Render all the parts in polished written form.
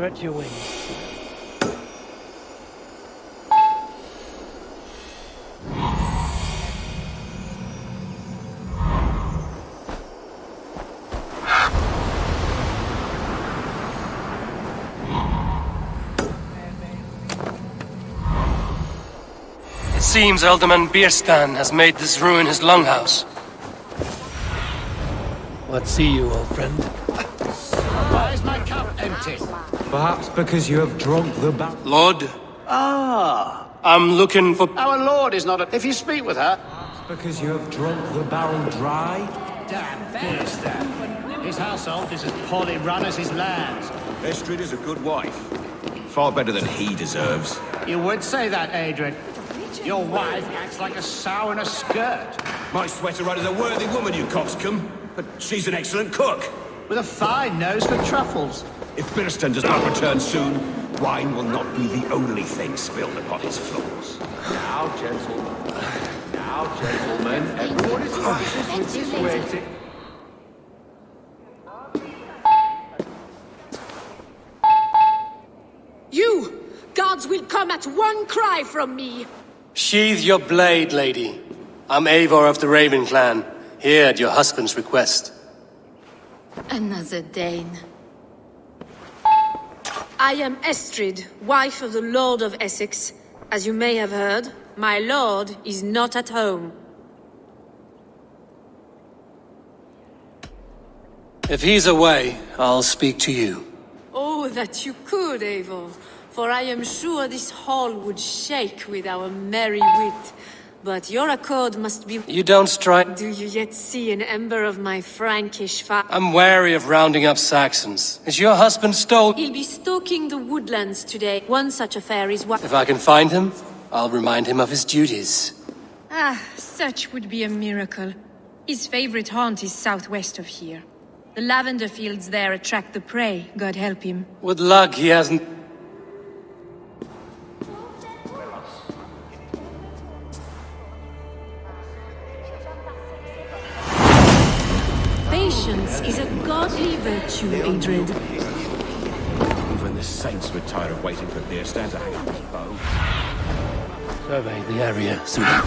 Stretch your wings. It seems Alderman Bierstan has made this ruin his longhouse. What see you, old friend? Why is my cup empty? Perhaps because you have drunk the Lord, Ah, I'm looking for... our lord is not a... If you speak with her... because you have drunk the barrel dry. Damn Bierstan. His household is as poorly run as his lands. Estrid is a good wife. Far better than he deserves. You would say that, Adrian. Your wife acts like a sow in a skirt. My sweater run is a worthy woman, you coxcomb. But she's an excellent cook. With a fine nose for truffles. If Birston does not return soon, wine will not be the only thing spilled upon his floors. Now, gentlemen, everyone is licensed with this waiting. You! Gods will come at one cry from me! Sheathe your blade, lady. I'm Eivor of the Raven clan, here at your husband's request. Another Dane. I am Estrid, wife of the Lord of Essex. As you may have heard, my lord is not at home. If he's away, I'll speak to you. Oh, that you could, Eivor. For I am sure this hall would shake with our merry wit. But your accord must be... You don't strike... Do you yet see an ember of my Frankish fire? I'm wary of rounding up Saxons. Is your husband stole... He'll be stalking the woodlands today. One such affair is what... If I can find him, I'll remind him of his duties. Ah, such would be a miracle. His favorite haunt is southwest of here. The lavender fields there attract the prey, God help him. With luck, he hasn't... Patience is a godly virtue, Adrid. Even the saints were tired of waiting for Birstan to hang up his bow. Survey the area, Suda.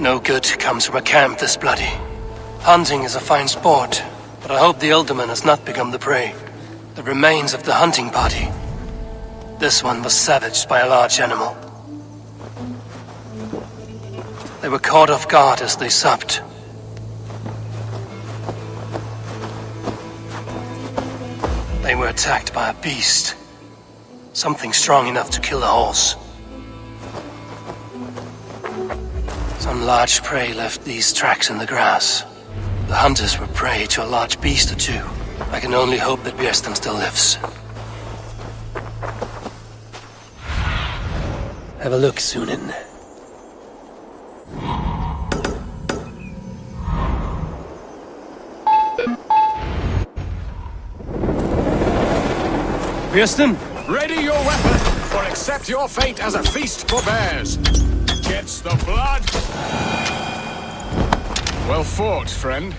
No good comes from a camp this bloody. Hunting is a fine sport, but I hope the Alderman has not become the prey. The remains of the hunting party. This one was savaged by a large animal. They were caught off guard as they supped. They were attacked by a beast. Something strong enough to kill a horse. Some large prey left these tracks in the grass. The hunters were prey to a large beast or two. I can only hope that Bierstan still lives. Have a look, Sunan. Bierstan? Ready your weapon, or accept your fate as a feast for bears. Gets the blood. Well fought, friend.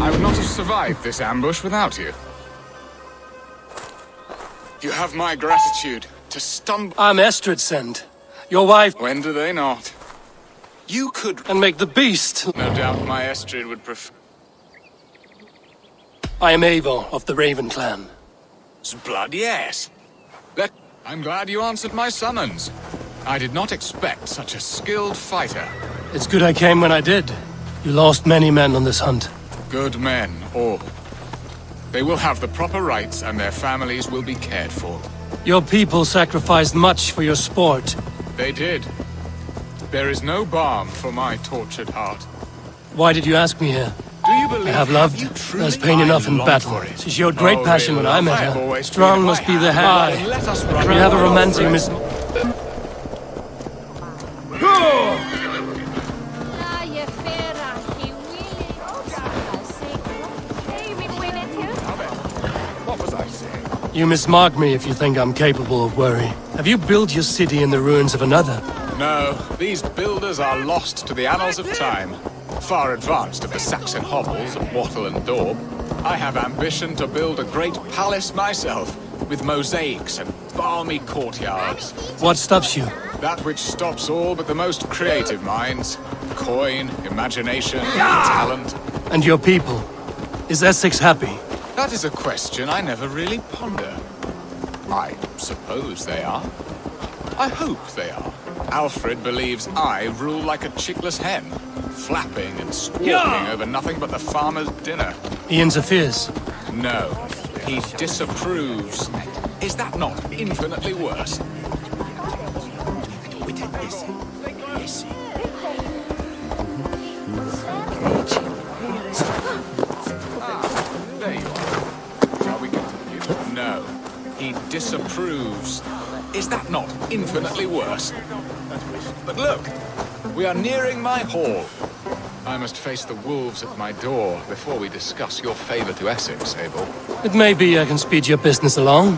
I would not have survived this ambush without you. You have my gratitude to stumble... I'm Estrid Send. Your wife... When do they not? You could... And make the beast. No doubt my Estrid would prefer... I am Eivor of the Raven clan. Blood, yes. I'm glad you answered my summons. I did not expect such a skilled fighter. It's good I came when I did. You lost many men on this hunt. Good men, all. They will have the proper rights and their families will be cared for. Your people sacrificed much for your sport. They did. There is no balm for my tortured heart. Why did you ask me here? Do you believe... I have loved. There's pain enough in battle. She showed great passion when I met her. Strong must be the head. We have a romantic miss... You mismark me if you think I'm capable of worry. Have you built your city in the ruins of another? No, these builders are lost to the annals of time. Far advanced of the Saxon hovels of Wattle and Daub. I have ambition to build a great palace myself, with mosaics and balmy courtyards. What stops you? That which stops all but the most creative minds. Coin, imagination, talent. And your people? Is Essex happy? That is a question I never really ponder. I suppose they are. I hope they are. Alfred believes I rule like a chickless hen, flapping and squawking over nothing but the farmer's dinner. He interferes. No, he disapproves. Is that not infinitely worse? There you are. Shall we continue? No, he disapproves. Is that not infinitely worse? But look, we are nearing my hall. I must face the wolves at my door before we discuss your favor to Essex, Abel. It may be I can speed your business along.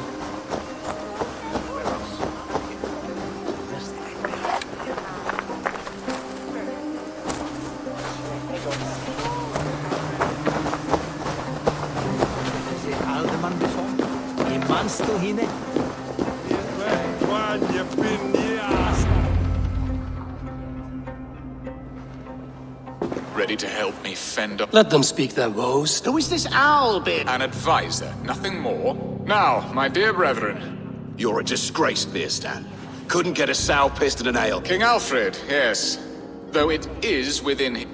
Ready to help me fend up Let them speak their woes. Who is this owl bit? an advisor, nothing more. Now, my dear brethren, You're a disgrace, Beerstan. Couldn't get a sow pissed in an ale. King Alfred, yes, though it is within him.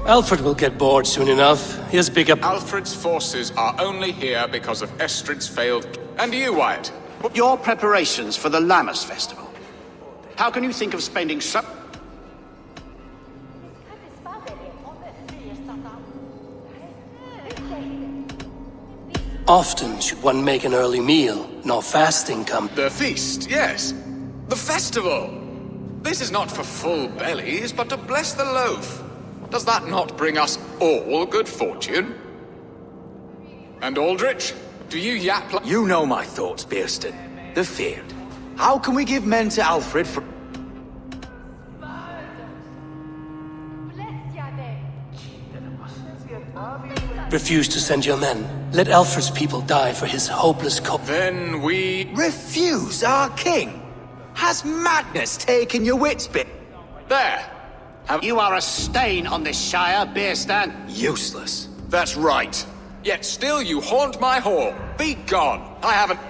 Alfred will get bored soon enough. Here's bigger... Alfred's forces are only here because of Estrid's failed... And you, Wyatt? Your preparations for the Lammas Festival. How can you think of spending so... Often should one make an early meal, nor fasting come... The feast, yes. The festival. This is not for full bellies, but to bless the loaf. Does that not bring us all good fortune? And Aldrich, do you yap like... You know my thoughts, Beerstan. The feared. How can we give men to Alfred for... Refuse to send your men. Let Alfred's people die for his hopeless cause. Then we... Refuse our king? Has madness taken your wits, bit? There. You are a stain on this shire, Beerstan. Useless. That's right. Yet still you haunt my hall. Be gone. I haven't...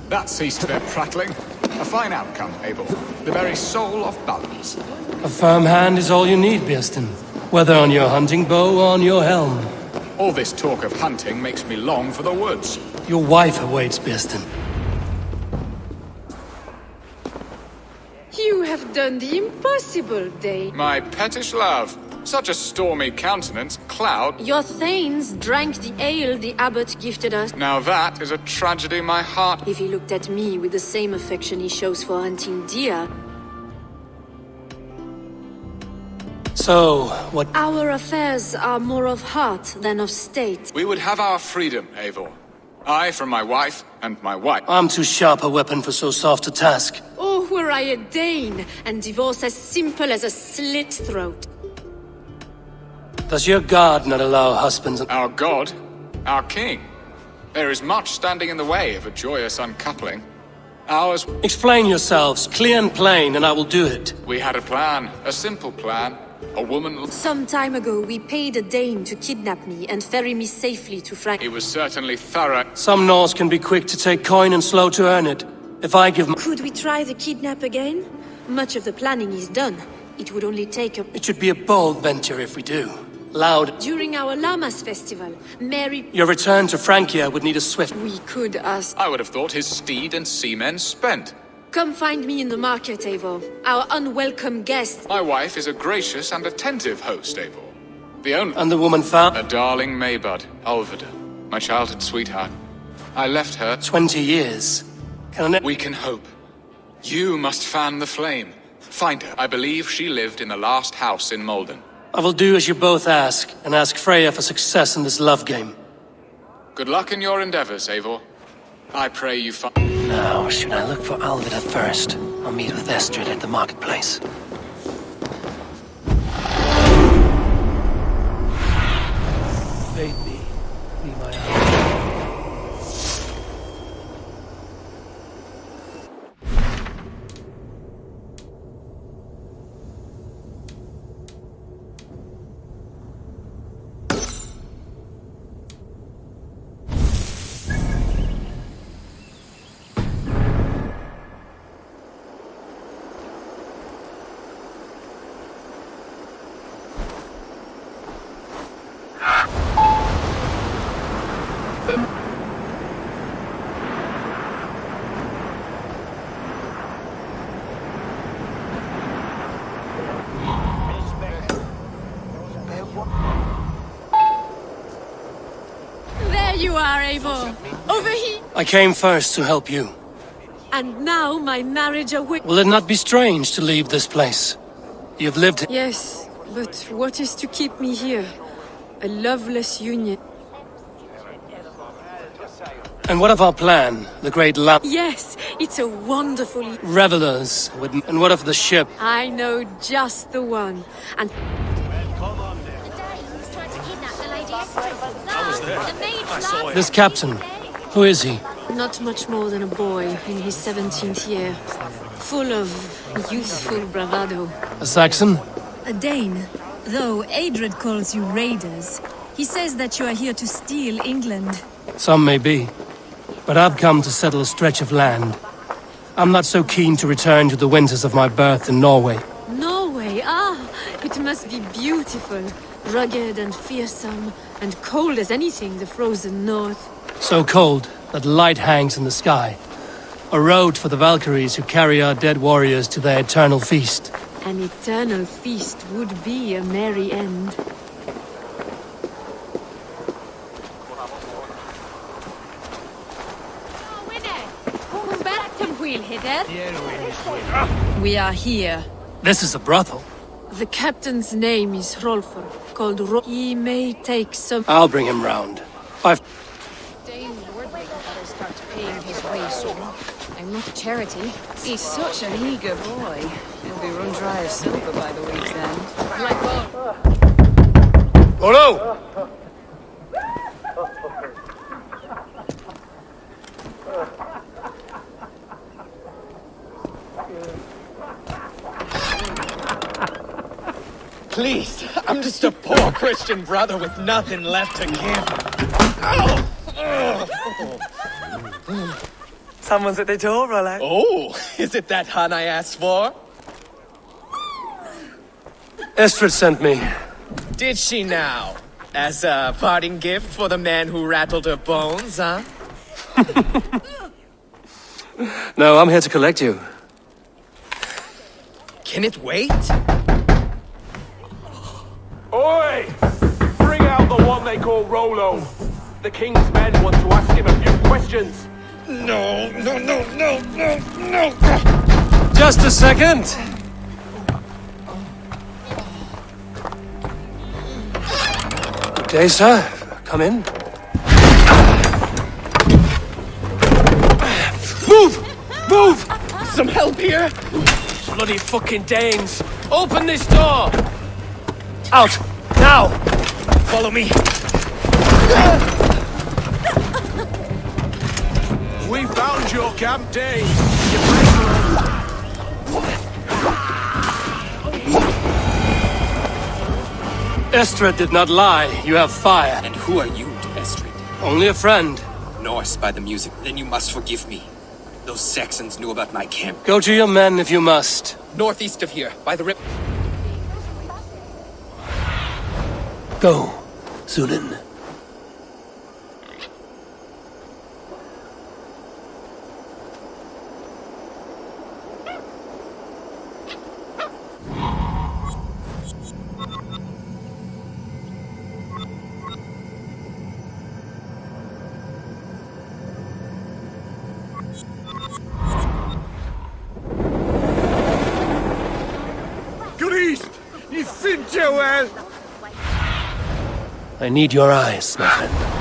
That ceased their prattling. A fine outcome, Abel. The very soul of balance. A firm hand is all you need, Beerstan. Whether on your hunting bow or on your helm. All this talk of hunting makes me long for the woods. Your wife awaits, Beerstan. You have done the impossible, Dane. My pettish love. Such a stormy countenance, cloud. Your thanes drank the ale the abbot gifted us. Now that is a tragedy my heart... If he looked at me with the same affection he shows for hunting deer... So, what... Our affairs are more of heart than of state. We would have our freedom, Eivor. I from my wife, and my wife. I'm too sharp a weapon for so soft a task. Oh, were I a Dane, and divorce as simple as a slit throat. Does your god not allow husbands... Our god, our king. There is much standing in the way of a joyous uncoupling. Ours... Explain yourselves, clear and plain, and I will do it. We had a plan, a simple plan. A woman... Some time ago, we paid a Dane to kidnap me and ferry me safely to Frank... He was certainly thorough. Some Norse can be quick to take coin and slow to earn it. If I give... Could we try the kidnap again? Much of the planning is done. It would only take a... It should be a bold venture if we do. Loud. During our Lammas festival, Mary... Your return to Francia would need a swift... We could ask... I would have thought his steed and seamen spent. Come find me in the market, Eivor. Our unwelcome guest. My wife is a gracious and attentive host, Eivor. The only... And the woman found... A darling Maybud, Ulvida, my childhood sweetheart. I left her... 20 years. Can I... We can hope. You must fan the flame. Find her. I believe she lived in the last house in Malden. I will do as you both ask, and ask Freya for success in this love game. Good luck in your endeavors, Eivor. I pray you find... Now, should I look for Alvida first, or meet with Estrid at the marketplace? Fade me. Be my ally. There you are, Eivor. Over here. I came first to help you. And now my marriage awaits. Will it not be strange to leave this place? You've lived here. Yes, but what is to keep me here? A loveless union. And what of our plan, the great Yes, it's a wonderful... revelers? And what of the ship? I know just the one. And This captain, who is he? not much more than a boy in his 17th year. Full of youthful bravado. A Saxon? A Dane. Though Adred calls you raiders, he says that you are here to steal England. Some may be. But I've come to settle a stretch of land. I'm not so keen to return to the winters of my birth in Norway. Norway, it must be beautiful. Rugged and fearsome, and cold as anything the frozen north. So cold that light hangs in the sky. A road for the Valkyries who carry our dead warriors to their eternal feast. An eternal feast would be a merry end. We are here. This is a brothel. The captain's name is Rolfr, called He may take some... I'll bring him round. Dane Lordling better start paying his way soon. I'm not a charity. He's such an eager boy. He'll be run dry as silver by the week's end. Like Olo! Please, I'm just a poor Christian brother with nothing left to give. Someone's at the door, Rollo. Oh, is it that hun I asked for? Estrid sent me. Did she now? As a parting gift for the man who rattled her bones, huh? No, I'm here to collect you. Can it wait? Oi! Bring out the one they call Rolo. The king's men want to ask him a few questions. No. Just a second. Good day, sir. Come in. Move! Some help here? Bloody fucking Danes! Open this door! Out! Now! Follow me. We found your camp, Dane. Estrid did not lie. You have fire. And who are you to Estrid? Only a friend. Norse by the music. Then you must forgive me. Those Saxons knew about my camp. Go to your men if you must. Northeast of here, by the rip. Go, Sunan. beast! Ni finche well! I need your eyes, my friend.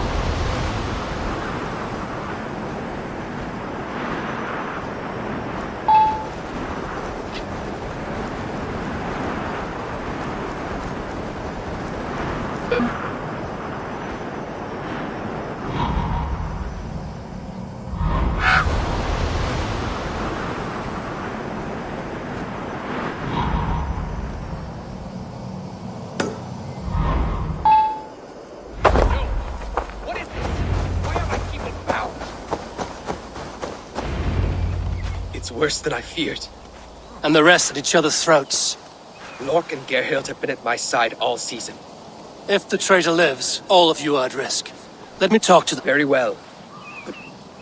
It's worse than I feared. And the rest at each other's throats. Lork and Gerhild have been at my side all season. If the traitor lives, all of you are at risk. Let me talk to them. Very well.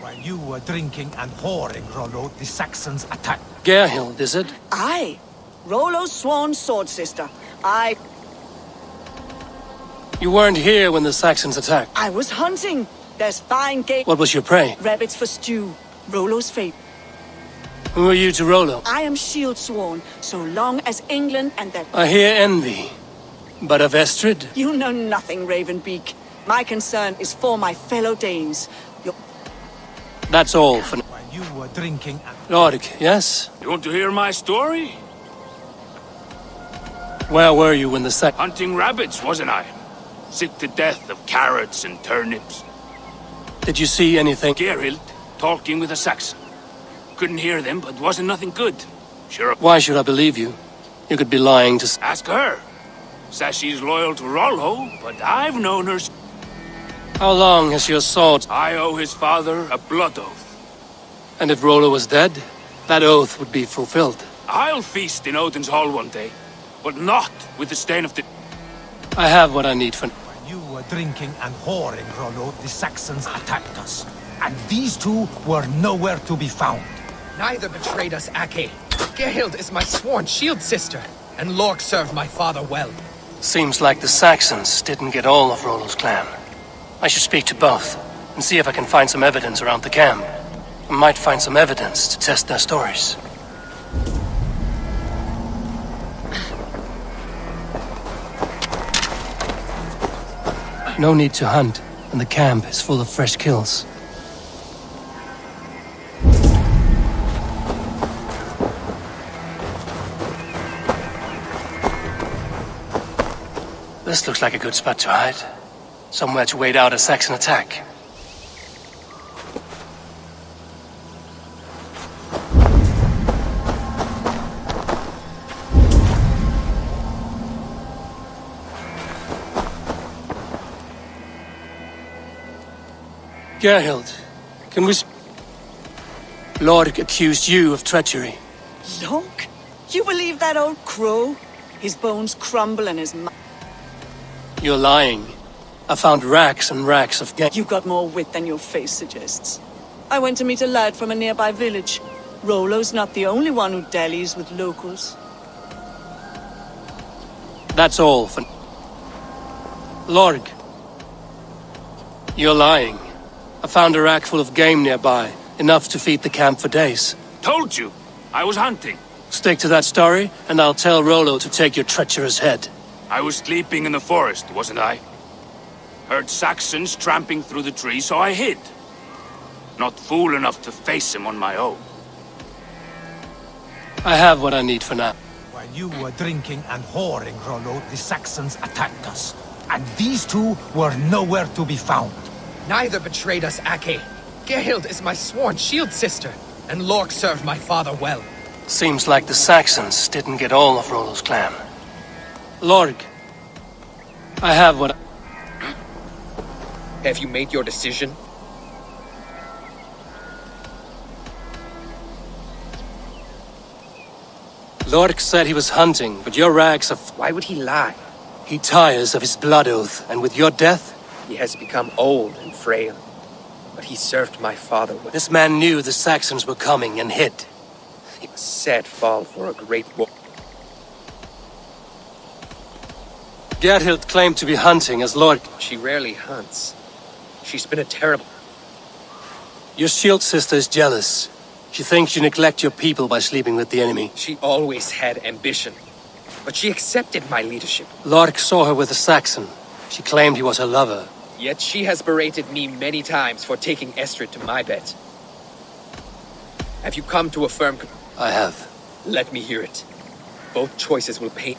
While you were drinking and whoring, Rollo, the Saxons attacked. Gerhild, is it? Aye. Rollo's sworn sword sister. You weren't here when the Saxons attacked. I was hunting. There's fine game. What was your prey? Rabbits for stew. Rollo's fate. Who are you to Rollo? I am shield sworn, so long as England and their... I hear envy. But of Estrid? You know nothing, Ravenbeak. My concern is for my fellow Danes. That's all for now. While you were drinking and... Lorg, yes? You want to hear my story? Where were you when the Hunting rabbits, wasn't I? Sick to death of carrots and turnips. Did you see anything? Gerhild, talking with a Saxon. Couldn't hear them, but wasn't nothing good. Sure. Why should I believe you? You could be lying to... Ask her. Says she's loyal to Rollo, but I've known her... How long has your sword... I owe his father a blood oath. And if Rollo was dead, that oath would be fulfilled. I'll feast in Odin's hall one day, but not with the stain of the... I have what I need for... While you were drinking and whoring, Rollo, the Saxons attacked us. And these two were nowhere to be found. Neither betrayed us, Ake. Gerhild is my sworn shield sister, and Lork served my father well. Seems like the Saxons didn't get all of Rollo's clan. I should speak to both, and see if I can find some evidence around the camp. I might find some evidence to test their stories. No need to hunt, and the camp is full of fresh kills. This looks like a good spot to hide. Somewhere to wait out a Saxon attack. Gerhild, can we... Lorg accused you of treachery. Lork? You believe that old crow? His bones crumble and his... You're lying. I found racks and racks of... You got more wit than your face suggests. I went to meet a lad from a nearby village. Rollo's not the only one who dallies with locals. That's all for... Lorg. You're lying. I found a rack full of game nearby. Enough to feed the camp for days. Told you. I was hunting. Stick to that story, and I'll tell Rollo to take your treacherous head. I was sleeping in the forest, wasn't I? Heard Saxons tramping through the trees, so I hid. Not fool enough to face him on my own. I have what I need for now. While you were drinking and whoring, Rollo, the Saxons attacked us. And these two were nowhere to be found. Neither betrayed us, Ake. Gerhild is my sworn shield sister, and Lork served my father well. Seems like the Saxons didn't get all of Rollo's clan. Lorg, I have what... Have you made your decision? Lorg said he was hunting, but your rags are... Why would he lie? He tires of his blood oath, and with your death... He has become old and frail, but he served my father well. This man knew the Saxons were coming and hid. He was set fall for a great war. Gerhild claimed to be hunting as Lord... She rarely hunts. She's been a terrible... Your shield sister is jealous. She thinks you neglect your people by sleeping with the enemy. She always had ambition. but she accepted my leadership. Lork saw her with a Saxon. She claimed he was her lover. Yet she has berated me many times for taking Estrid to my bed. Have you come to a firm... I have. Let me hear it. Both choices will pain...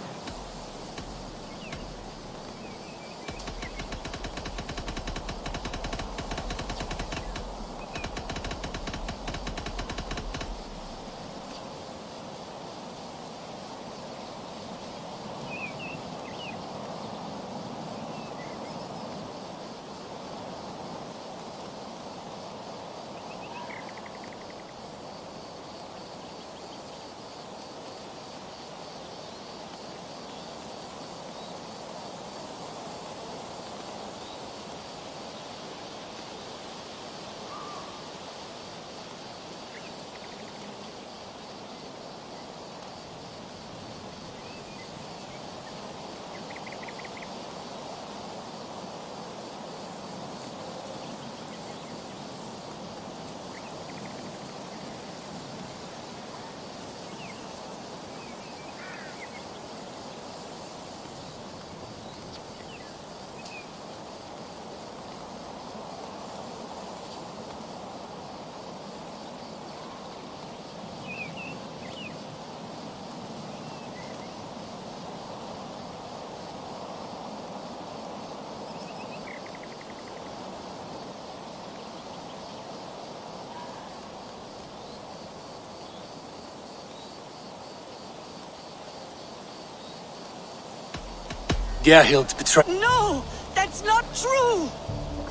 Gerhild betrayed... No! That's not true!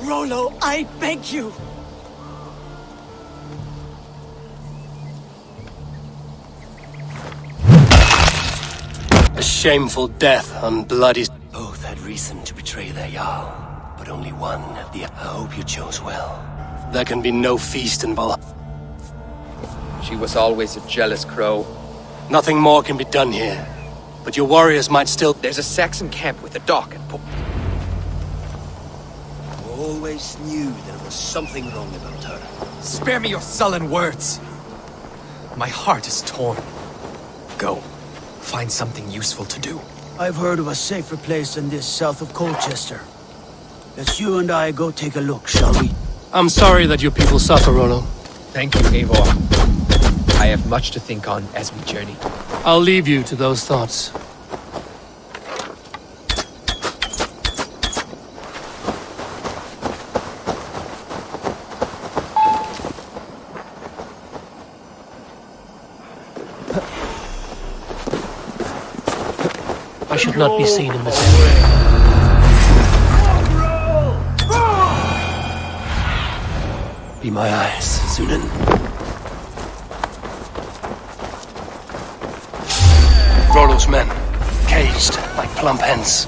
Rollo, I beg you! A shameful death on bloody... Both had reason to betray their Jarl, but only one had the... I hope you chose well. There can be no feast in Valhalla. She was always a jealous crow. Nothing more can be done here. But your warriors might still... There's a Saxon camp with a dock and... Always knew there was something wrong about her. Spare me your sullen words. My heart is torn. Go. Find something useful to do. I've heard of a safer place than this south of Colchester. Let's you and I go take a look, shall we? I'm sorry that your people suffer, Rollo. Thank you, Eivor. I have much to think on as we journey. I'll leave you to those thoughts. I should not be seen in this area. Be my eyes, Sunan. Rollo's men, caged like plump hens.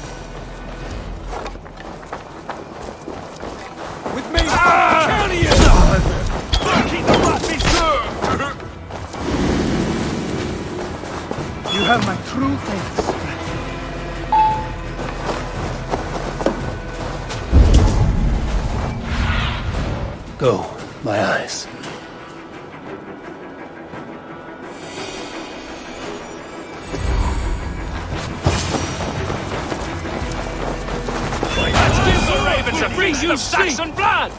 With me! Keep the rat, sir! You have my true face. Go, my eyes. Let's give the ravens a feast of Saxon blood!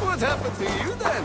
What happened to you then?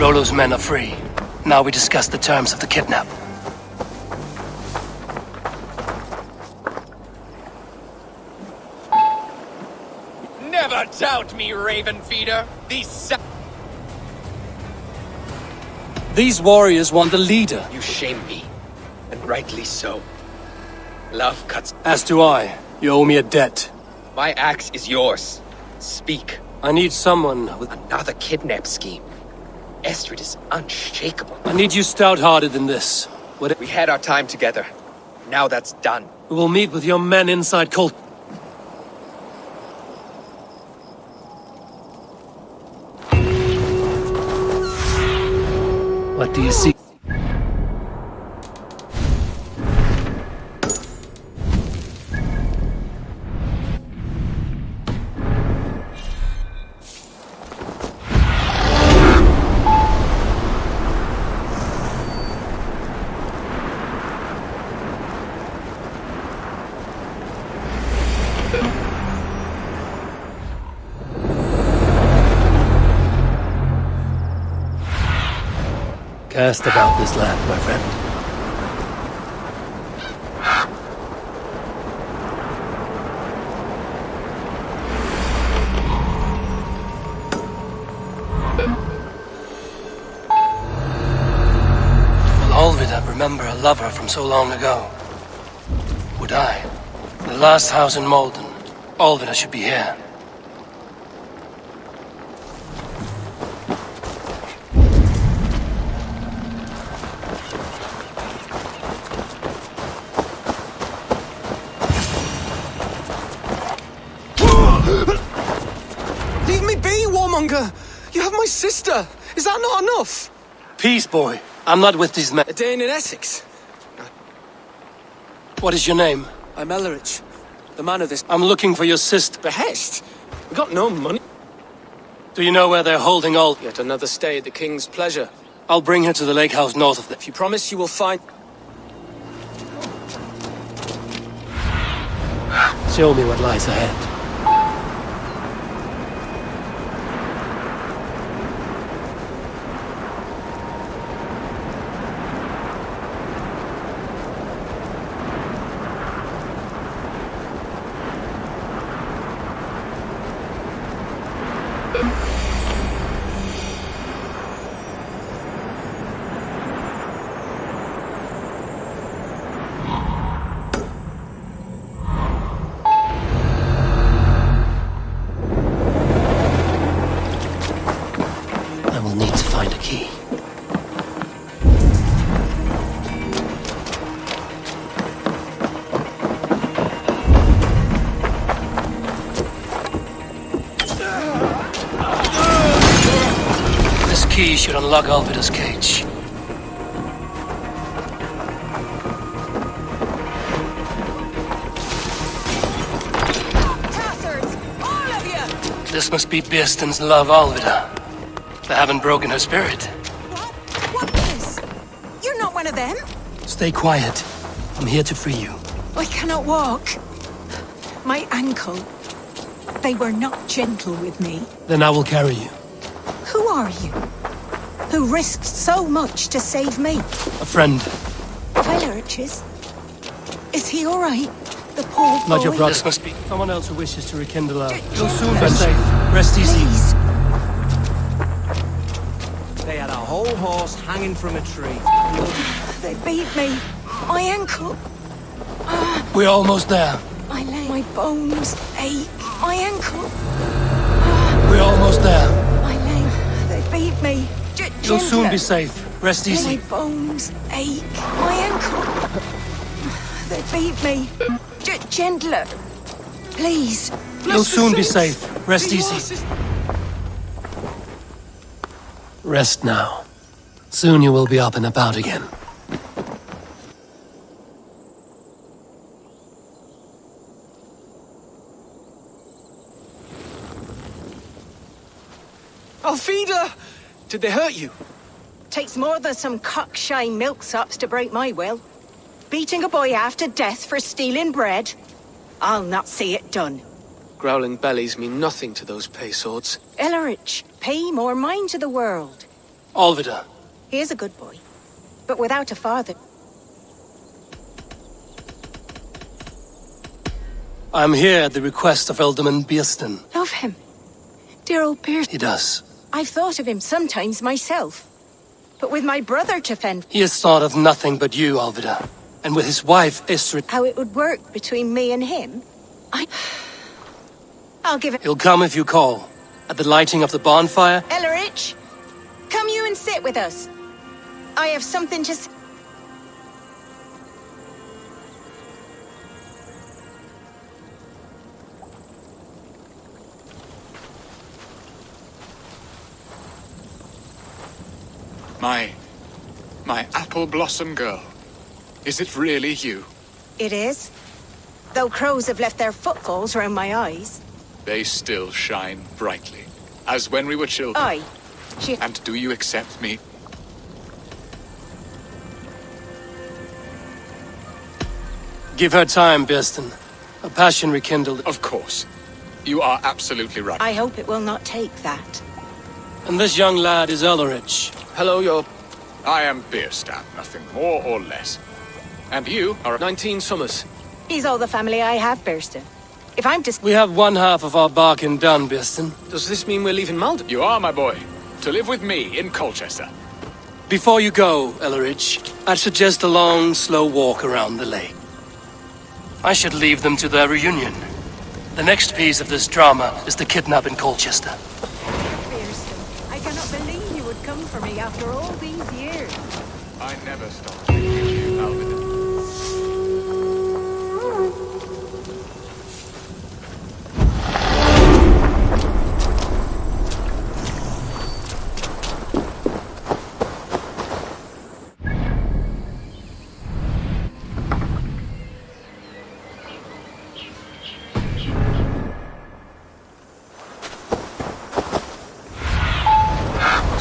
Rollo's men are free. Now we discuss the terms of the kidnap. Never doubt me, Raven Feeder. These warriors want a leader. You shame me, and rightly so. Love cuts. As do I. You owe me a debt. My axe is yours. Speak. I need someone with... Another kidnap scheme. Estrid is unshakable. I need you stout-hearted in this. We had our time together. Now that's done. We will meet with your men inside Colt. What do you see? Cast about this land, my friend. Will Olvida remember a lover from so long ago? Would I? The last house in Malden. Olvida should be here. You have my sister! Is that not enough? Peace, boy. I'm not with these men. A Dane in Essex. What is your name? I'm Ellerich, the man of this. I'm looking for your sister. Behest? We got no money. Do you know where they're holding all? Yet another stay at the King's pleasure. I'll bring her to the lake house north of the... If you promise you will find... Show me what lies ahead. Key should unlock Olvida's cage. Bastards! All of you! This must be Bearston's love, Olvida. They haven't broken her spirit. What is? You're not one of them? Stay quiet. I'm here to free you. I cannot walk. My ankle. They were not gentle with me. Then I will carry you. Who are you? Who risked so much to save me? A friend. Ellerich? Is he all right? The poor boy? Not your brother. This must be someone else who wishes to rekindle her. You'll soon be safe. Rest easy. Please. They had a whole horse hanging from a tree. They beat me. My ankle. We're almost there. My bones ache. My ankle. We're almost there. My leg. They beat me. You'll soon be safe. Rest easy. My bones ache. My ankle. They beat me. Gentler. Please. You'll soon be safe. Rest easy. Rest now. Soon you will be up and about again. Alfida! Did they hurt you? Takes more than some cockshy milksops to break my will. Beating a boy half to death for stealing bread? I'll not see it done. Growling bellies mean nothing to those pay swords. Ellerich, pay more mind to the world. Alvida. He is a good boy, but without a father. I'm here at the request of Ealdorman Biersten. Love him. Dear old Pierce. He does. I've thought of him sometimes myself. But with my brother to fend... He has thought of nothing but you, Alvida. And with his wife, Istrid... How it would work between me and him? I'll give it... He'll come if you call. At the lighting of the bonfire... Ellerich, come you and sit with us. I have something to say. My apple blossom girl. Is it really you? It is. Though crows have left their footfalls round my eyes. They still shine brightly, as when we were children. Aye. And do you accept me? Give her time, Biersten. A passion rekindled. Of course. You are absolutely right. I hope it will not take that. And this young lad is Ellerich. Hello, I am Bierstadt, nothing more or less. And you are 19 summers. He's all the family I have, Biersten. If I'm We have one half of our bargain done, Biersten. Does this mean we're leaving Malden? You are, my boy. To live with me in Colchester. Before you go, Ellerich, I'd suggest a long, slow walk around the lake. I should leave them to their reunion. The next piece of this drama is the kidnap in Colchester. Biersten, I cannot believe you would come for me after all these years. I never stopped thinking of you, Alvida.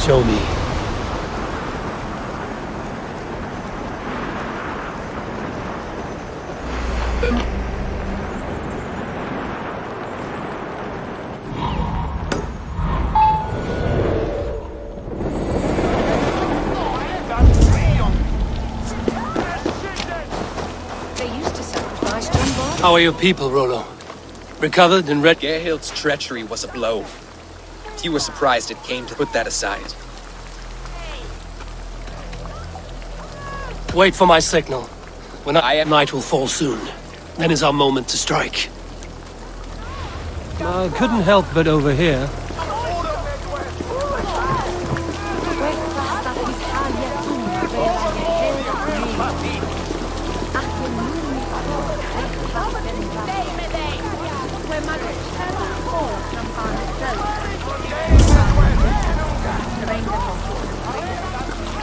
Show me. They used to sacrifice John Bob. How are your people, Rollo? Recovered and ready? Gerhild's treachery was a blow. You were surprised it came to put that aside. Wait for my signal. When night will fall soon. Then is our moment to strike. I couldn't help but overhear.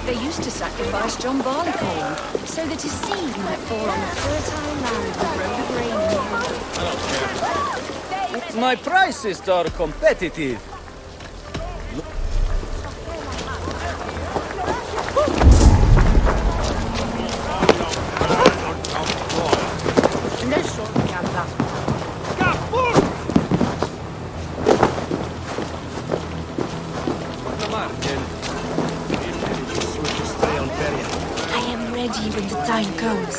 They used to sacrifice John Barleycorn so that his seed might fall on the fertile land and grow the grain. My prices are competitive. I am ready when the time comes.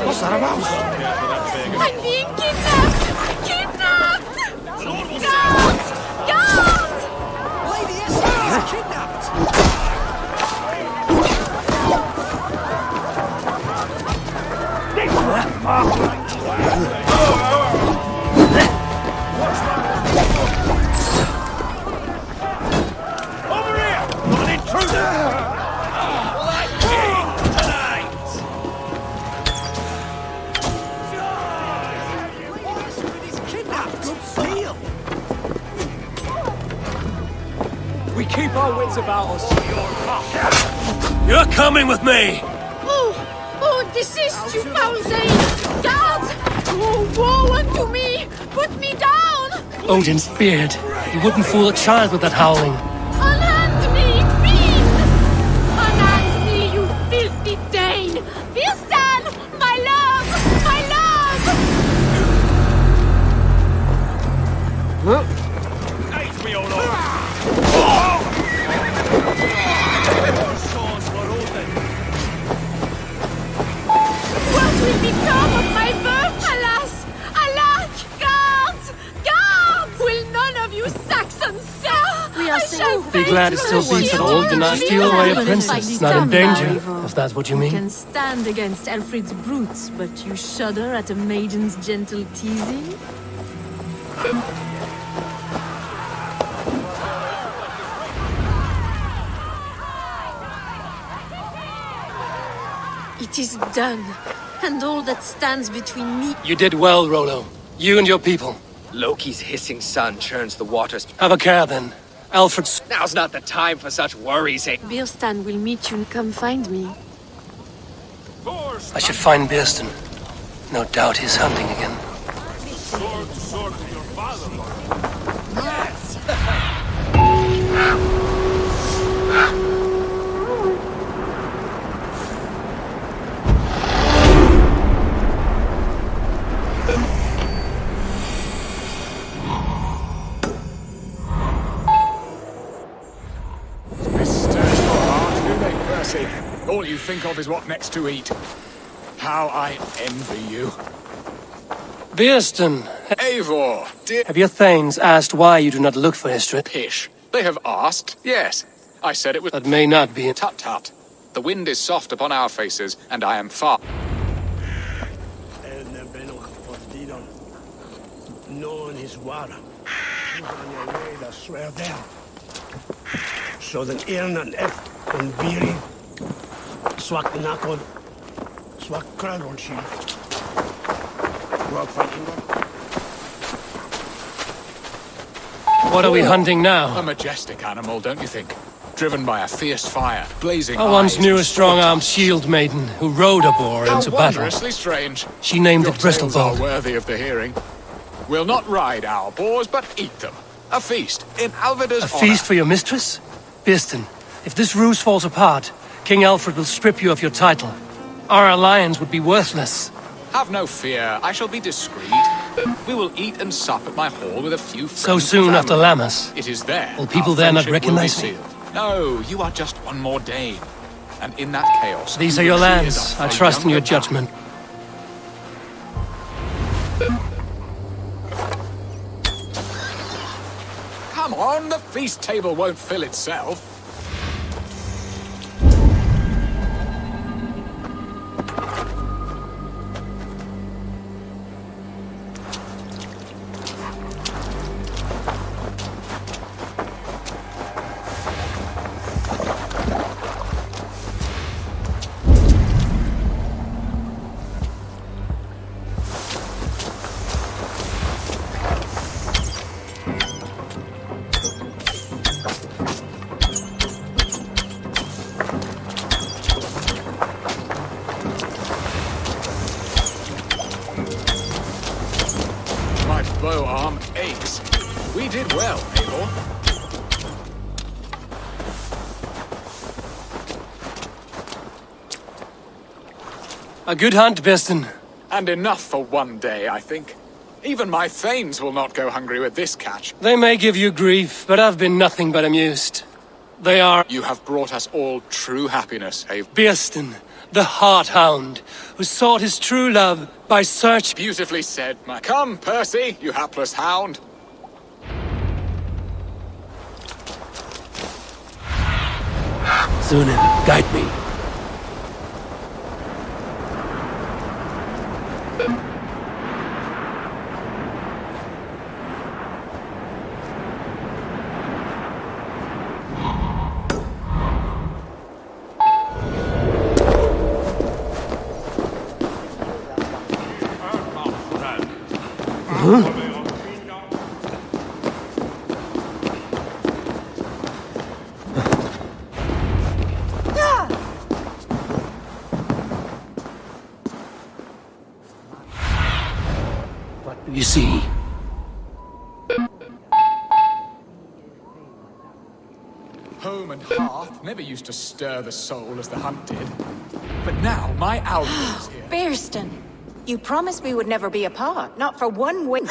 What's that about? I'm being kidnapped! Kidnapped! Guards! Guards! Lady Esther is kidnapped! Over here! Got an intruder! Like king tonight! We keep our wits about us. You're coming with me! Oh, desist, you foul thing! Guards! Oh, woe unto me! Put me down! Odin's beard. He wouldn't fool a child with that howling. Unhand me, fiend! Unhand me, you filthy Dane! Bierstadt! be glad it still beats an old dynasty. Steal away a princess, not in danger, if that's what you You mean. can stand against Alfred's brutes, but you shudder at a maiden's gentle teasing? It is done, and all that stands between me... You did well, Rollo. You and your people. Loki's hissing sun churns the waters. Have a care, then. Alfred's... Now's not the time for such worries, eh? Birstan will meet you. Come find me. I should find Birstan. No doubt he's hunting again. Sword to sword with your father. Yes! All you think of is what next to eat. How I envy you. Birstan! Eivor, dear... Have your thanes asked why you do not look for Istrid? Pish. They have asked, yes. I said it was... That may not be... Tut-tut. The wind is soft upon our faces, and I am far... Nån is water. Swear down. Så den ena efter en biri. Svart nakon. Svart krönolskin. What are we hunting now? A majestic animal, don't you think? Driven by a fierce fire, blazing I once eyes knew and a strong-armed shield maiden who rode a boar How into battle. wondrously strange. She named Your it Bristol tales are Bow. worthy of the hearing. We'll not ride our boars, but eat them. A feast in Alvida's A feast for your mistress? Birstan, if this ruse falls apart, King Alfred will strip you of your title. Our alliance would be worthless. Have no fear, I shall be discreet. We will eat and sup at my hall with a few friends. So soon and after family. Lammas? It is there. Will people our there not friendship will be recognize me? sealed. No, you are just one more Dane. And in that chaos... These are your lands. I trust in your judgment. Come on, the feast table won't fill itself. Bow arm aches. We did well, Eivor. A good hunt, Birstan. And enough for one day, I think. Even my thanes will not go hungry with this catch. They may give you grief, but I've been nothing but amused. They are... You have brought us all true happiness, Eivor. Birstan, the Heart Hound, who sought his true love by search... Beautifully said, my... Come, Percy, you hapless hound. Sunan, guide me. What do you see? Home and hearth never used to stir the soul as the hunt did. But now my Alfred is here. Birstan, you promised we would never be apart, not for one week.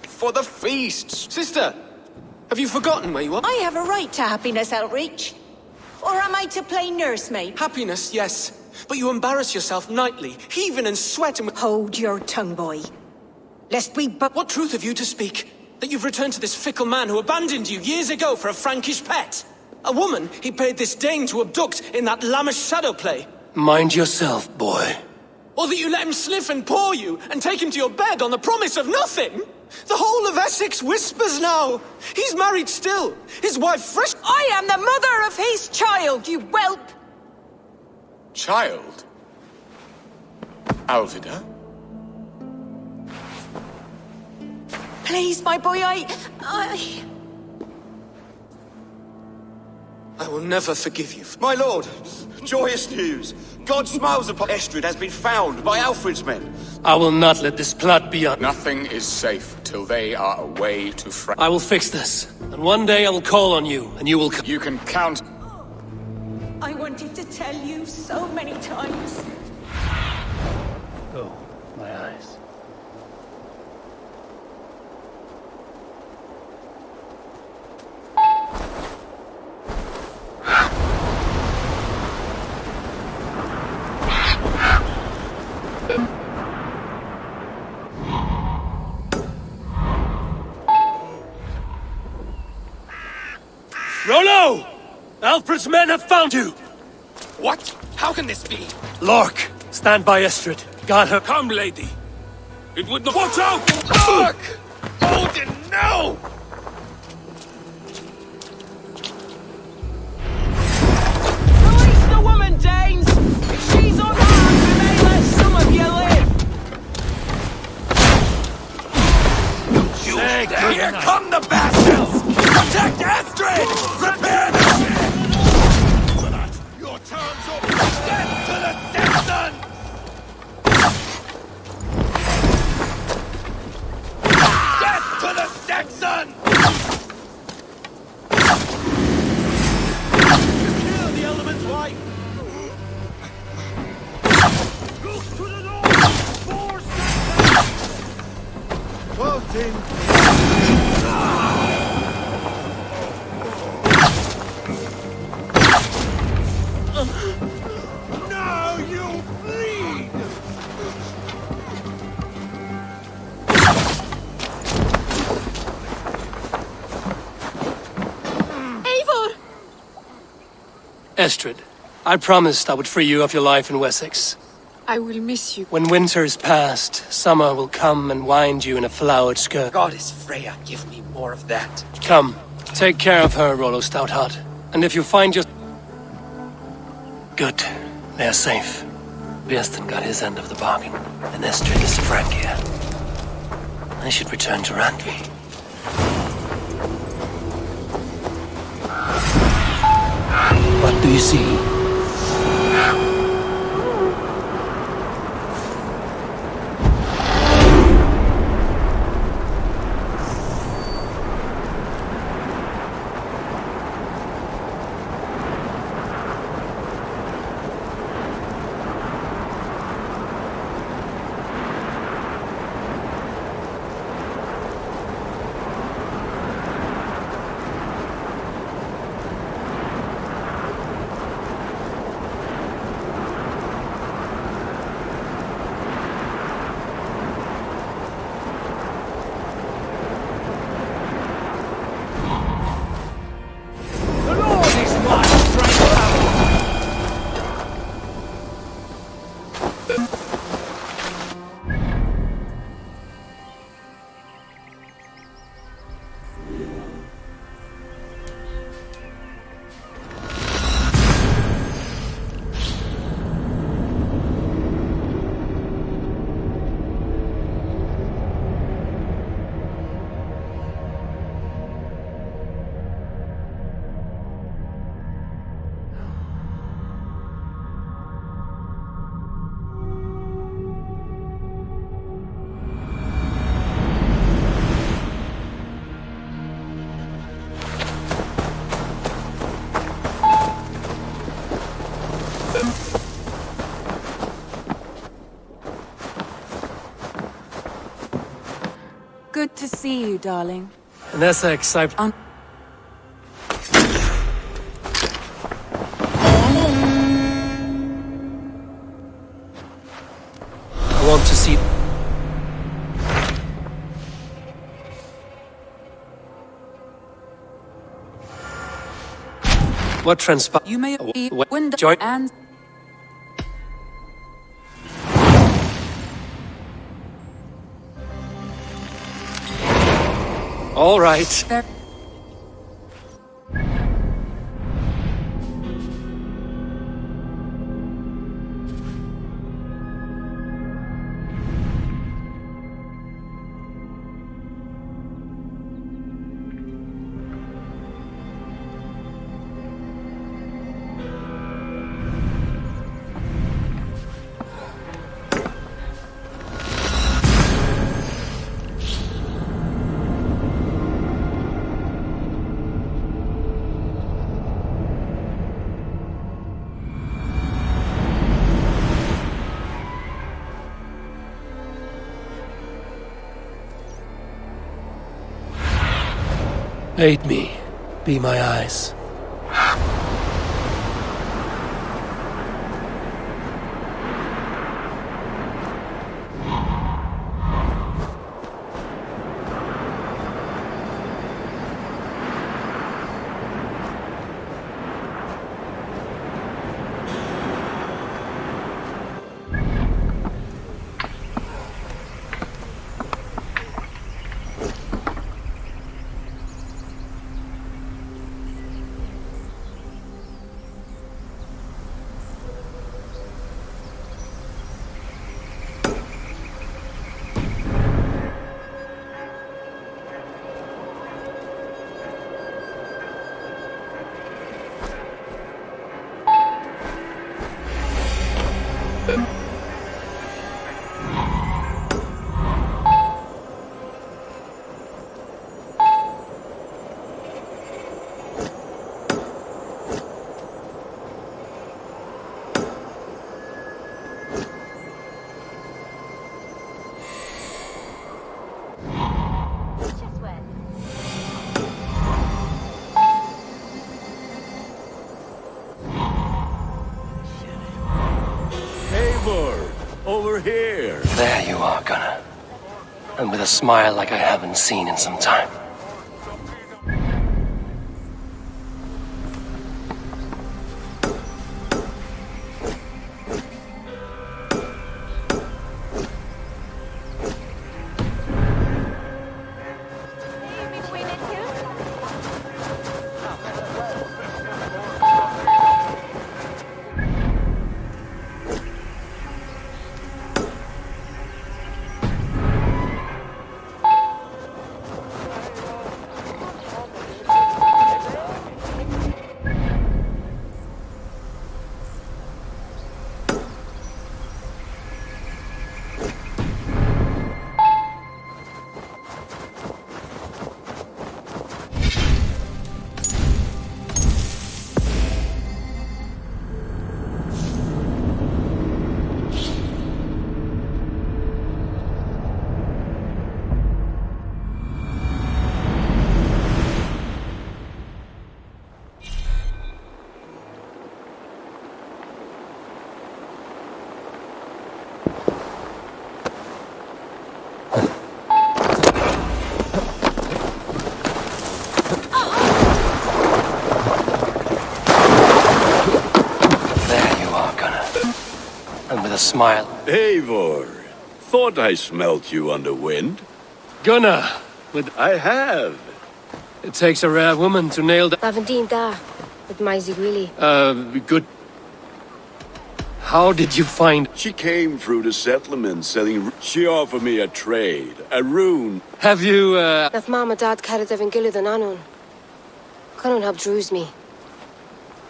For the feasts! Sister, have you forgotten where you are? I have a right to happiness, Outreach. Or am I to play nursemaid? Happiness, yes. But you embarrass yourself nightly, heaving and sweating with... Hold your tongue, boy. Lest we What truth have you to speak? That you've returned to this fickle man who abandoned you years ago for a Frankish pet? A woman he paid this Dane to abduct in that lammish shadow play? Mind yourself, boy. Or that you let him sniff and paw you, and take him to your bed on the promise of nothing? The whole of Essex whispers now. He's married still. His wife fresh— I am the mother of his child, you whelp! Child? Alvida? Please, my boy, I will never forgive you. My lord, joyous news. God smiles upon Estrid has been found by Alfred's men. I will not let this plot be on. Nothing is safe till they are away to France. I will fix this, and one day I will call on you, and you will come. You can count. I wanted to tell you so many times. Oh, my eyes. Rollo! Alfred's men have found you! What? How can this be? Lork, stand by Estrid. Got her. Come, lady. It would not— Watch out! Look! Odin, no! Release the woman, Danes! If she's unarmed, we may let some of you live! Here come the bastards! Protect Estrid! Prepare the ship! Your terms of death to the Saxon! Death to the Saxon! Kill the element's wife! Look to the north! Force Quoting! Now you bleed! Eivor! Estrid, I promised I would free you of your life in Wessex. I will miss you. When winter is past, summer will come and wind you in a flowered skirt. Goddess Freya, give me more of that. Come, take care of her, Rollo Stoutheart. And if you find your... Good. They are safe. Björsten got his end of the bargain, and Estrid is Frankia. I should return to Randvi. What do you see? Good to see you, darling. In Essex, I want to see... What transpired? You may be window join. and All right. there. Aid me. Be my eyes. Over here. There you are, Gunnar. And with a smile like I haven't seen in some time. With a smile. Eivor, thought I smelt you on the wind. Gunnar, I have. It takes a rare woman to nail the... Lavendine da, with Maisie Greeley. Good. How did you find... She came through the settlement selling... She offered me a trade, a rune. Have you, Naf mama dad carried Evan Gillard and Anun. Cannon helped druise me.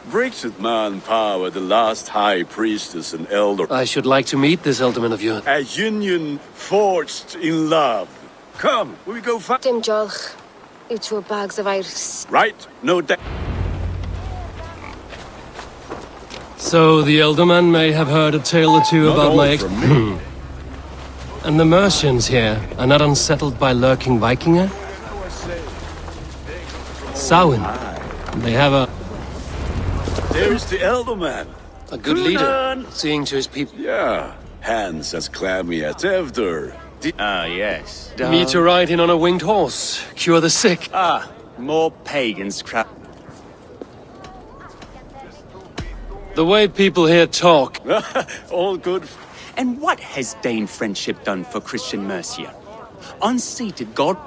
Brixit man power, the last high priestess and elder. I should like to meet this ealdorman of yours. A union forged in love. Come, we go find... Dim Jolch. You two bags of iris. Right, no doubt. So the ealdorman may have heard a tale or two about my And the Mercians here are not unsettled by lurking Vikinger? Samhain. They have a... There's the ealdorman. A good leader, seeing to his people. Yeah, hands as clammy as ever. Yes. Me to ride in on a winged horse, cure the sick. More pagans crap. The way people here talk. All good. And what has Dane friendship done for Christian Mercia? Unseated God.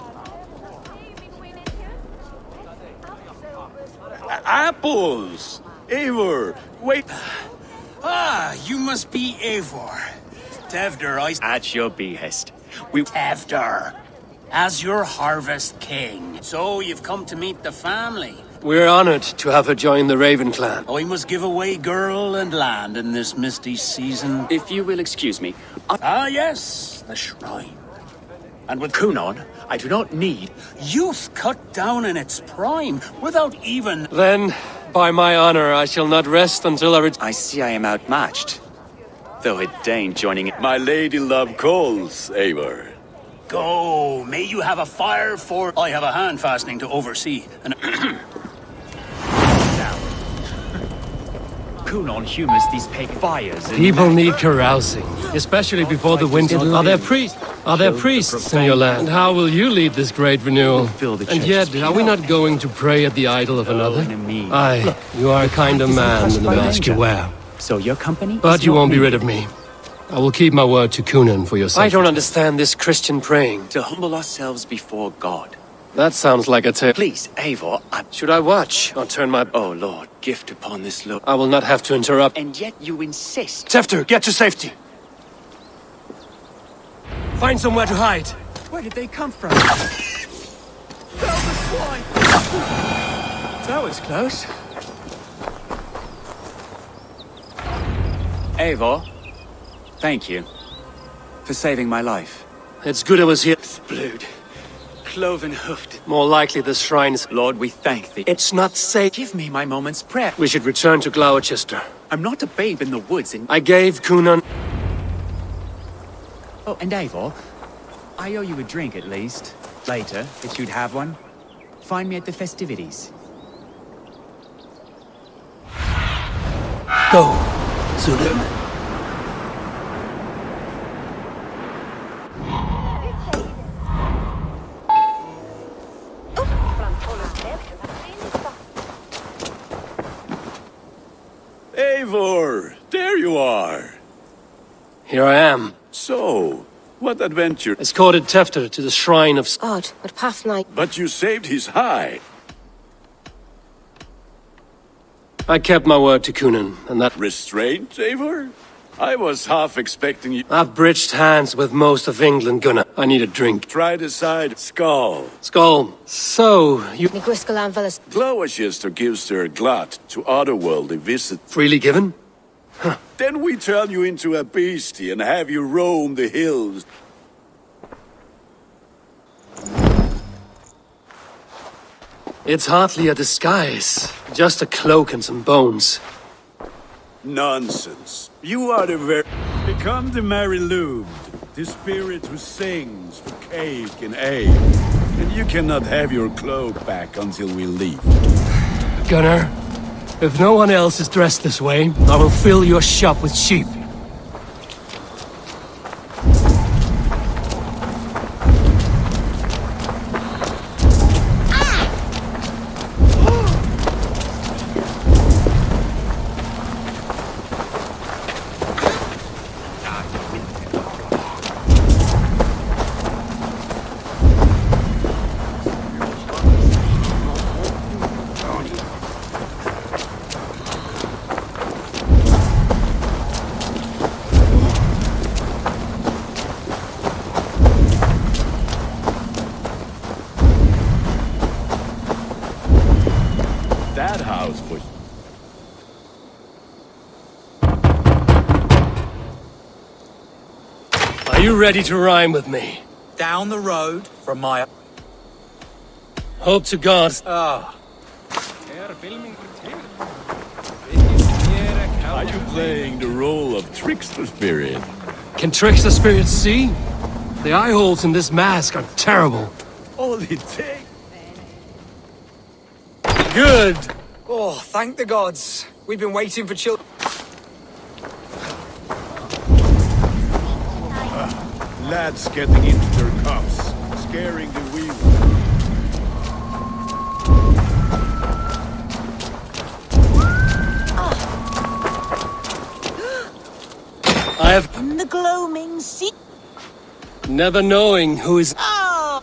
Apples! Eivor, wait. Ah, you must be Eivor. Tevder, At your behest. Tevder, as your harvest king. So you've come to meet the family. We're honored to have her join the Raven clan. I must give away girl and land in this misty season. If you will excuse me. Ah, yes, the shrine. And with Kunon, I do not need youth cut down in its prime without even... Then, by my honor, I shall not rest until I see I am outmatched. Though it Dane joining it. My lady love calls, Eivor. Go, may you have a fire for... I have a hand fastening to oversee. And Kunon humors these pagan fires. People need carousing, especially before the winter. Are there priests in your land? How will you lead this great renewal? And yet, are we not going to pray at the idol of another? Aye, you are a kinder man than the mask you wear. So your company? But you won't be rid of me. I will keep my word to Kunan for your sake. I don't understand this Christian praying. To humble ourselves before God. That sounds like a tale. Please, Eivor, Should I watch or turn my... Oh, Lord, gift upon this look. I will not have to interrupt. And yet you insist. Tefter, get to safety. Find somewhere to hide. Where did they come from? That was close. Eivor, thank you for saving my life. It's good I was here. Blood. Cloven-hoofed. More likely this shrine is... Lord, we thank thee. It's not safe. Give me my moment's prayer. We should return to Gloucester. I'm not a babe in the woods and... I gave Kunan... Oh, and Eivor, I owe you a drink at least. Later, if you'd have one. Find me at the festivities. Go, Zulun. Eivor, there you are. Here I am. So, what adventure? Escorted Tefter to the shrine of... Odd, but past night. But you saved his hide. I kept my word to Kunan, and that... Restraint, Eivor? I was half expecting you... I've bridged hands with most of England, Gunnar. I need a drink. Try the side. Skull. Skull. So, you... Gloucester gives their glut to otherworldly visit. Freely given? Huh. Then we turn you into a beastie and have you roam the hills. It's hardly a disguise. Just a cloak and some bones. Nonsense. You are the very... Become the Mary Lubed, the spirit who sings for cake and ale. And you cannot have your cloak back until we leave. Gunnar, if no one else is dressed this way, I will fill your shop with sheep. That house was... Are you ready to rhyme with me? Down the road from my... Hope to God. Are you playing the role of trickster spirit? Can trickster spirits see? The eye holes in this mask are terrible. All it takes... Good! Oh, thank the gods. We've been waiting for children. Lads getting into their cups, scaring the weavers. I have In the gloaming sea. never knowing who is... Oh!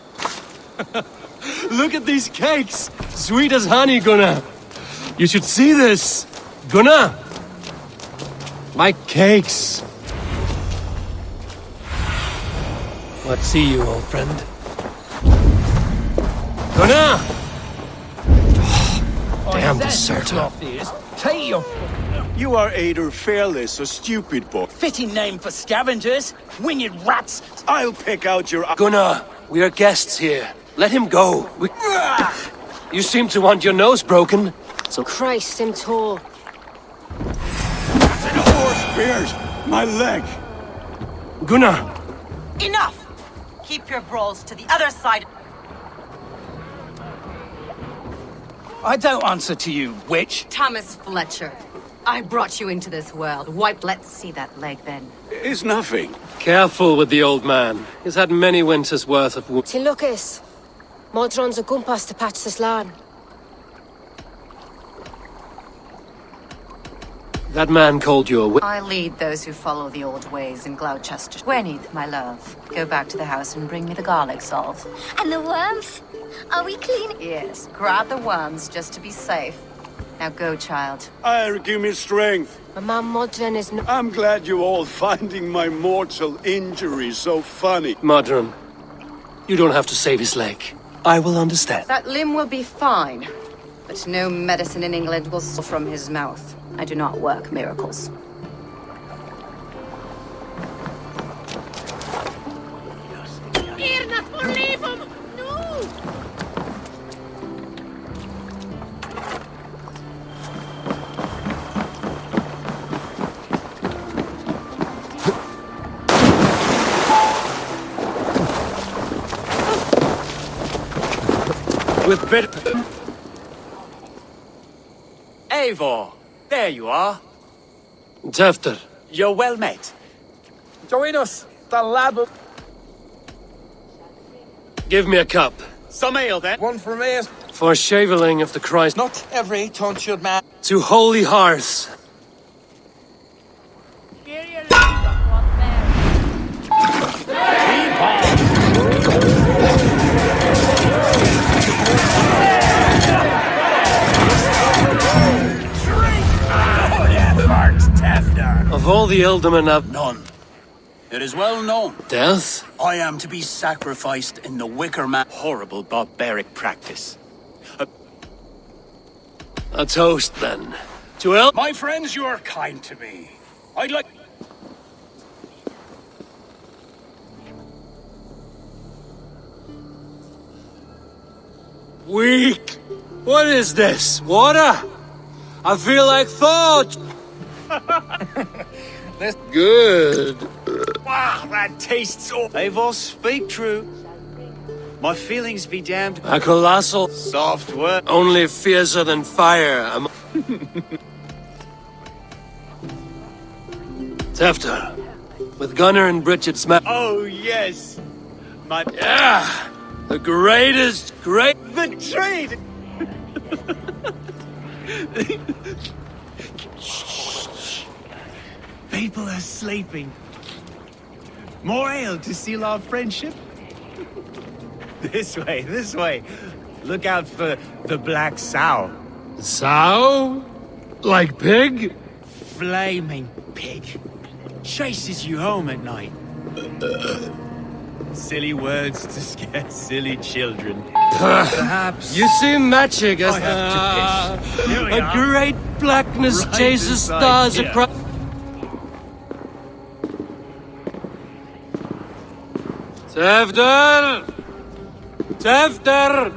Look at these cakes! Sweet as honey, Gunnar! You should see this! Gunnar! My cakes! What see you, old friend? Gunnar! Damn deserter. Take your... You are either fearless or stupid, boy. Fitting name for scavengers. Winged rats. I'll pick out your... Gunnar, we are guests here. Let him go. You seem to want your nose broken. So Christ, him tall. Horse beard! My leg! Gunnar! Enough! Keep your brawls to the other side. I don't answer to you, witch. Thomas Fletcher, I brought you into this world. Let's see that leg then. It's nothing. Careful with the old man. He's had many winters' worth of wounds. Till Lucas. Modron's a gumpas to patch this land. That man called you a witch. I lead those who follow the old ways in Gloucester. Gwyneth, my love, go back to the house and bring me the garlic salt. And the worms? Are we clean? Yes, grab the worms just to be safe. Now go, child. I'll give me strength. My man Modron is no... I'm glad you all finding my mortal injury so funny. Modron, you don't have to save his leg. I will understand. That limb will be fine, but no medicine in England will fall from his mouth. I do not work miracles. With better... Eivor, there you are. Tefter. You're well met. Join us, the lab of... Give me a cup. Some ale, then. One for me. For shaveling of the Christ. Not every tonsured man. To holy hearths. Of all the ealdormen I've... None. It is well known. Death? I am to be sacrificed in the Wicker Man. Horrible barbaric practice. A toast, then. To El... My friends, you are kind to me. I'd like... Weak! What is this? Water? I feel like thought! That's good. Wow, that tastes awful. Eivor, speak true. My feelings be damned. A colossal... Soft word. Only fiercer than fire. Tefter. With Gunnar and Bridget's Oh, yes. My... Yeah! The greatest, The trade! People are sleeping. More ale to seal our friendship? This way. Look out for the black sow. Sow? Like pig? Flaming pig. Chases you home at night. Silly words to scare silly children. Perhaps. You seem magic as I have to piss. Here we a are. great blackness Right chases inside stars here. across... Tefter! Tefter!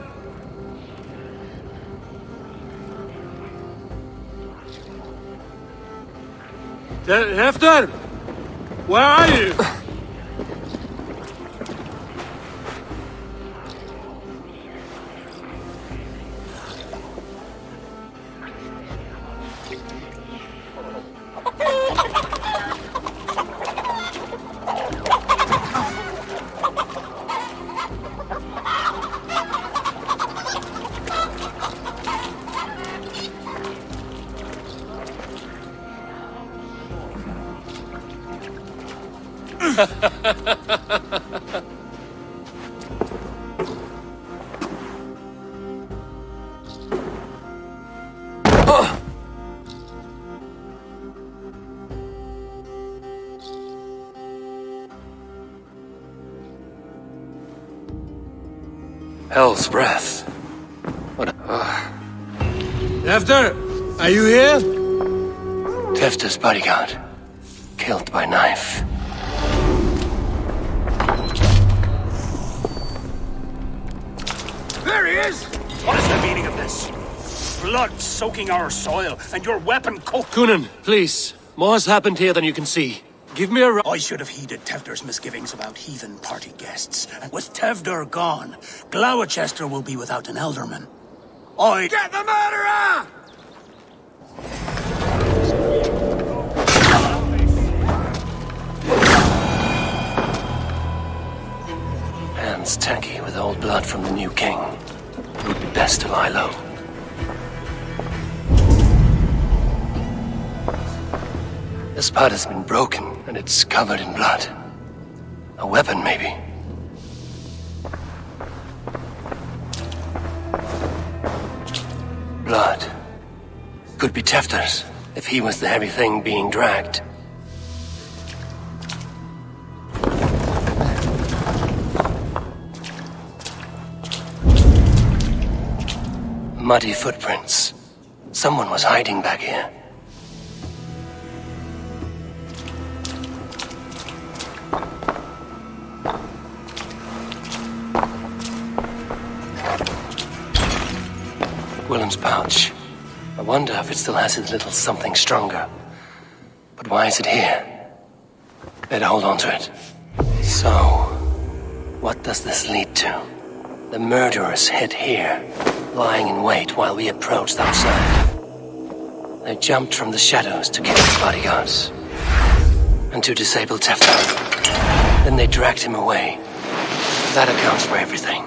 Tefter! Where are you? Hell's breath. What? Tefter, are you here? Tefter's bodyguard. Killed by knife. There he is! What is the meaning of this? Blood soaking our soil, and your weapon coat. Kunin, please. More has happened here than you can see. Give me a I should have heeded Tevder's misgivings about heathen party guests. And with Tevder gone, Gloucester will be without an elderman. Get the murderer! Hands tacky with old blood from the new king. It would be best to lie low. This pot has been broken, and it's covered in blood. A weapon, maybe. Blood. Could be Tefter's, if he was the heavy thing being dragged. Muddy footprints. Someone was hiding back here. Willem's pouch. I wonder if it still has his little something stronger. But why is it here? Better hold on to it. So, what does this lead to? The murderers hid here, lying in wait while we approached outside. They jumped from the shadows to kill his bodyguards. And to disable Tefter. Then they dragged him away. That accounts for everything.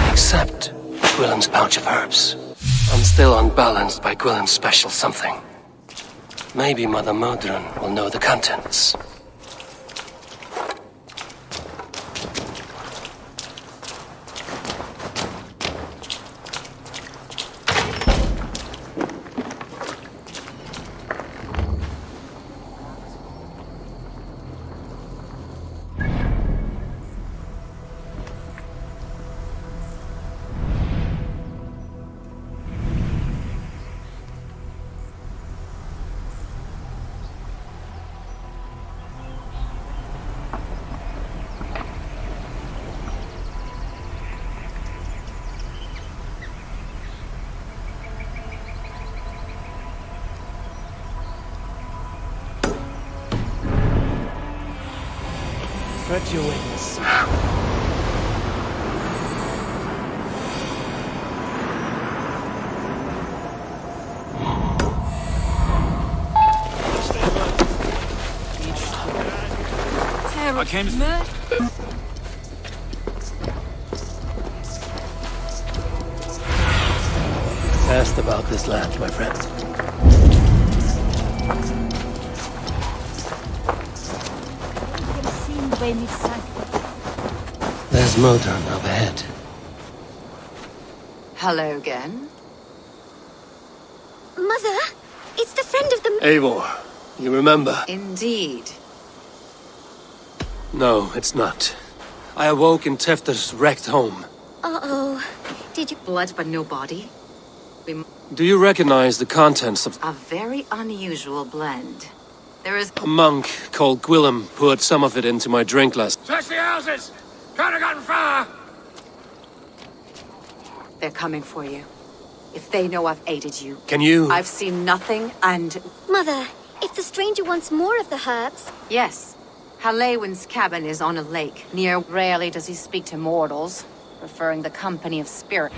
Except Willem's pouch of herbs. I'm still unbalanced by Gwillem's special something. Maybe Mother Modron will know the contents. Cut your witness. Terrible. I came Asked about this land, my friend. There's Modron up ahead. Hello again. Mother, it's the friend of the... Eivor, you remember? Indeed. No, it's not. I awoke in Tefter's wrecked home. Uh-oh. Did you... Blood but no body? Do you recognize the contents of... A very unusual blend. There is... A monk called Gwillem poured some of it into my drink last... Search the houses! Can't have gotten far! They're coming for you. If they know I've aided you... Can you... I've seen nothing and... Mother, if the stranger wants more of the herbs... Yes. Halewin's cabin is on a lake. Near... Rarely does he speak to mortals, preferring the company of spirits.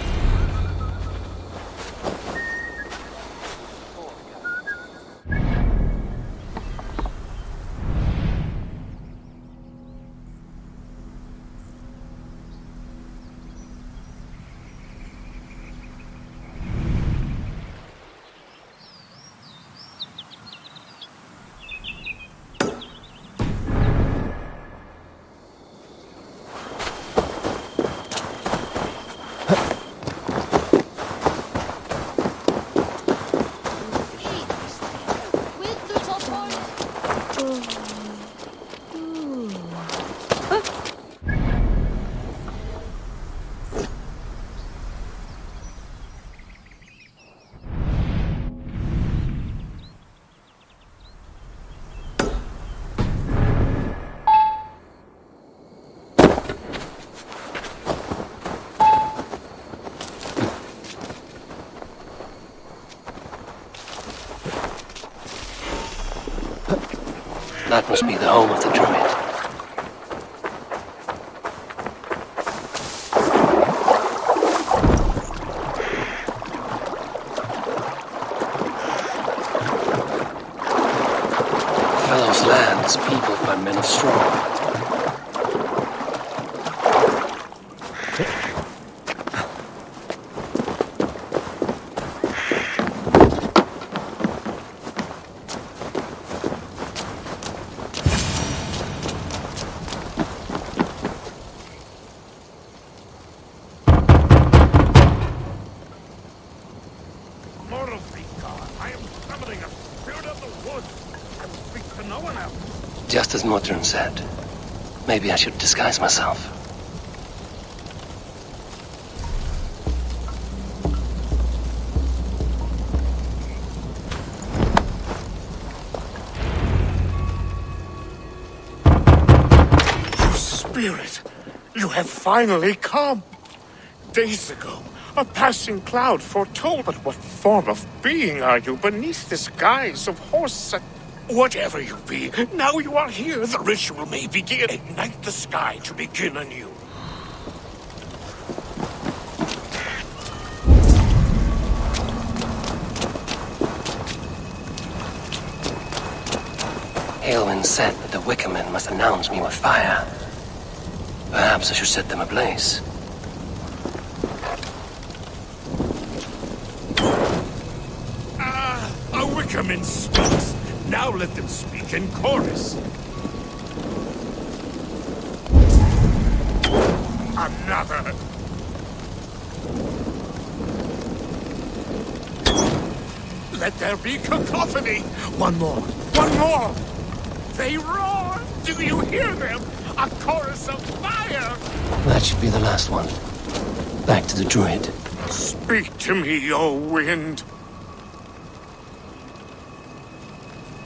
That must be the home of the druid. Fellow's land is peopled by men of straw. Just as Modron said. Maybe I should disguise myself. Spirit, you have finally come. Days ago, a passing cloud foretold, but what form of being are you beneath this guise of horse? Whatever you be, now you are here, the ritual may begin. Ignite the sky to begin anew. Aelwyn said that the Wickermen must announce me with fire. Perhaps I should set them ablaze. A Wickerman speaks. Now let them speak in chorus. Another. Let there be cacophony. One more. One more. They roar. Do you hear them? A chorus of fire. That should be the last one. Back to the druid. Speak to me, O wind.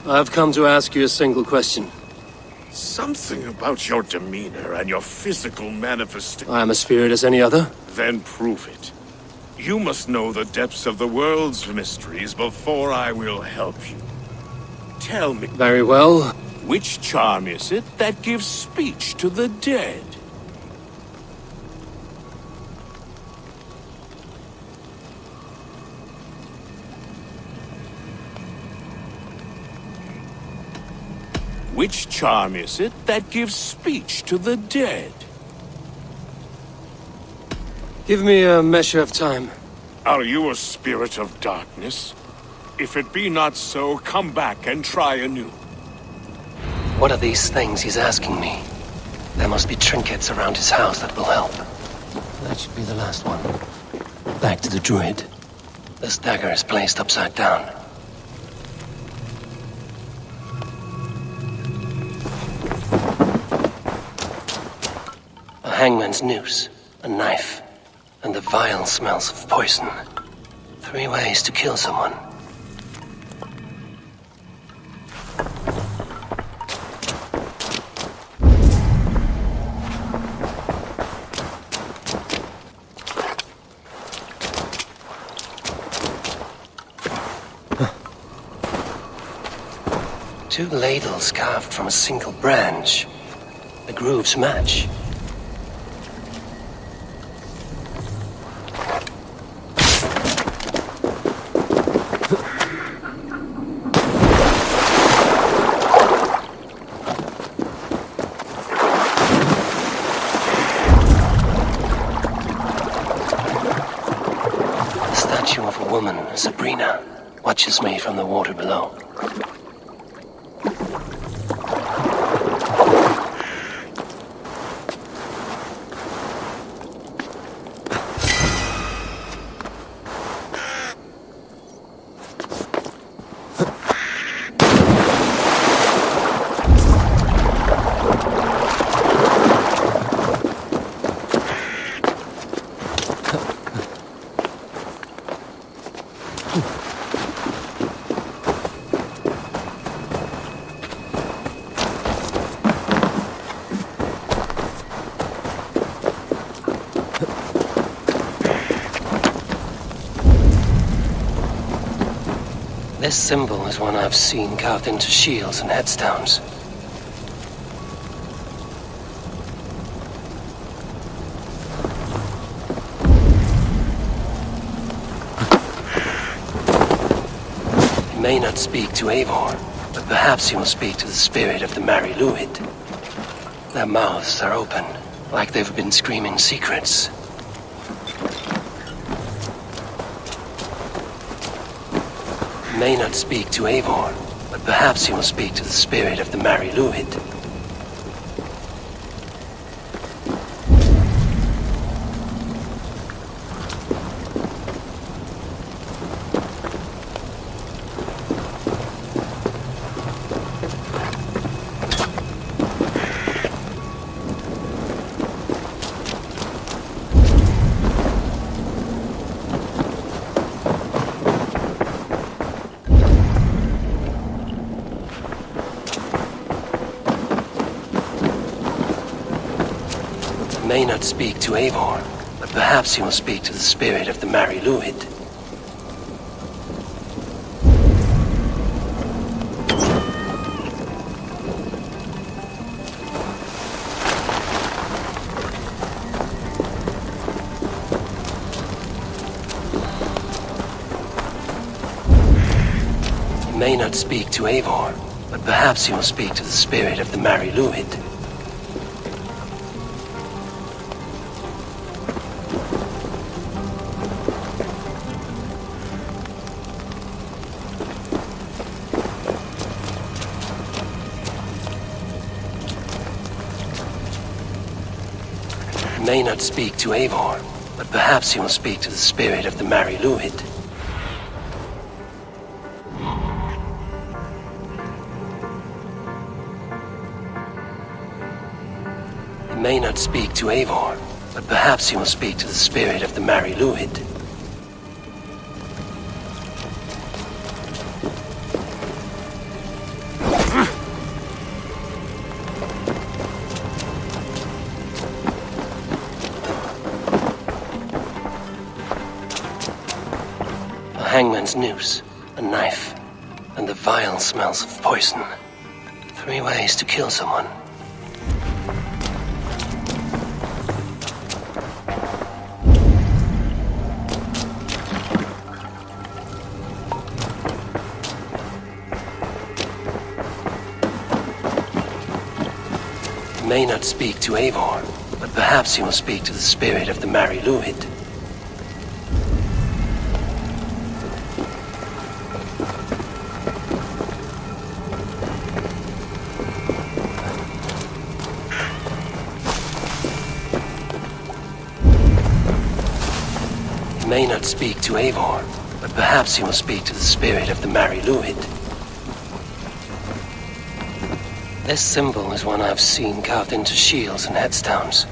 I've come to ask you a single question. Something about your demeanor and your physical manifestation. I am a spirit as any other. Then prove it. You must know the depths of the world's mysteries before I will help you. Tell me. Very well. Which charm is it that gives speech to the dead? Which charm is it that gives speech to the dead? Give me a measure of time. Are you a spirit of darkness? If it be not so, come back and try anew. What are these things he's asking me? There must be trinkets around his house that will help. That should be the last one. Back to the druid. This dagger is placed upside down. A hangman's noose, a knife, and the vile smells of poison. 3 ways to kill someone. Two ladles carved from a single branch. The grooves match. The statue of a woman, Sabrina, watches me from the water below. This symbol is one I've seen carved into shields and headstones. may not speak to Eivor, but perhaps he will speak to the spirit of the Mary Luid. Their mouths are open, like they've been screaming secrets. May not speak to Eivor, but perhaps he will speak to the spirit of the Mary Luid. May not speak to Eivor, but perhaps he will speak to the spirit of the Mary Luid. He may not speak to Eivor, but perhaps he will speak to the spirit of the Mary Luid. May not speak to Eivor, but perhaps he will speak to the spirit of the Mary Luid. He may not speak to Eivor, but perhaps he will speak to the spirit of the Mary Luid. Hangman's noose, a knife, and the vile smells of poison. 3 ways to kill someone. He may not speak to Eivor, but perhaps he will speak to the spirit of the Mary Luid. May not speak to Eivor, but perhaps he will speak to the spirit of the Mary Luid. This symbol is one I've seen carved into shields and headstones.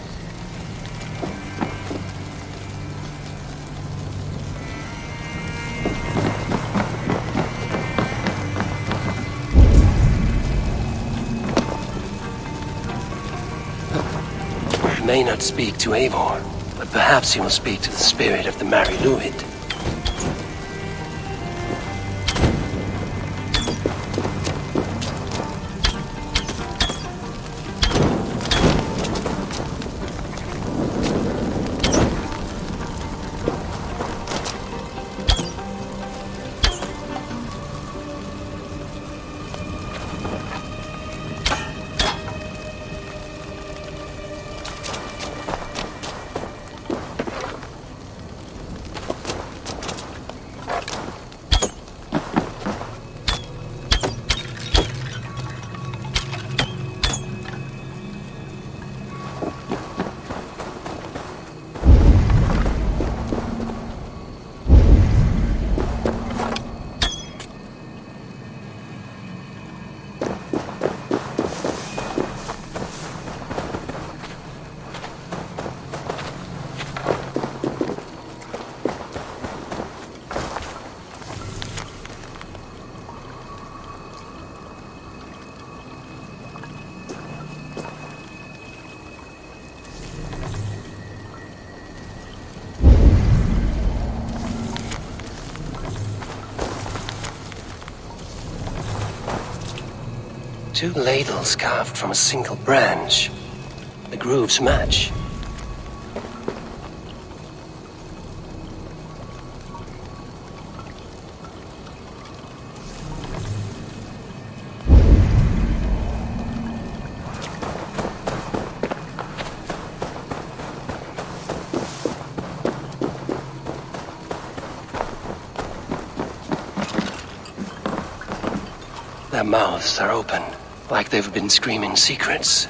May not speak to Eivor, but perhaps he will speak to the spirit of the Mary Luid. Two ladles carved from a single branch. The grooves match. Their mouths are open, like they've been screaming secrets.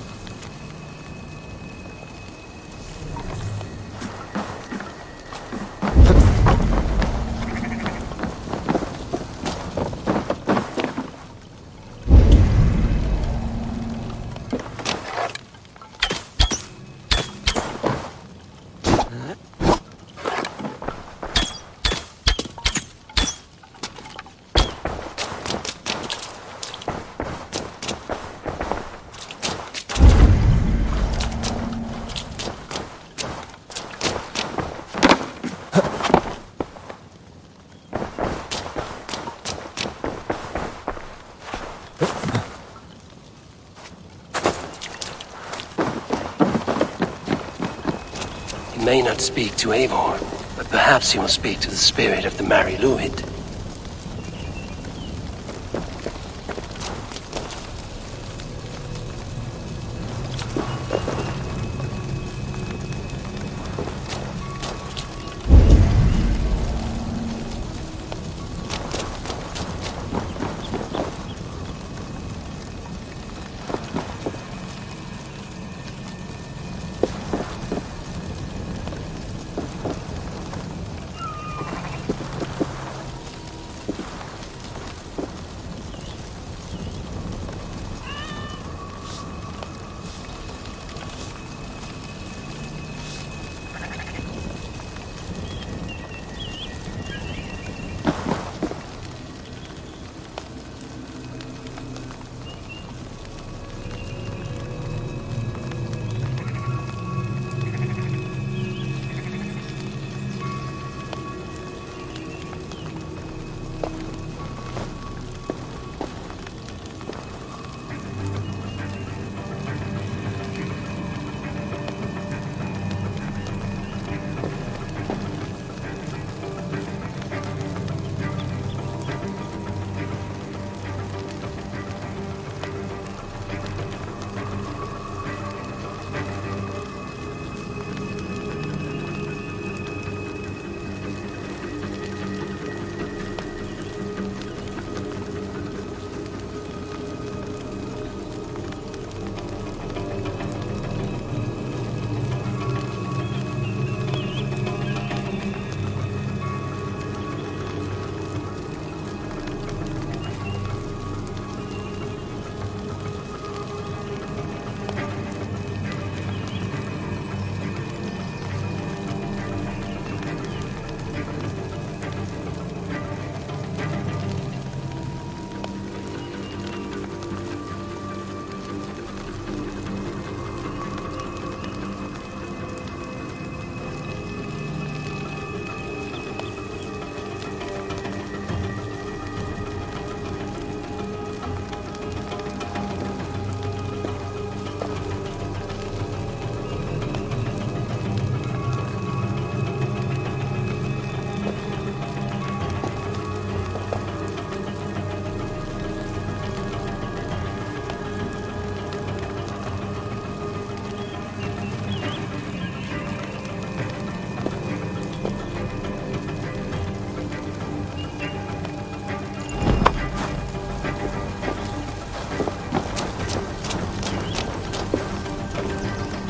He may not speak to Eivor, but perhaps he will speak to the spirit of the Mari Luid.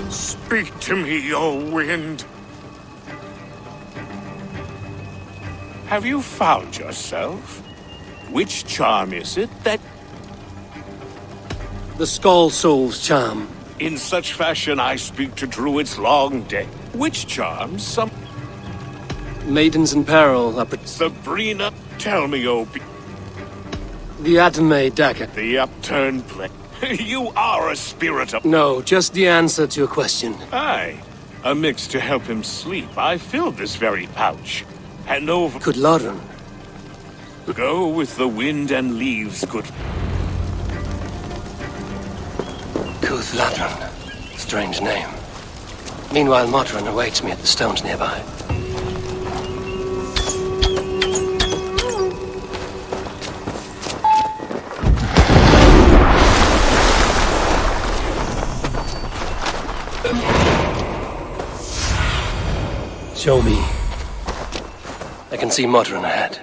Speak to me, O wind. Have you found yourself? Which charm is it that... The Skull Soul's charm. In such fashion I speak to druids long dead. Which charms some... Maidens in peril are... Sabrina, tell me, O... The Adame dagger. The upturned plate. You are a spirit of... No, just the answer to your question. Aye. A mix to help him sleep. I filled this very pouch. And over... Could Lodron. Go with the wind and leaves, good... Kuth Ladron. Strange name. Meanwhile, Modron awaits me at the stones nearby. Show me. I can see Modron ahead.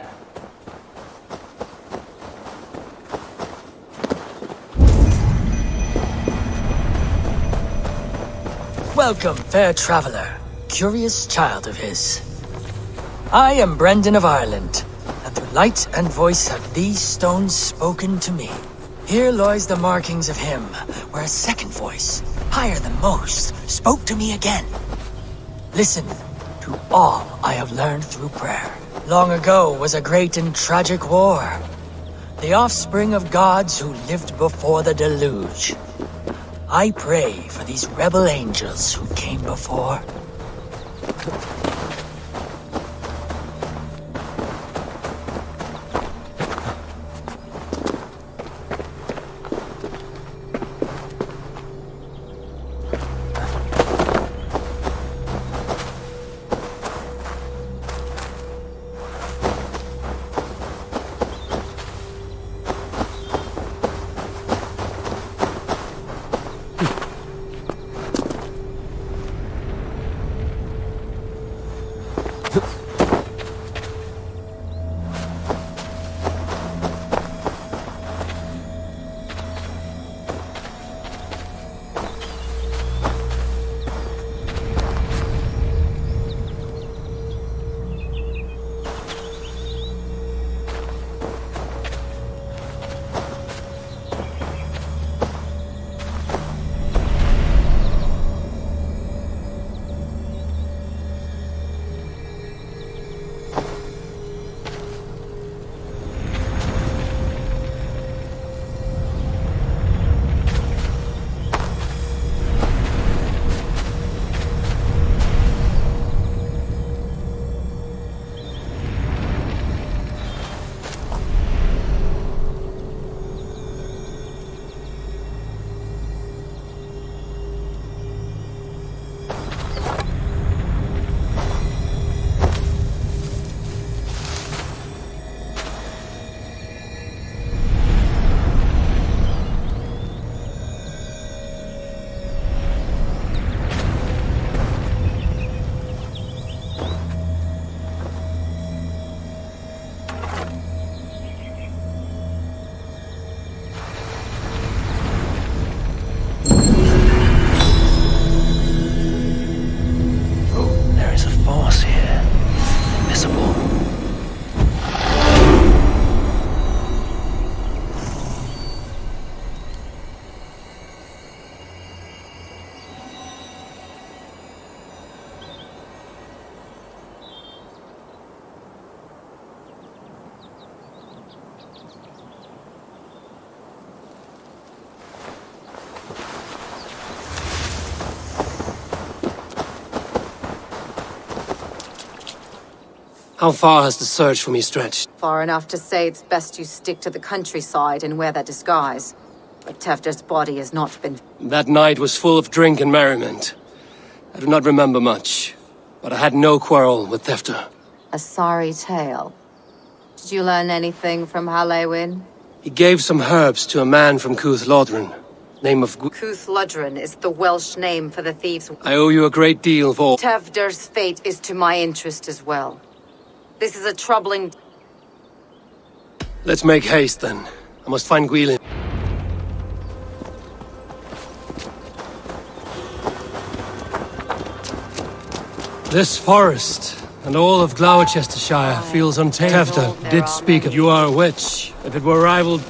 Welcome, fair traveler, curious child of his. I am Brendan of Ireland, and through light and voice have these stones spoken to me. Here lies the markings of him, where a second voice, higher than most, spoke to me again. Listen to all I have learned through prayer. Long ago was a great and tragic war. The offspring of gods who lived before the deluge. I pray for these rebel angels who came before. How far has the search for me stretched? Far enough to say it's best you stick to the countryside and wear that disguise. But Tefder's body has not been... That night was full of drink and merriment. I do not remember much, but I had no quarrel with Tefder. A sorry tale. Did you learn anything from Halewin? He gave some herbs to a man from Cuth Lodren. Name of... Cuth Lodren is the Welsh name for the thieves. I owe you a great deal for... Tefder's fate is to my interest as well. This is a troubling... Let's make haste, then. I must find Gwilym. This forest, and all of Gloucestershire, feels untamed. Tefder did speak of you are a witch. If it were rivaled...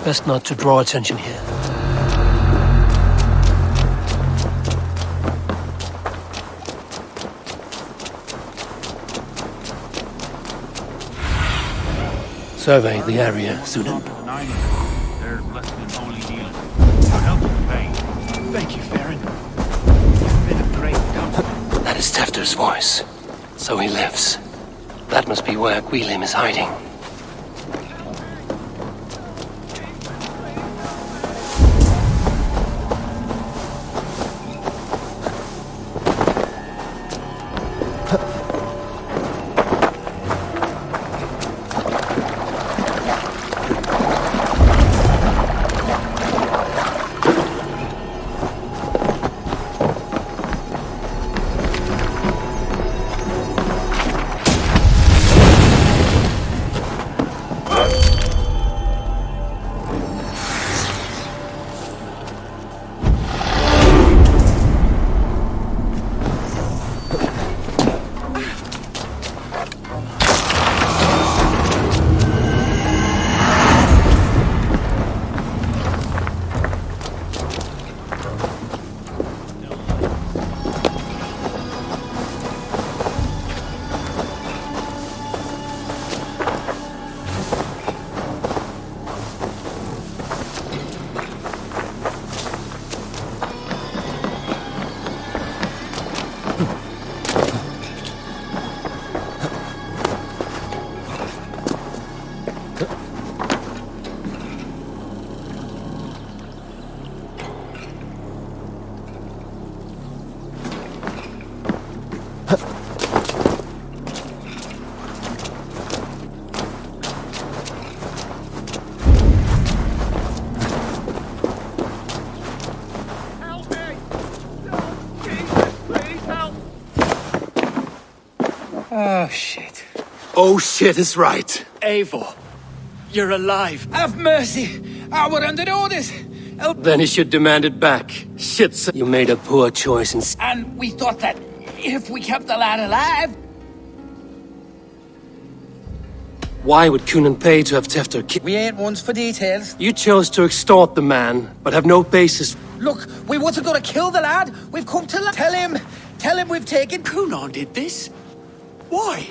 Best not to draw attention here. Survey the area, Sudan. They're blessed in holy dealing. Our help is paid. Thank you, Farron. You've been a great help. That is Tefder's voice. So he lives. That must be where Gwilym is hiding. shit. Oh shit is right. Eivor, you're alive. Have mercy. I were under orders. Then he should demand it back. Shit, sir. You made a poor choice in... And we thought that if we kept the lad alive... Why would Cunan pay to have Tefter killed? We ain't ones for details. You chose to extort the man, but have no basis. Look, we wasn't gonna kill the lad. We've come to tell him we've taken... Cunan did this? Why?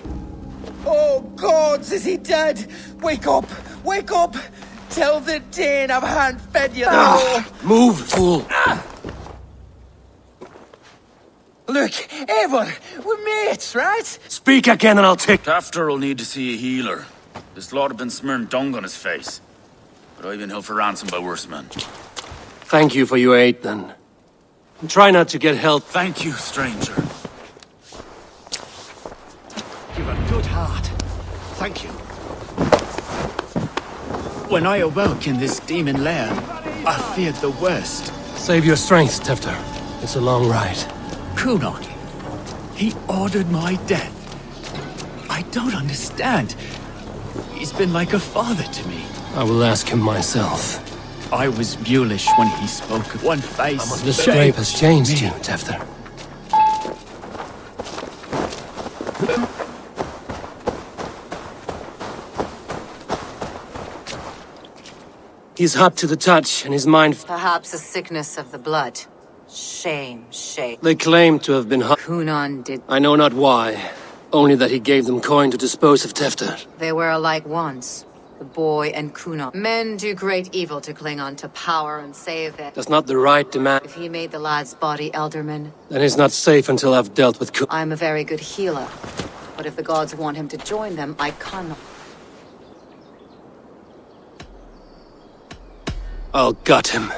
Oh, gods, is he dead? Wake up! Wake up! Tell the Dane I've hand-fed you now! Move, fool! Look, Eivor, we're mates, right? Speak again and I'll take... Tafter will need to see a healer. This lord have been smearing dung on his face. But I've been held for ransom by worse men. Thank you for your aid, then. And try not to get help. Thank you, stranger. You've a good heart. Thank you. When I awoke in this demon lair, I feared the worst. Save your strength, Tefter. It's a long ride. Cunan. He ordered my death. I don't understand. He's been like a father to me. I will ask him myself. I was mulish when he spoke of one face. The scrape has changed you, Tefter. He's hot to the touch, and his mind... Perhaps a sickness of the blood. Shame, shame. They claim to have been hot. Cunan did... I know not why. Only that he gave them coin to dispose of Tefter. They were alike once. The boy and Cunan. Men do great evil to cling on to power and save it. Does not the right demand... If he made the lad's body Elderman... Then he's not safe until I've dealt with Cunan. I'm a very good healer. But if the gods want him to join them, I cannot. I'll gut him.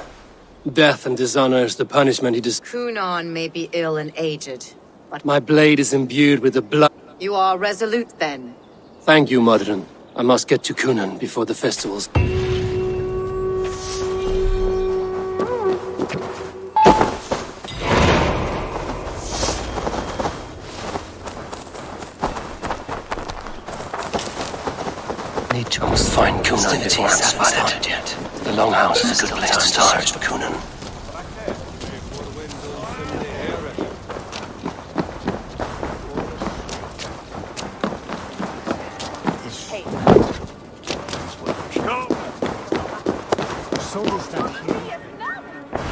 Death and dishonor is the punishment he does. Cunan may be ill and aged, but... My blade is imbued with the blood. You are resolute, then. Thank you, Modern. I must get to Cunan before the festivals. Need to must find Cunan before I'm spotted yet. The Longhouse is a good place to start for Cunan.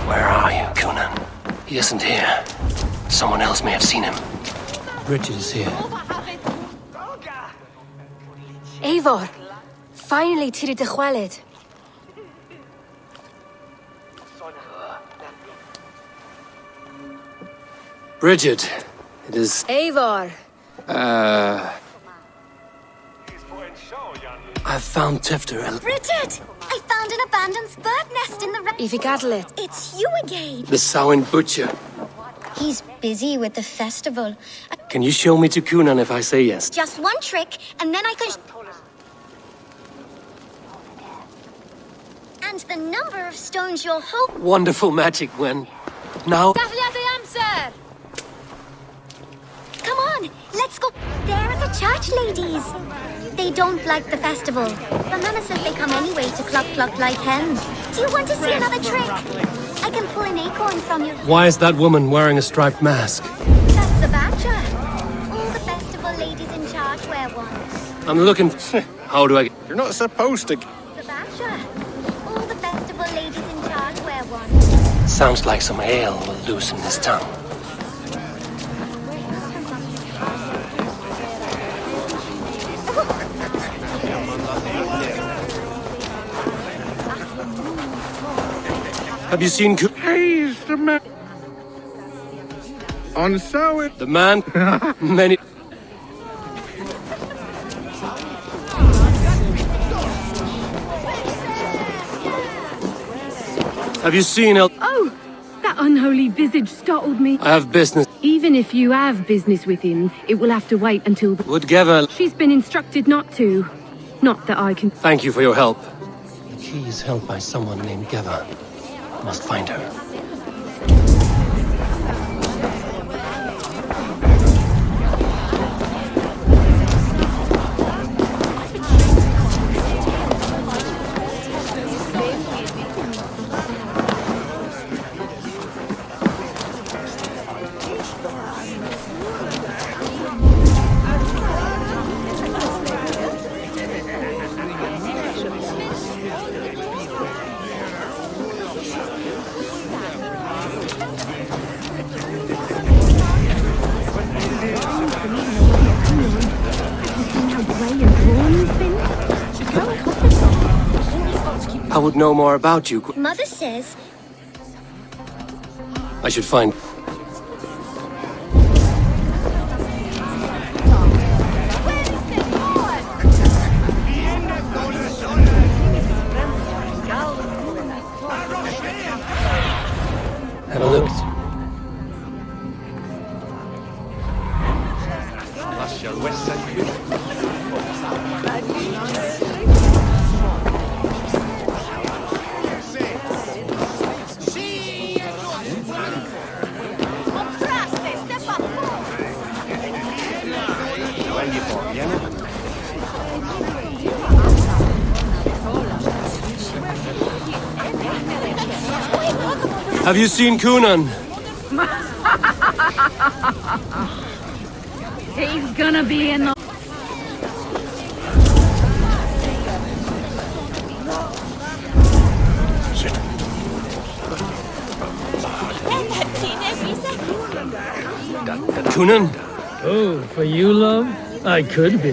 Where are you, Cunan? He isn't here. Someone else may have seen him. Bridget is here. Eivor, finally tiri de chwaled. Bridget, it is... Eivor. I've found Tefter. Bridget! I found an abandoned bird nest in the... If you gather it. It's you again. The Samhain Butcher. He's busy with the festival. Can you show me to Cunan if I say yes? Just one trick, and then I can... And the number of stones you'll hope... Wonderful magic, when... Now... Come on, let's go. There are the church ladies. They don't like the festival. But Mama says they come anyway to cluck like hens. Do you want to see another trick? I can pull an acorn from you. Why is that woman wearing a striped mask? That's the badger. All the festival ladies in charge wear one. I'm looking... How do I... You're not supposed to... The badger. All the festival ladies in charge wear one. Sounds like some ale will loosen his tongue. Have you seen... He's the man. On so it... The man... Many... Have you seen El... Oh! That unholy visage startled me. I have business. Even if you have business with him, it will have to wait until... Would Geva... She's been instructed not to. Not that I can... Thank you for your help. The key is held by someone named Geva. Must find her. would know more about you. Mother says I should find... Have a look. Have you seen Kunan? He's gonna be in the... Kunan? Oh, for you, love? I could be.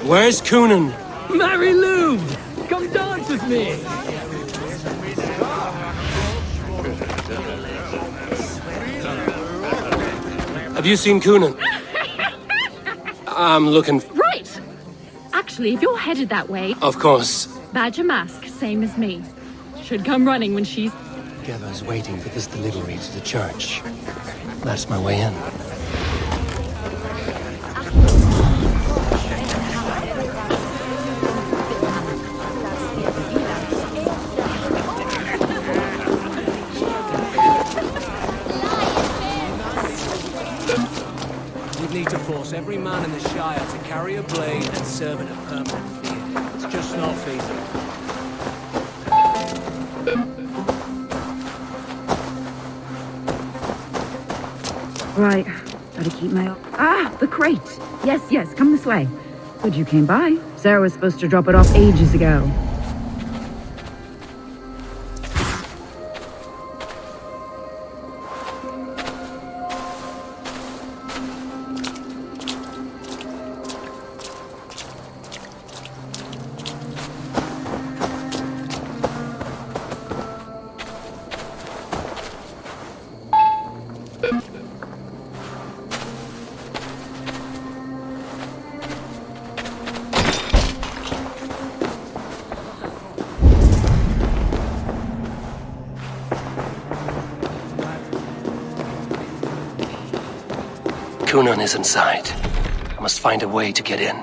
Where's Kunan? Mary Lou! Come dance with me! Have you seen Kunan? I'm looking... Right! Actually, if you're headed that way... Of course. Badger Mask, same as me. Should come running when she's... Geva's waiting for this delivery to the church. That's my way in. We'd need to force every man in the Shire to carry a blade and serve in a permanent field. It's just not feasible. Right. Gotta keep my... Ah! The crate! Yes, yes, come this way. Good you came by. Sarah was supposed to drop it off ages ago. Kunan is inside. I must find a way to get in.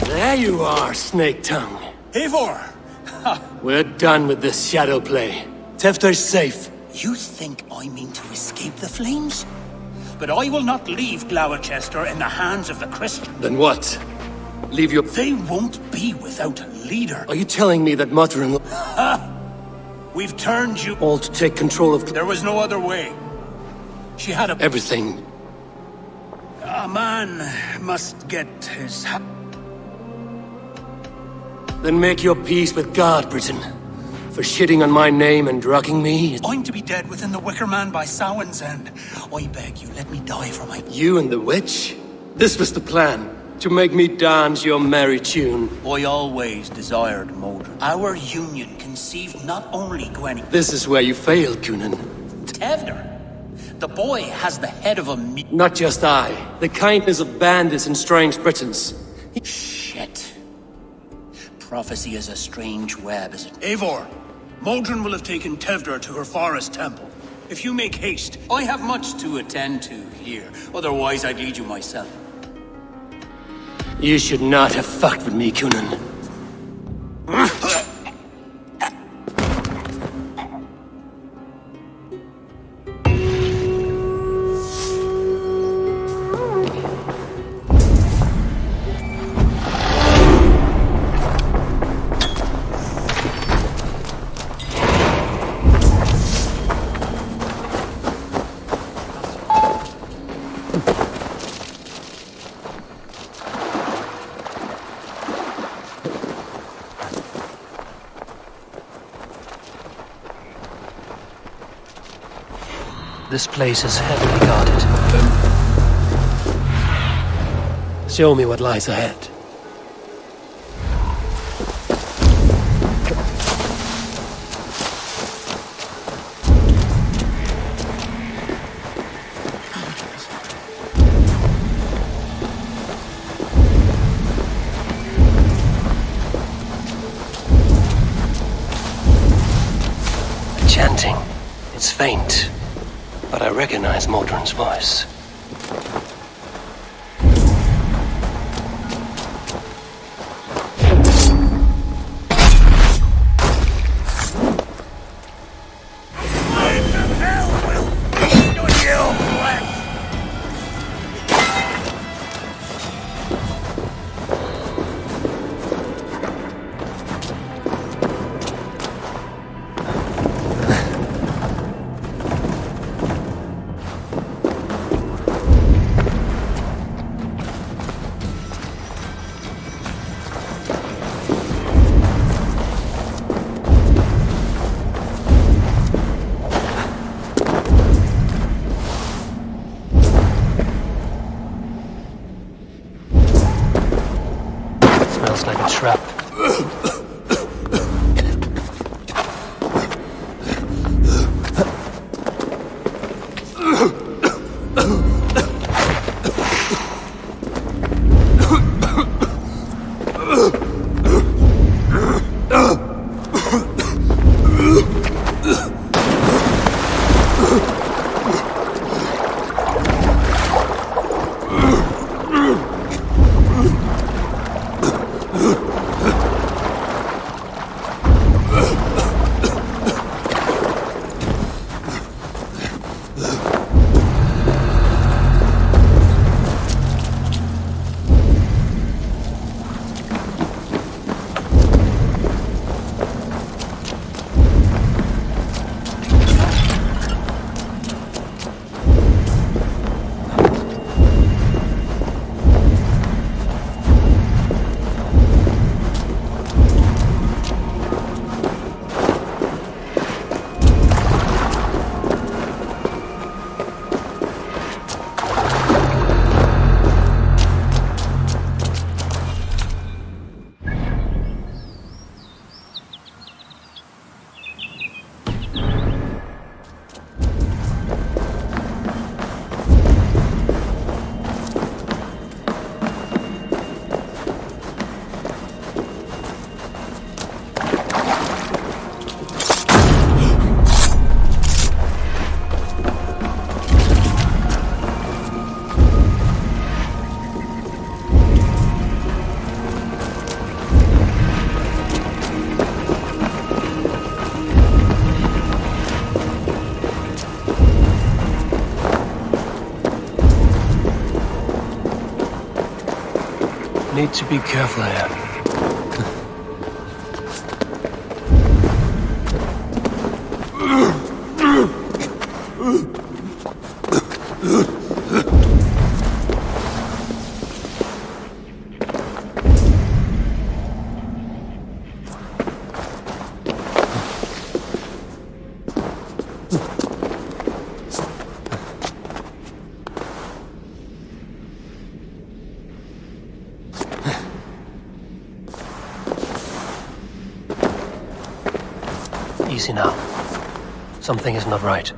There you are, Snake Tongue. Eivor! We're done with this shadow play. Tefter's safe. You think I mean to escape the flames? But I will not leave Gloucester in the hands of the Christians. Then what? Leave your... They won't be without a leader. Are you telling me that mother-in-law... We've turned you... all to take control of... There was no other way. She had a... Everything. A man must get his... Then make your peace with God, Britain. For shitting on my name and drugging me. I'm to be dead within the Wicker Man by Samhain's end. I beg you, let me die for my... You and the witch? This was the plan. To make me dance your merry tune. I always desired Modron. Our union conceived not only Gwenny... This is where you failed, Kunan. Tevder. The boy has the head of a me... Not just I. The kindness of bandits and strange Britons. Shit. Prophecy is a strange web, is it? Eivor, Modron will have taken Tevder to her forest temple. If you make haste, I have much to attend to here. Otherwise, I'd lead you myself. You should not have fucked with me, Kunan. This place is heavily guarded. Show me what lies ahead. Chanting. It's faint, but I recognize Modron's voice. Smells like a trap. Need to be careful here. Easy now. Something is not right.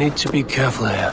need to be careful here.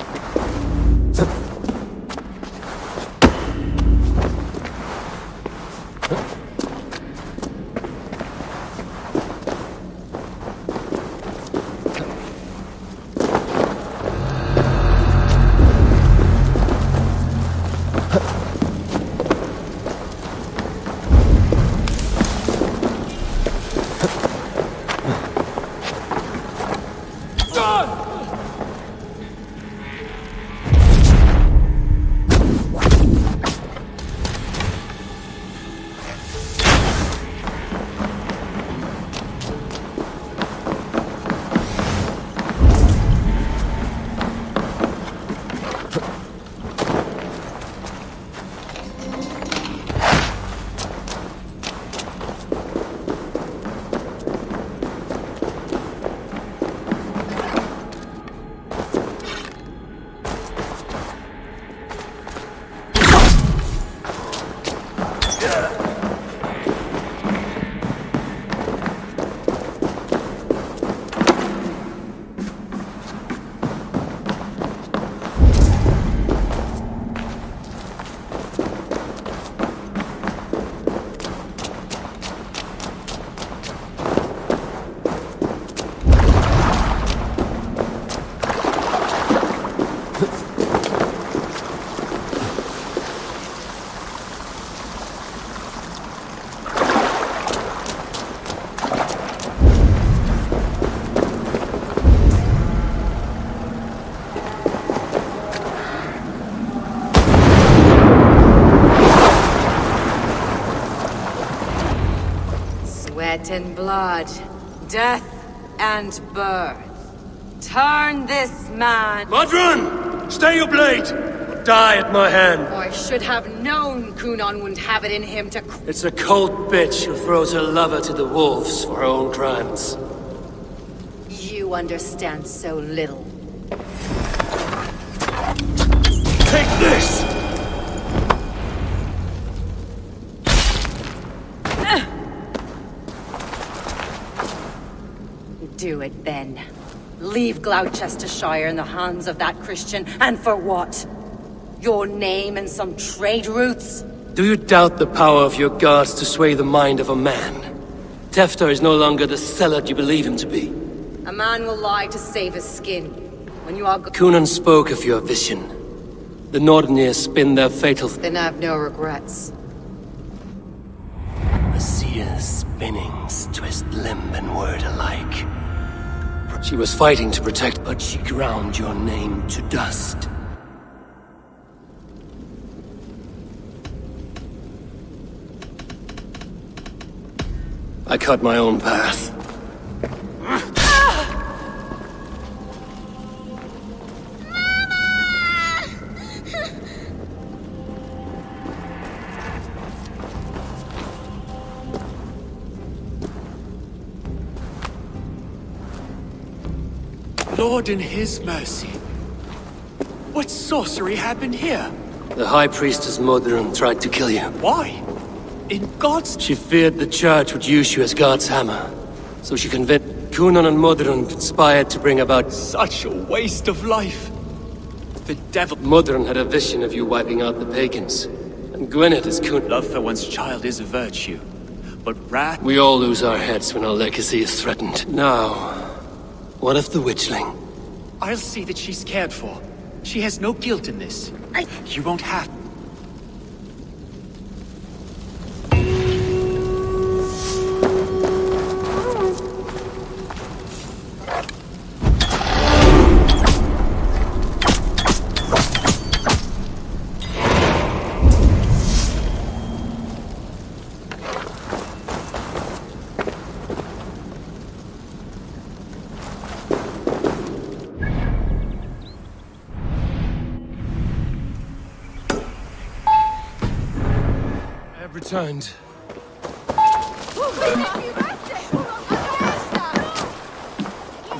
Sweat and blood, death and birth. Turn this man! Modron! Stay your blade! Or die at my hand! I should have known Kunon wouldn't have it in him to... It's a cold bitch who throws her lover to the wolves for her own crimes. You understand so little. Take this! Do it then. Leave Gloucestershire in the hands of that Christian, and for what? Your name and some trade routes? Do you doubt the power of your gods to sway the mind of a man? Tefter is no longer the zealot you believe him to be. A man will lie to save his skin. When you are... Kunon spoke of your vision. The Nordenir spin their fatal... Then I have no regrets. A seer's spinnings twist limb and word alike. She was fighting to protect, but she ground your name to dust. I cut my own path. Lord in his mercy. What sorcery happened here? The High Priestess Modron tried to kill you. Why? In God's... She feared the Church would use you as God's hammer. So she convinced Kunon and Modron conspired to bring about... Such a waste of life. The devil... Modron had a vision of you wiping out the pagans. And Gwynedd is Kunon. Love for one's child is a virtue. But wrath... We all lose our heads when our legacy is threatened. Now... what of the witchling? I'll see that she's cared for. She has no guilt in this. You won't have... Returned.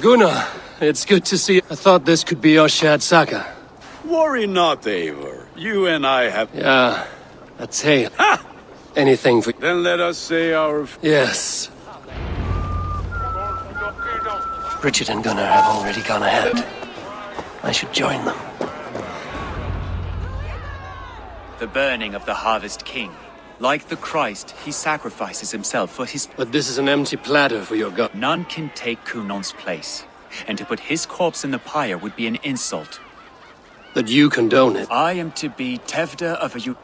Gunnar, it's good to see you. I thought this could be our shared saga. Worry not, Eivor. You and I have... Yeah, a tale. Ha! Anything for... Then let us say our... Yes. Bridget and Gunnar have already gone ahead. I should join them. The burning of the Harvest King. Like the Christ, he sacrifices himself for his... But this is an empty platter for your god. None can take Kunon's place. And to put his corpse in the pyre would be an insult. That you condone it. I am to be Tevda of a...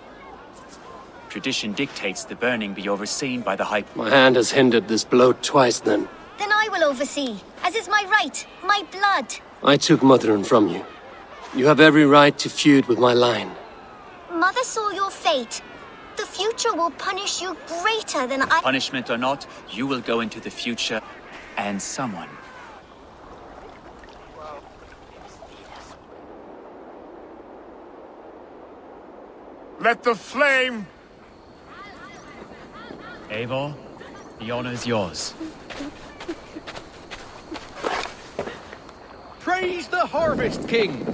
Tradition dictates the burning be overseen by the High... My hand has hindered this blow twice then. Then I will oversee, as is my right, my blood. I took Mother'n from you. You have every right to feud with my line. Mother saw your fate. The future will punish you greater than I... Punishment or not, you will go into the future and someone. Let the flame... Eivor, the honor is yours. Praise the Harvest King!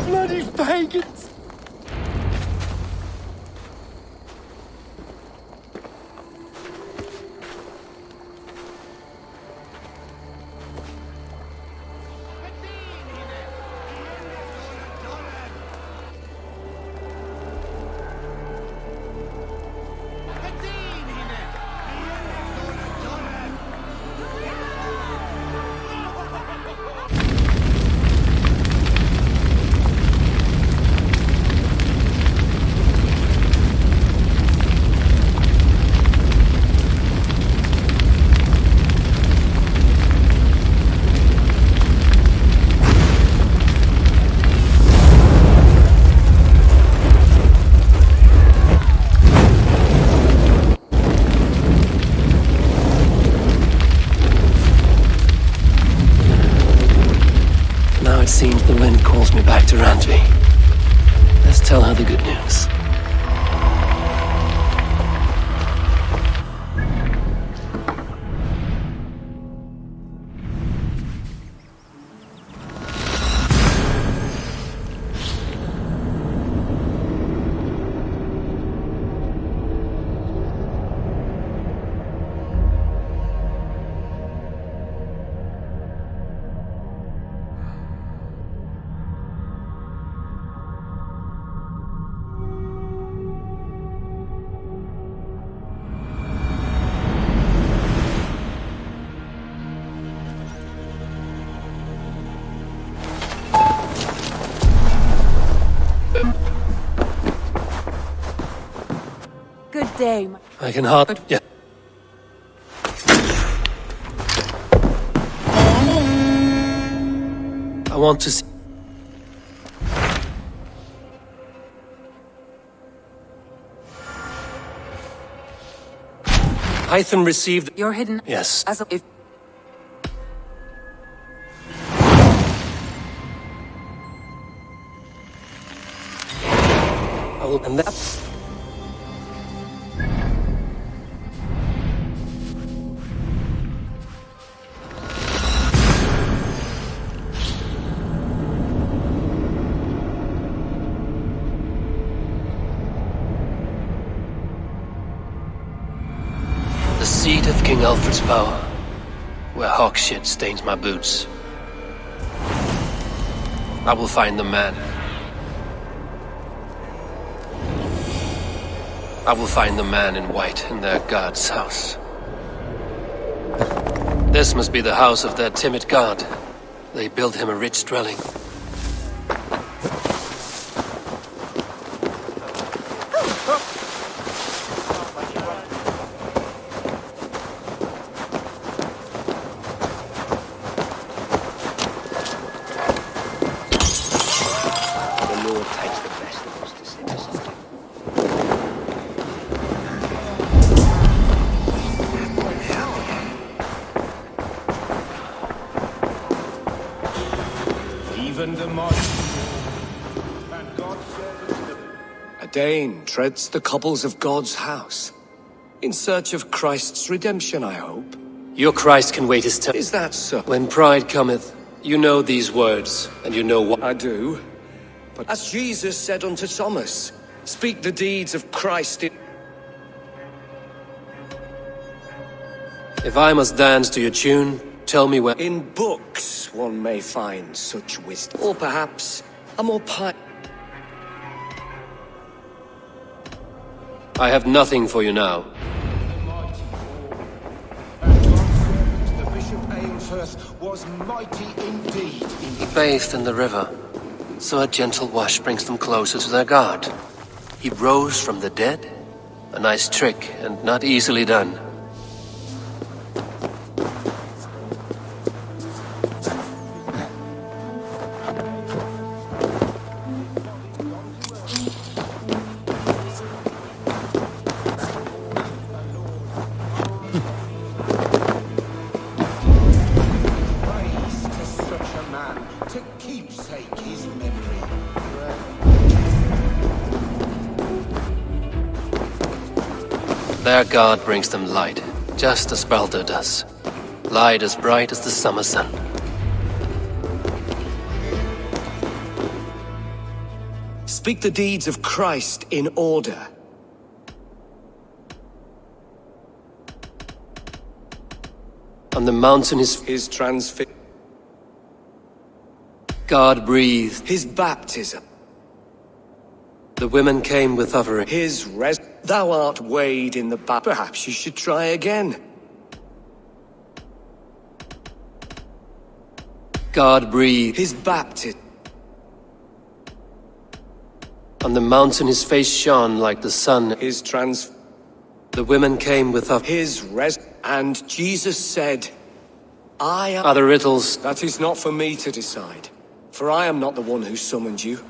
Bloody pagans! It seems the wind calls me back to Randvi. Let's tell her the good news. Good day. I can hardly... Yeah. I want to see... Hytham received... You're hidden. Yes. As if... I will... And that... The seat of King Alfred's power, where hawk shit stains my boots. I will find the man. I will find the man in white in their god's house. This must be the house of their timid god. They built him a rich dwelling. A Dane treads the cobbles of God's house. In search of Christ's redemption, I hope. Your Christ can wait his time. Is that so? When pride cometh, you know these words, and you know what... I do. But as Jesus said unto Thomas, speak the deeds of Christ in... If I must dance to your tune, Tell me where... In books one may find such wisdom. Or perhaps a more I have nothing for you now. The Bishop Aelfirth was mighty indeed. He bathed in the river, so a gentle wash brings them closer to their god. He rose from the dead? A nice trick, and not easily done. Their god brings them light, just as Baldur does. Light as bright as the summer sun. Speak the deeds of Christ in order. On the mountain his transfiguration. God breathed. His baptism. The women came with offering. His Thou art weighed in the Perhaps you should try again. God breathed. His baptism. On the mountain his face shone like the sun. His The women came with his and Jesus said, I am... Other riddles. That is not for me to decide, for I am not the one who summoned you.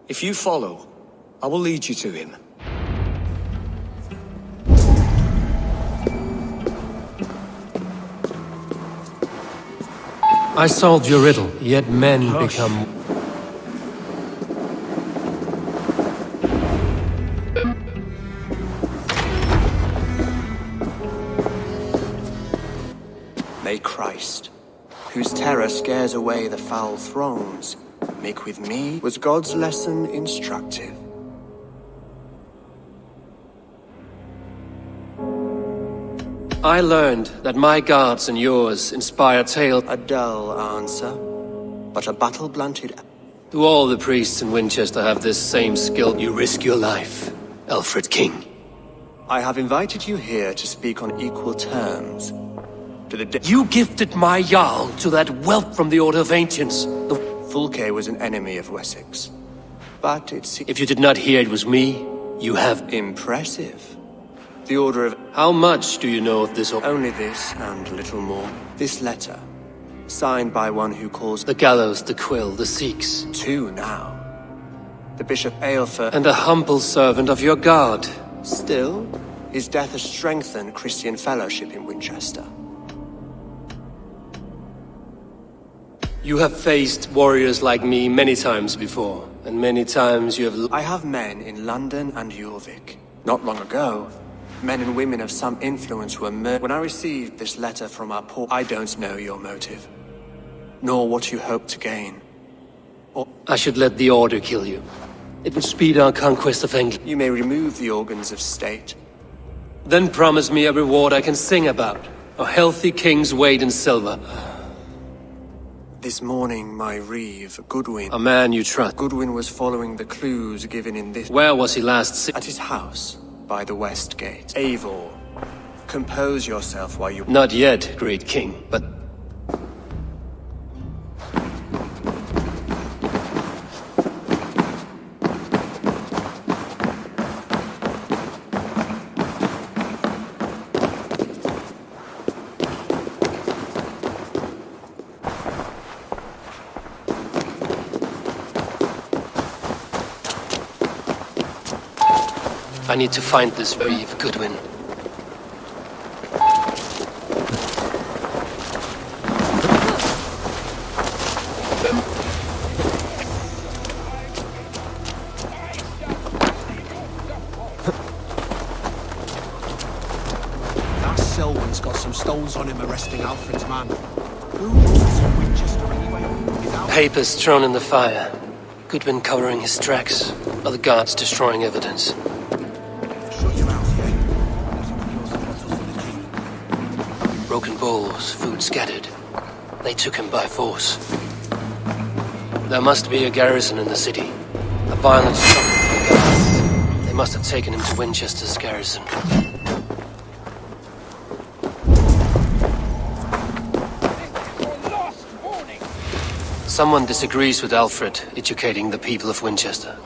If you follow, I will lead you to him. I solved your riddle, yet men become... May Christ, whose terror scares away the foul thrones, make with me was God's lesson instructive. I learned that my gods and yours inspire tales. A dull answer, but a battle-blunted... Do all the priests in Winchester have this same skill? You risk your life, Alfred King. I have invited you here to speak on equal terms. You gifted my Jarl to that whelp from the Order of Ancients. Fulke was an enemy of Wessex. But it's... If you did not hear it was me, you have... Impressive. The Order of... How much do you know of this? Only this, and little more. This letter, signed by one who calls... The gallows, the quill, the Sikhs. 2 now. The Bishop Aelfirth... And a humble servant of your god. Still, his death has strengthened Christian fellowship in Winchester. You have faced warriors like me many times before, and many times you have... I have men in London and Jorvik. Not long ago, men and women of some influence were murdered. When I received this letter from our port, I don't know your motive, nor what you hope to gain. Or I should let the Order kill you. It would speed our conquest of England. You may remove the organs of state. Then promise me a reward I can sing about. A healthy king's weight in silver. This morning, my reeve, Goodwin... A man you trust. Goodwin was following the clues given in this... Where was he last At his house, by the west gate. Eivor, compose yourself while you... Not yet, great king, but... I need to find this reeve, Goodwin. That Selwyn's got some stones on him arresting Alfred's man. Who knows in Winchester anyway? Papers thrown in the fire. Goodwin covering his tracks. Other guards destroying evidence. Broken bowls, food scattered. They took him by force. There must be a garrison in the city. A violent struggle with the guards. They must have taken him to Winchester's garrison. Someone disagrees with Alfred educating the people of Winchester.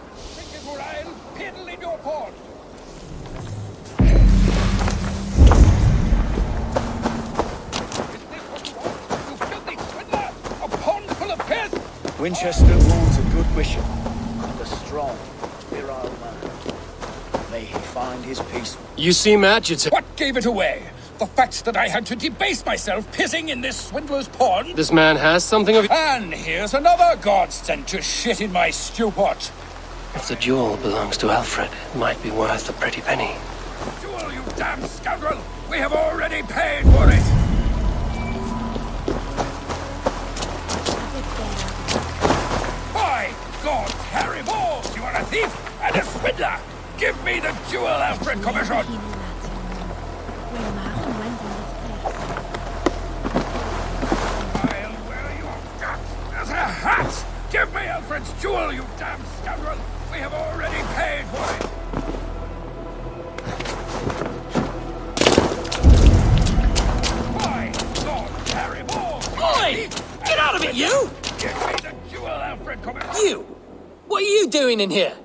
Winchester wants a good bishop and a strong, virile man. May he find his peace. You seem agitated. What gave it away? The fact that I had to debase myself pissing in this swindler's pond? This man has something of... And here's another godsend to shit in my stew pot. If the jewel belongs to Alfred, it might be worth a pretty penny. Jewel, you damn scoundrel! We have already paid for it! By God, Harry Balls, you are a thief and a swindler! Give me the jewel, Alfred Commission! I'll wear your guts as a hat! Give me Alfred's jewel, you damn scoundrel! We have already paid for it! By God, Harry Balls! Oi! Get out of it, you! Give me the jewel, Alfred Commission! You! What are you doing in here?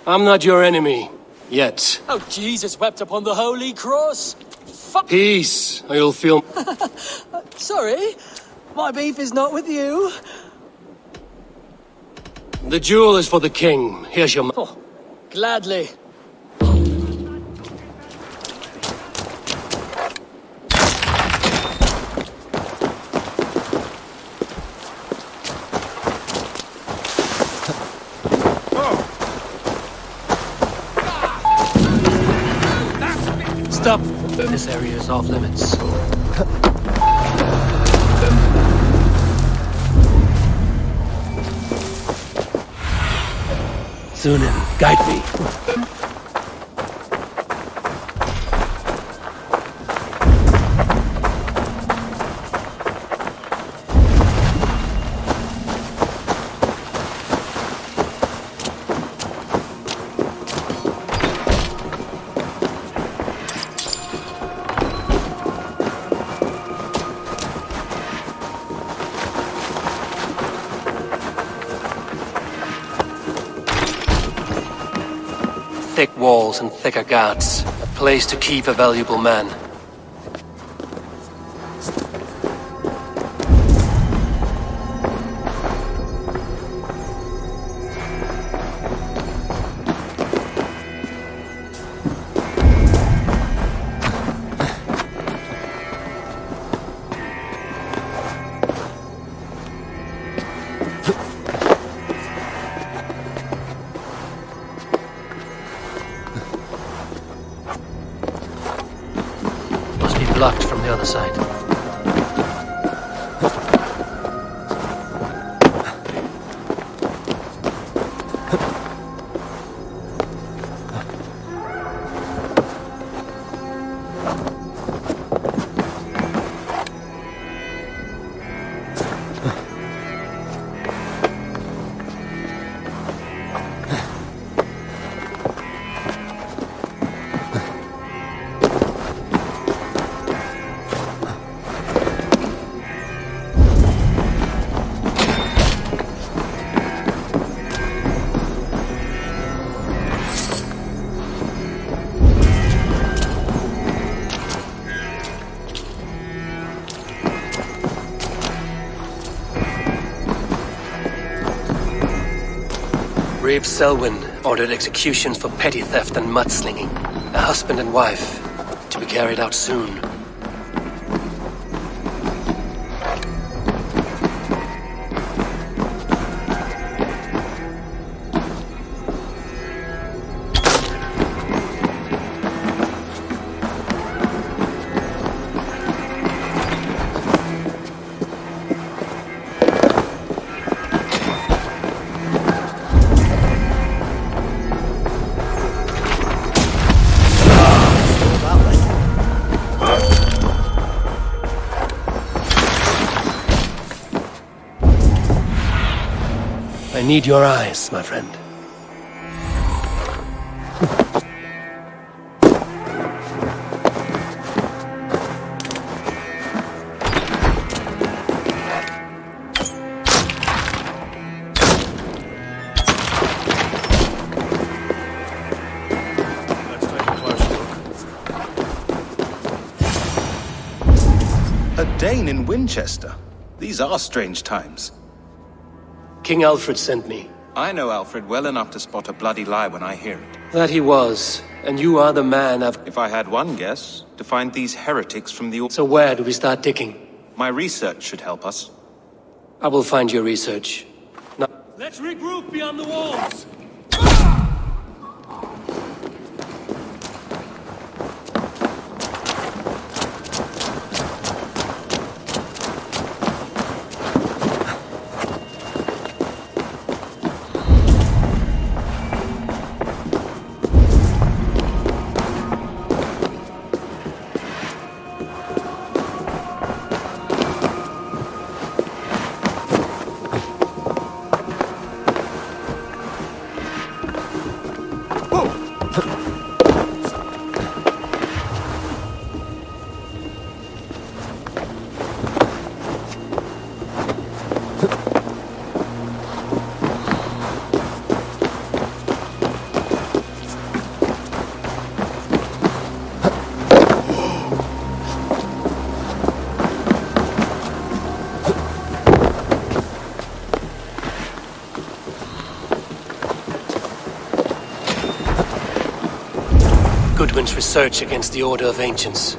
I'm not your enemy. Yet. Oh, Jesus wept upon the holy cross. Fuck. Peace, or you'll feel... Sorry, my beef is not with you. The jewel is for the king. Here's your... Oh, gladly. Stop! This area is off limits. Sunan, guide me. Thick walls and thicker guards. A place to keep a valuable man. Blocked from the other side. Reeve Selwyn ordered executions for petty theft and mudslinging. A husband and wife, to be carried out soon. I need your eyes, my friend. A Dane in Winchester. These are strange times. King Alfred sent me. I know Alfred well enough to spot a bloody lie when I hear it. That he was, and you are the man I've... If I had one guess, to find these heretics from the... So where do we start digging? My research should help us. I will find your research. Now... Let's regroup beyond the walls! Goodwin's research against the Order of Ancients.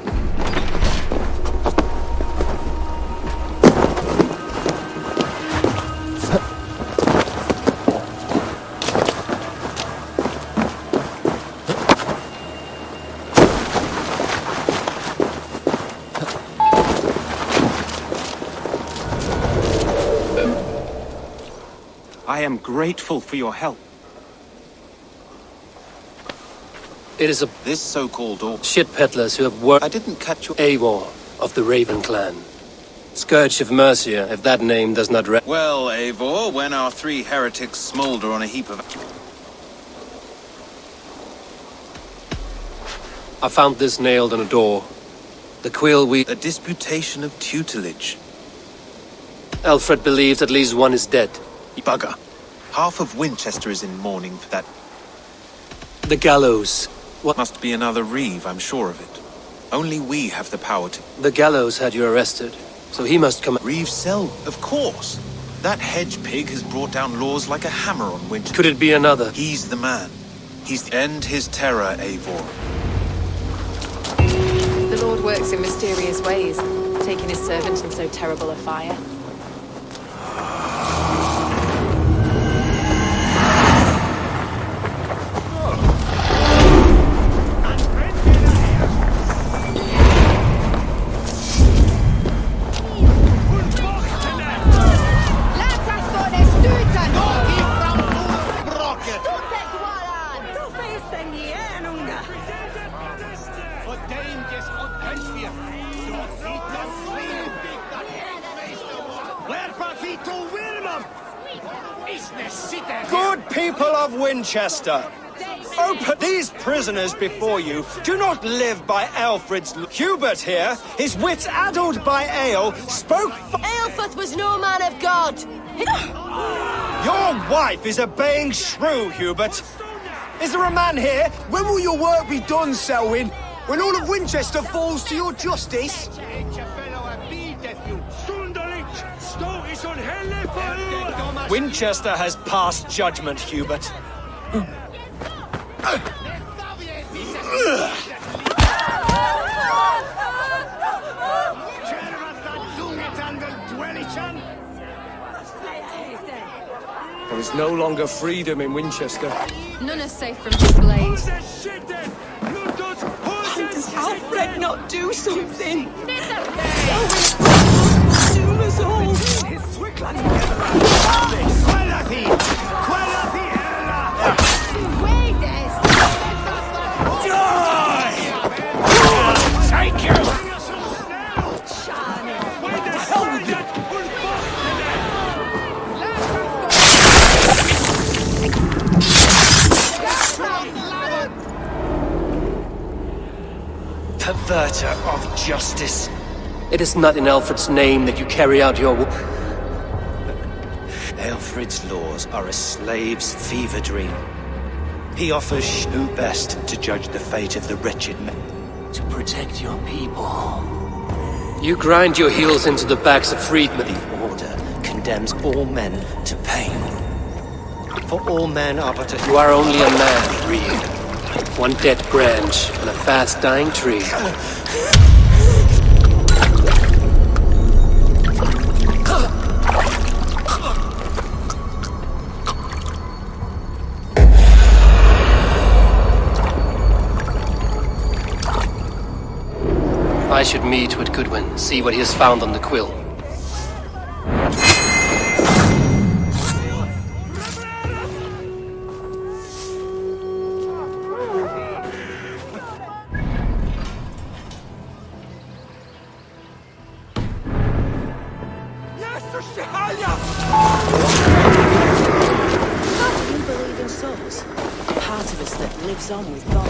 I am grateful for your help. It is This so-called shit peddlers who have worked... I didn't catch your... Eivor of the Raven clan. Scourge of Mercia, if that name does not Well, Eivor, when our three heretics smolder on a heap of... I found this nailed on a door. The quill we... A disputation of tutelage. Alfred believes at least one is dead. Bugger. Half of Winchester is in mourning for that. The gallows. What? Must be another Reeve, I'm sure of it. Only we have the power to... The gallows had you arrested, so he must come... Reeve Self, of course. That hedge pig has brought down laws like a hammer on Winchester. Could it be another? He's the man. He's the... End his terror, Eivor. The Lord works in mysterious ways, taking his servant in so terrible a fire. Good people of Winchester, open these prisoners before you. Do not live by Alfred's... Hubert here, his wits addled by ale, spoke... Aelfrith was no man of God! Your wife is obeying shrew, Hubert. Is there a man here? When will your work be done, Selwyn? When all of Winchester falls to your justice? Winchester has passed judgment, Hubert. There is no longer freedom in Winchester. None are safe from his blade. Why does Alfred not do something? Doom us all! Take you! perverter of justice. It is not in Alfred's name that you carry out your... Alfred's laws are a slave's fever dream. He offers who best to judge the fate of the wretched men. To protect your people. You grind your heels into the backs of freedmen. The order condemns all men to pain. For all men are but a... You are only a man, Reed. One dead branch on a fast-dying tree. I should meet with Goodwin, see what he has found on the quill. You believe in souls? A part of us that lives on with God.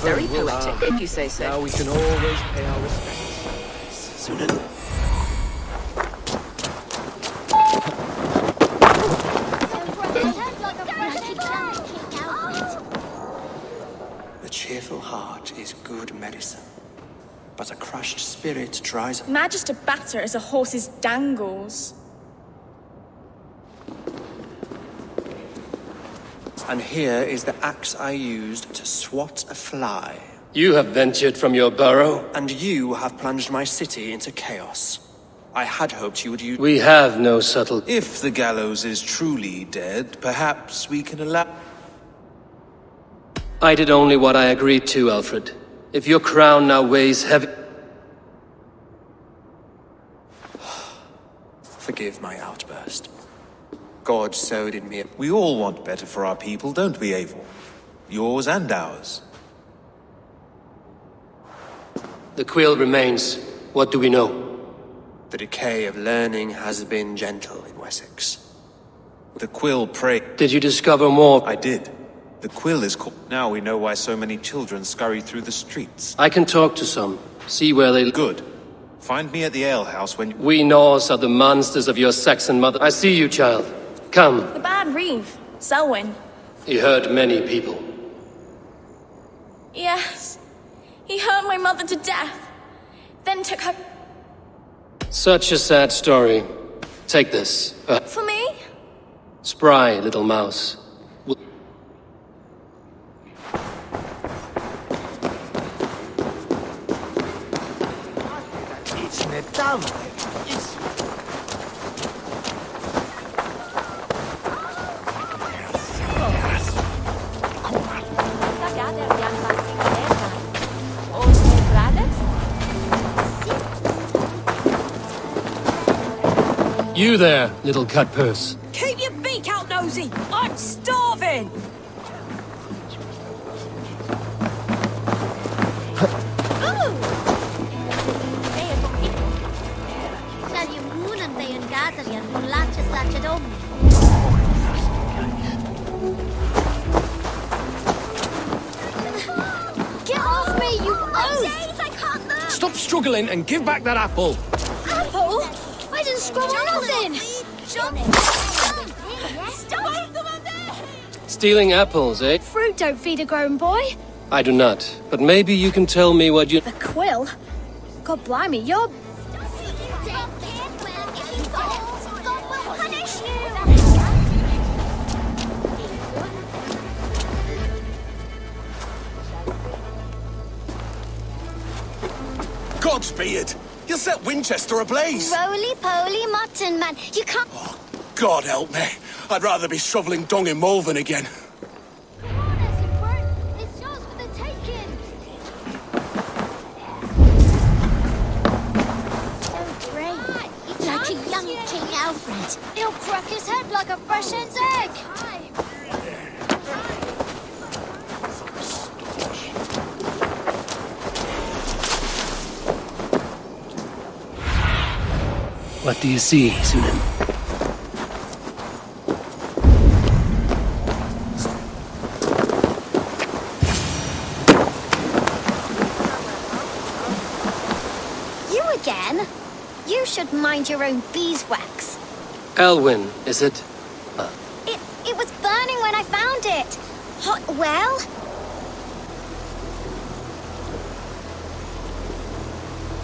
Very poetic, if you say so. Now we can always pay our respects. Sunan. The cheerful heart is good medicine, but a crushed spirit dries... Mad just a batter as a horse's dangles. And here is the axe I used to swat a fly. You have ventured from your burrow. And you have plunged my city into chaos. I had hoped you would use... We have no subtle... If the gallows is truly dead, perhaps we can allow... I did only what I agreed to, Alfred. If your crown now weighs heavy... Forgive my outburst. God sowed in me... We all want better for our people, don't we, Eivor? Yours and ours. The quill remains. What do we know? The decay of learning has been gentle in Wessex. The quill prey... Did you discover more? I did. The quill is called... Now we know why so many children scurry through the streets. I can talk to some. See where they... Good. Find me at the alehouse when... We Norse are the monsters of your Saxon mother. I see you, child. Come. The bad Reeve, Selwyn. He hurt many people. Yes. He hurt my mother to death. Then took her... Such a sad story. Take this. For me? Spry, little mouse. It's not done. You there, little cut purse. Keep your beak out, Nosy! I'm starving! Get off me, you oaf! I can't move! Stop struggling and give back that apple. Apple? I didn't scroll nothing! Stealing apples, eh? Fruit don't feed a grown boy. I do not. But maybe you can tell me what you... The quill? God blimey, you're... Godspeed! You'll set Winchester ablaze! Roly-poly mutton, man. You can't... Oh, God help me. I'd rather be shoveling dung in Malvern again. Like a young King Alfred. He'll crack his head like a fresh hen's egg. What do you see, Sunan? You should mind your own beeswax. Elwyn, is it? It was burning when I found it. Hot well?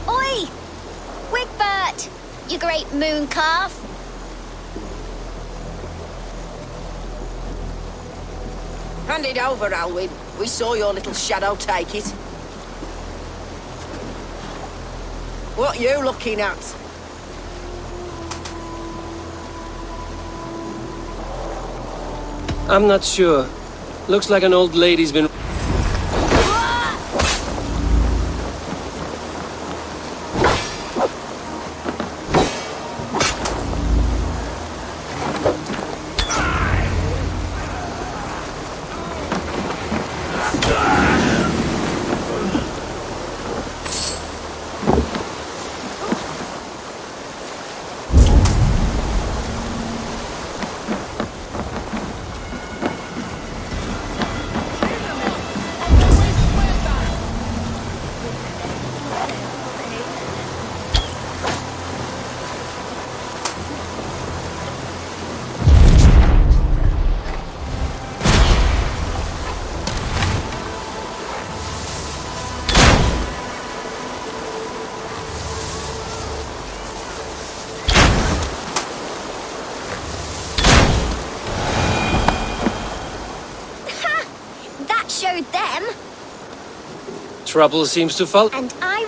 Oi! Wigbert! You great moon calf! Hand it over, Alwyn. We saw your little shadow take it. What you looking at? I'm not sure. Looks like an old lady's been... Showed them. Trouble seems to fall. And I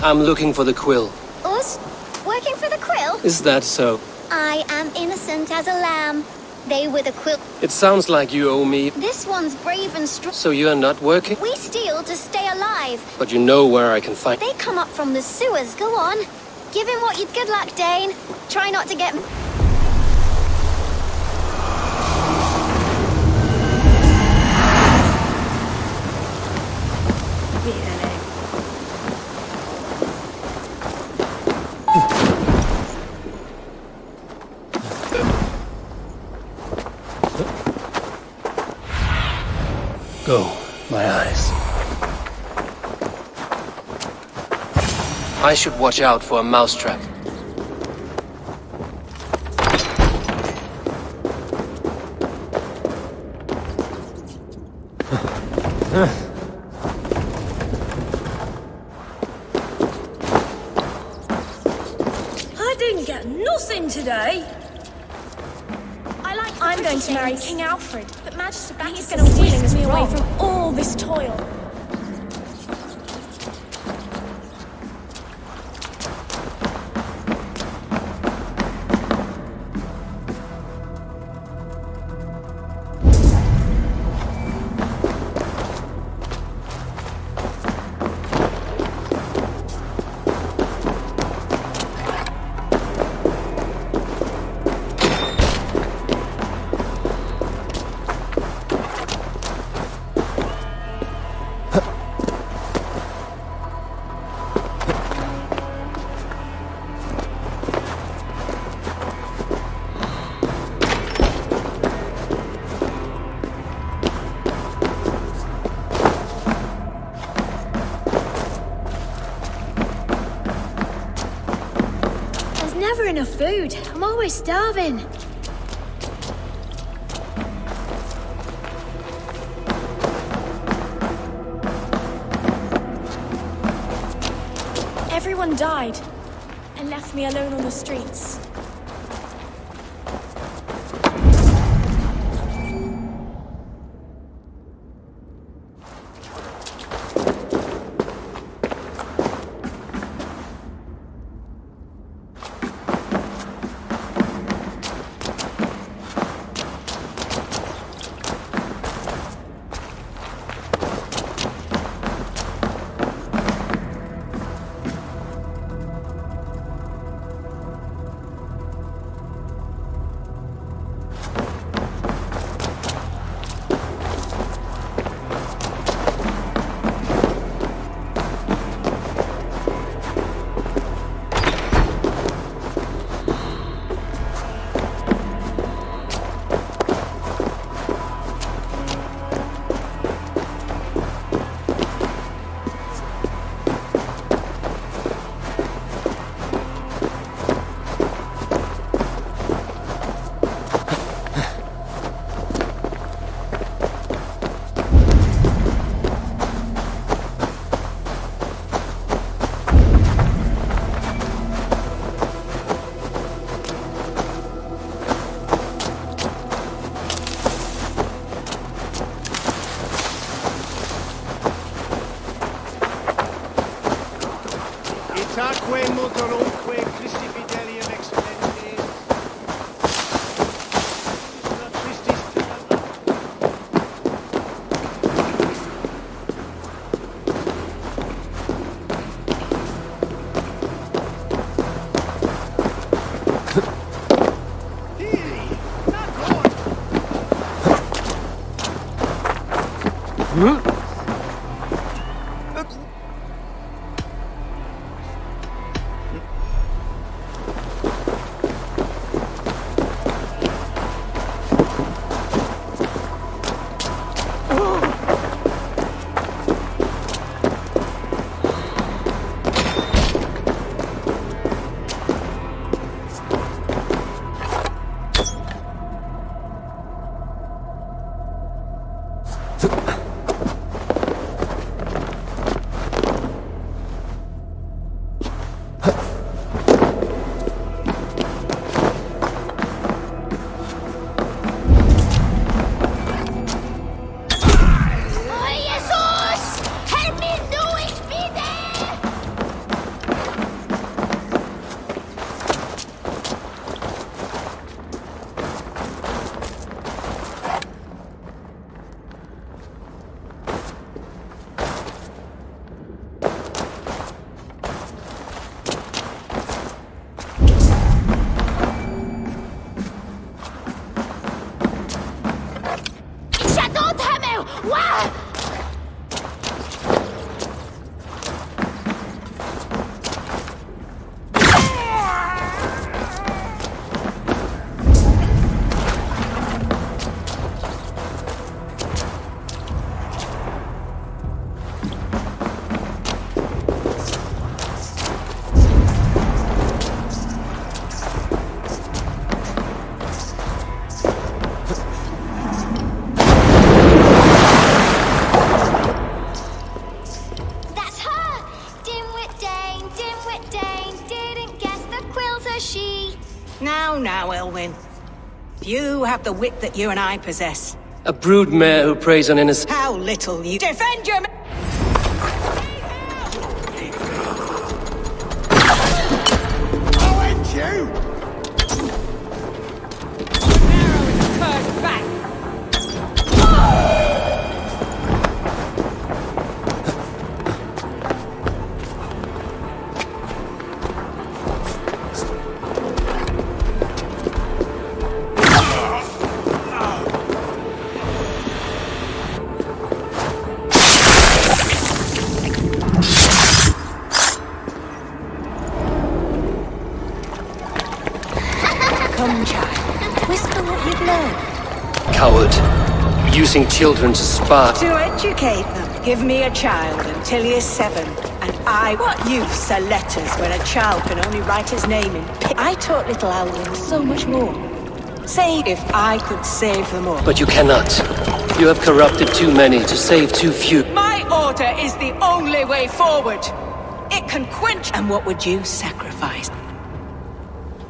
I'm looking for the quill. Us? Working for the quill? Is that so? I am innocent as a lamb. They were the quill. It sounds like you owe me. This one's brave and strong. So you are not working? We steal to stay alive. But you know where I can find... They come up from the sewers. Go on. Give him what you'd... Good luck, Dane. Try not to get... Go, my eyes. I should watch out for a mousetrap. I didn't get nothing today. I'm going to marry King Alfred, but Magister He's Baxter going to stealing whisk me away wrong. from all this toil. Never enough food. I'm always starving. Everyone died and left me alone on the streets. Now, Elwyn. You have the wit that you and I possess. A broodmare who preys on innocent... How little you defend your... Coward. Using children to spy. To educate them. Give me a child until he is 7. And what use are letters when a child can only write his name in I taught little Alwyn so much more. Say if I could save them all. But you cannot. You have corrupted too many to save too few. My order is the only way forward. It can quench... And what would you sacrifice?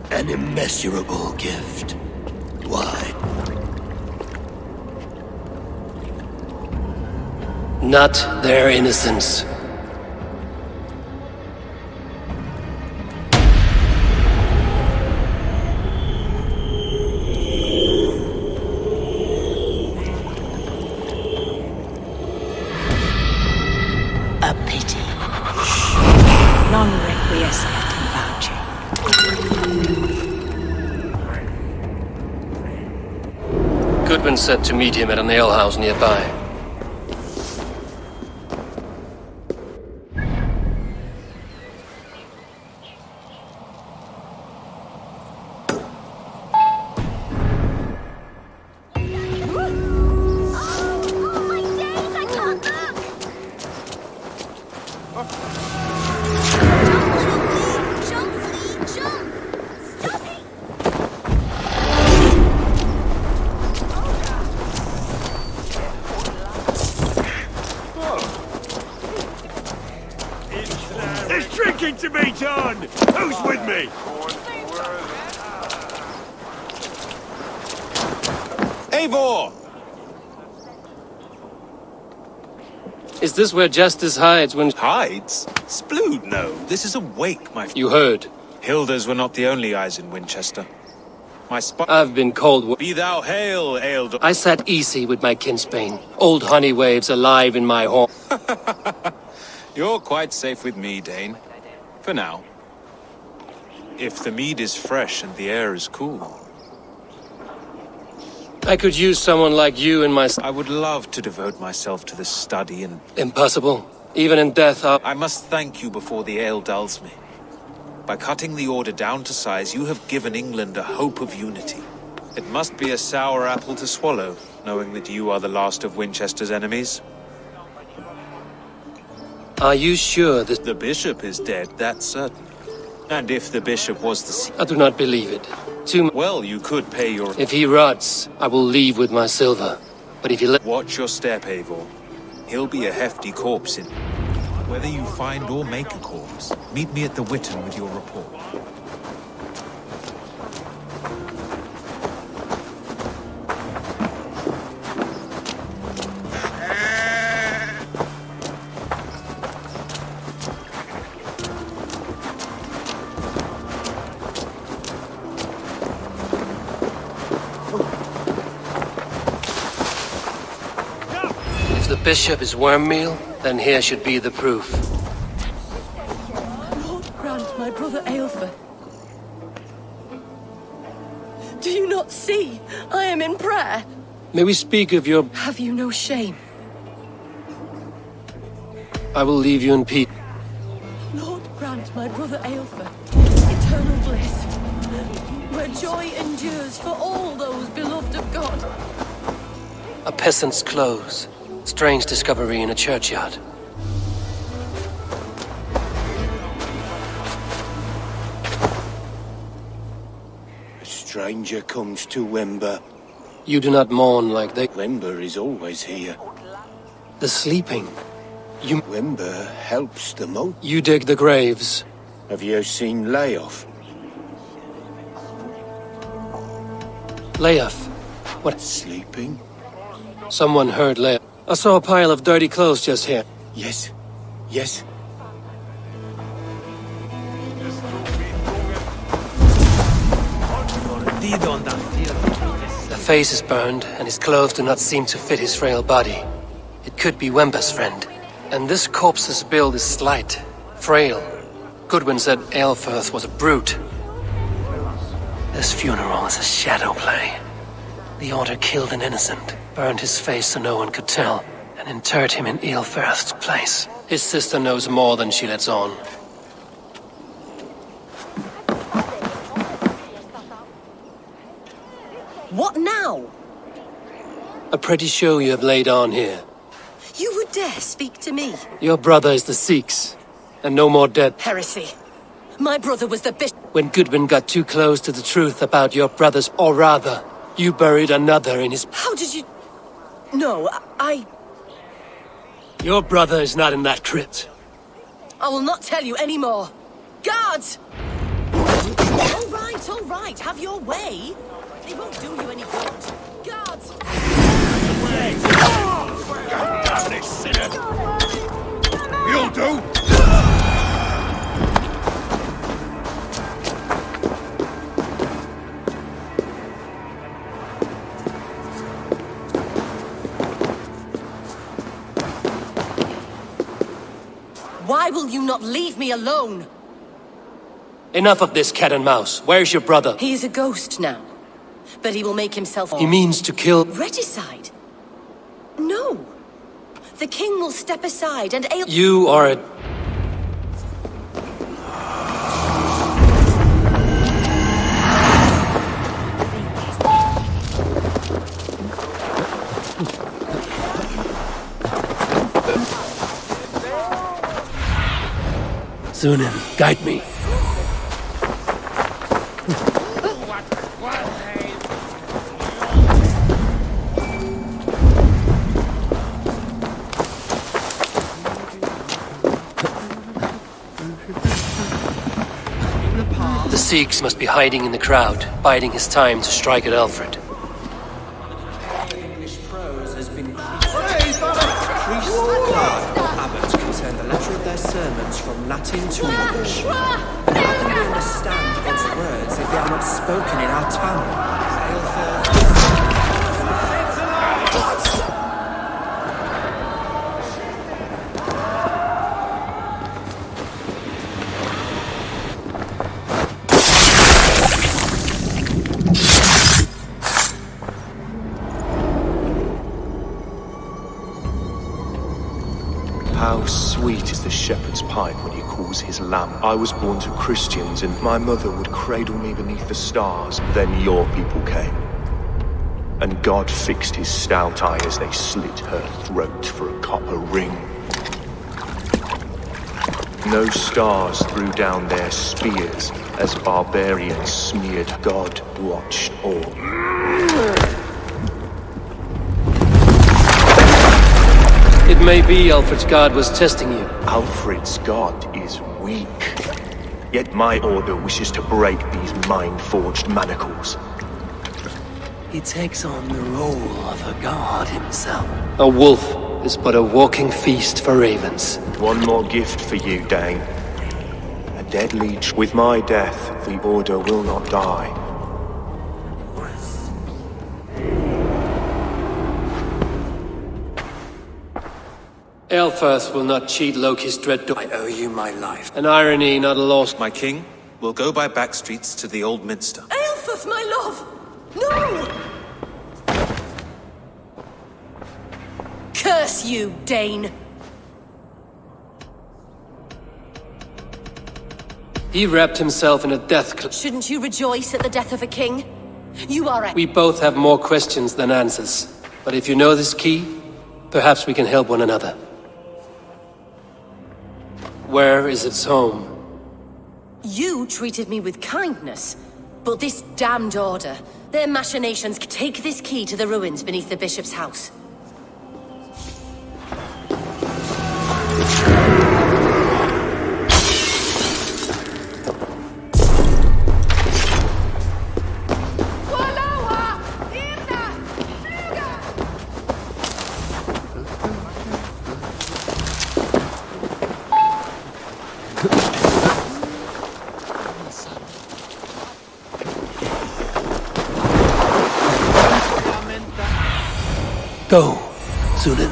An immeasurable gift. Why? Not their innocence. A pity. Non requiescat in pace. Goodman said to meet him at an alehouse nearby. There's drinking to be done! Who's with me? Eivor! Is this where justice hides when... Hides? Splood, no. This is a wake, my... You heard. Hilda's were not the only eyes in Winchester. My I've been called... Be thou hail, Aeldor. I sat easy with my kinsbane. Old honey waves alive in my horn. You're quite safe with me, Dane. For now. If the mead is fresh and the air is cool. I could use someone like you in my... I would love to devote myself to the study and... Impossible. Even in death, I must thank you before the ale dulls me. By cutting the order down to size, you have given England a hope of unity. It must be a sour apple to swallow, knowing that you are the last of Winchester's enemies. Are you sure that... The bishop is dead, that's certain. And if the bishop was the... I do not believe it. Well, you could pay your... If he rots, I will leave with my silver. But if you let... Watch your step, Eivor. He'll be a hefty corpse in... Whether you find or make a corpse, meet me at the Witten with your report. If the bishop is worm meal, then here should be the proof. Lord grant my brother Aelfer. Do you not see? I am in prayer. May we speak of your... Have you no shame? I will leave you in peace. Lord grant my brother Aelfer eternal bliss, where joy endures for all those beloved of God. A peasant's clothes. Strange discovery in a churchyard. A stranger comes to Wember. You do not mourn like they... Wember is always here. The sleeping. You... Wember helps the monk. You dig the graves. Have you seen Leof? Leof? What? Sleeping? Someone heard Leof. I saw a pile of dirty clothes just here. Yes. Yes. The face is burned, and his clothes do not seem to fit his frail body. It could be Wember's friend. And this corpse's build is slight, frail. Goodwin said Aelfirth was a brute. This funeral is a shadow play. The Order killed an innocent, burned his face so no one could tell, and interred him in Aelfirth's place. His sister knows more than she lets on. What now? A pretty show you have laid on here. You would dare speak to me? Your brother is the Sikhs, and no more dead. Heresy. My brother was the bishop. When Goodwin got too close to the truth about your brothers, or rather, you buried another in his... How did you... No, I... Your brother is not in that crypt. I will not tell you any more. Guards! All right, have your way. They won't do you any good. Guards! You'll do! Why will you not leave me alone? Enough of this cat and mouse. Where's your brother? He is a ghost now. But he will make himself... He means to kill... Regicide? No. The king will step aside and... You are a... Zunin, guide me. The Sikhs must be hiding in the crowd, biding his time to strike at Alfred. English prose has been... Latin too much. How can we understand God's words if they are not spoken in our tongue? How sweet is the shepherd's pipe when he calls his lamb. I was born to Christians, and my mother would cradle me beneath the stars. Then your people came. And God fixed his stout eye as they slit her throat for a copper ring. No stars threw down their spears as barbarians smeared. God watched all. It may be Alfred's god was testing you. Alfred's god is weak. Yet my order wishes to break these mind-forged manacles. He takes on the role of a god himself. A wolf is but a walking feast for ravens. One more gift for you, Dane. A dead leech. With my death, the order will not die. Aelfirth will not cheat Loki's dread door. I owe you my life. An irony not a loss. My king, we'll go by back streets to the Old Minster. Aelfirth, my love! No! Curse you, Dane! He wrapped himself in a death cloak. Shouldn't you rejoice at the death of a king? You are a... We both have more questions than answers. But if you know this key, perhaps we can help one another. Where is its home? You treated me with kindness, but this damned order, their machinations... Take this key to the ruins beneath the bishop's house. Go, Zulin.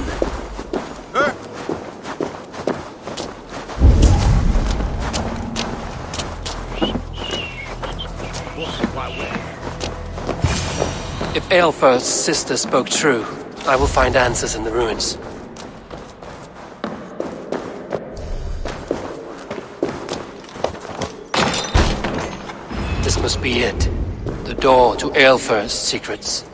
If Aelfirth's sister spoke true, I will find answers in the ruins. This must be it. The door to Aelfirth's secrets.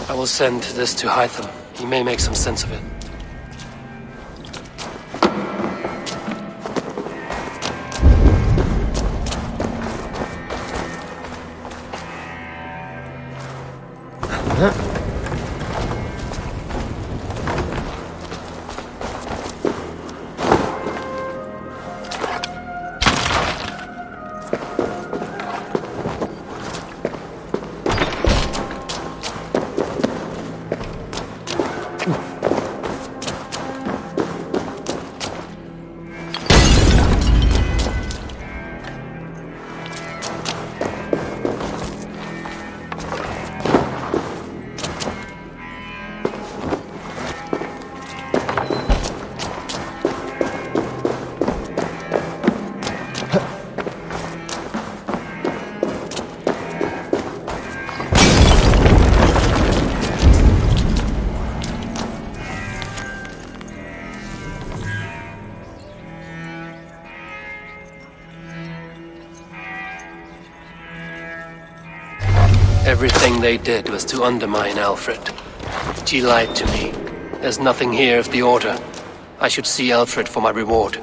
I will send this to Hytham. He may make some sense of it. Everything they did was to undermine Alfred. She lied to me. There's nothing here of the Order. I should see Alfred for my reward.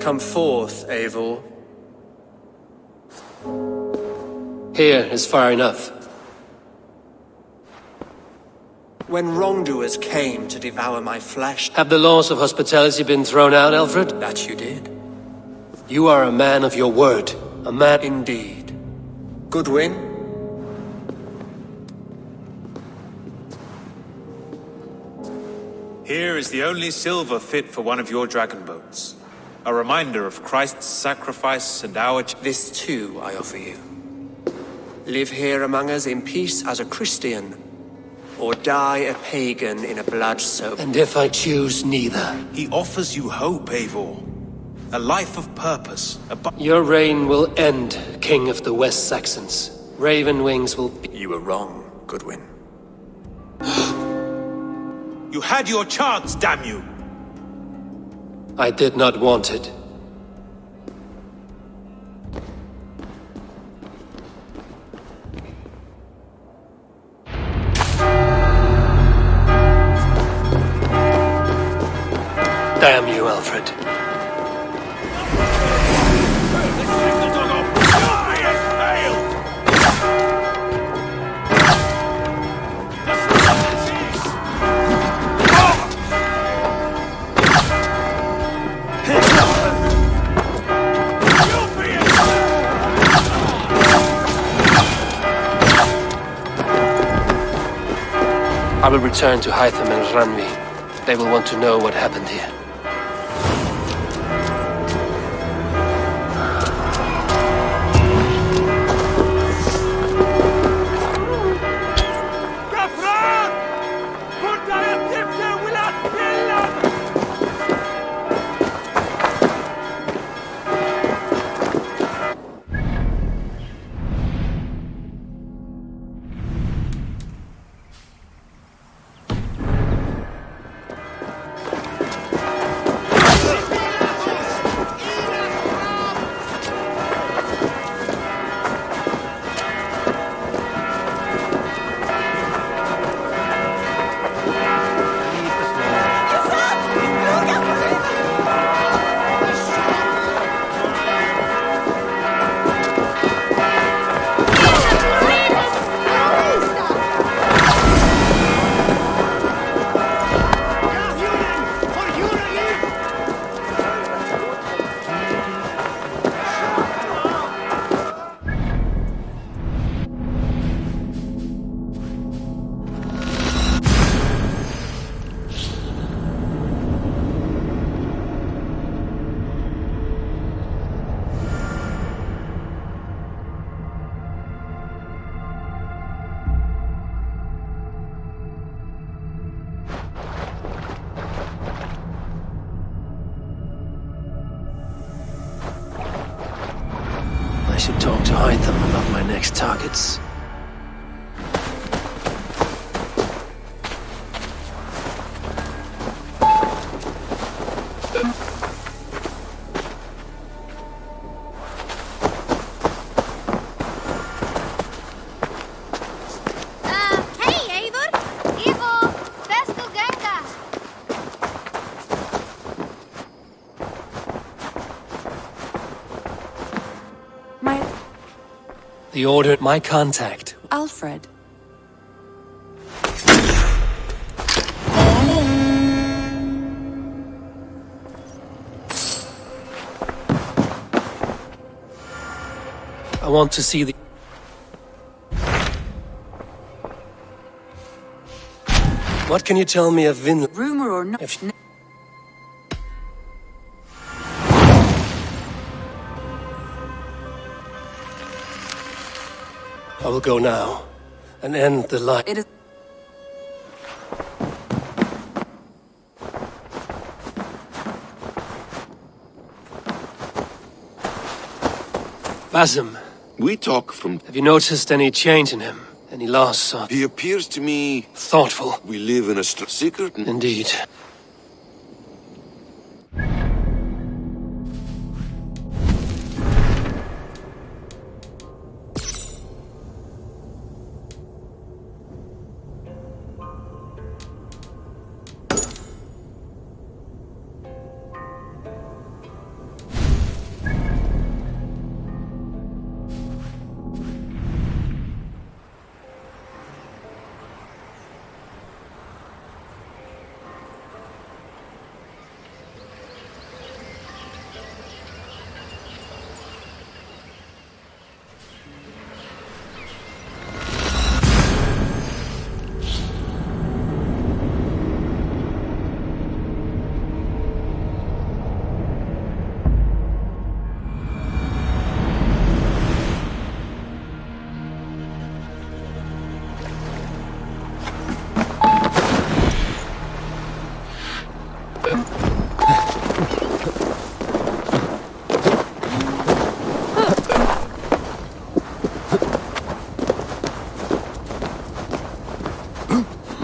Come forth, Eivor. Here is far enough. When wrongdoers came to devour my flesh... Have the laws of hospitality been thrown out, Alfred? That you did. You are a man of your word. A man... Indeed. Goodwin? Here is the only silver fit for one of your dragon boats. A reminder of Christ's sacrifice and our... This too I offer you. Live here among us in peace as a Christian, or die a pagan in a blood-soaked... And if I choose neither? He offers you hope, Eivor. A life of purpose. Your reign will end, King of the West Saxons. Raven Wings will... You were wrong, Goodwin. You had your chance, damn you! I did not want it. Damn you, Alfred. I will return to Hytham and Ranvi. They will want to know what happened here. I should talk to Hytham about my next targets. The order... My contact. Alfred. I want to see the... What can you tell me of Vinland? Rumor or not? I will go now and end the life. It is... Basim, we talk from... have you noticed any change in him? Any loss or... He appears to me... thoughtful. We live in a secret... Indeed.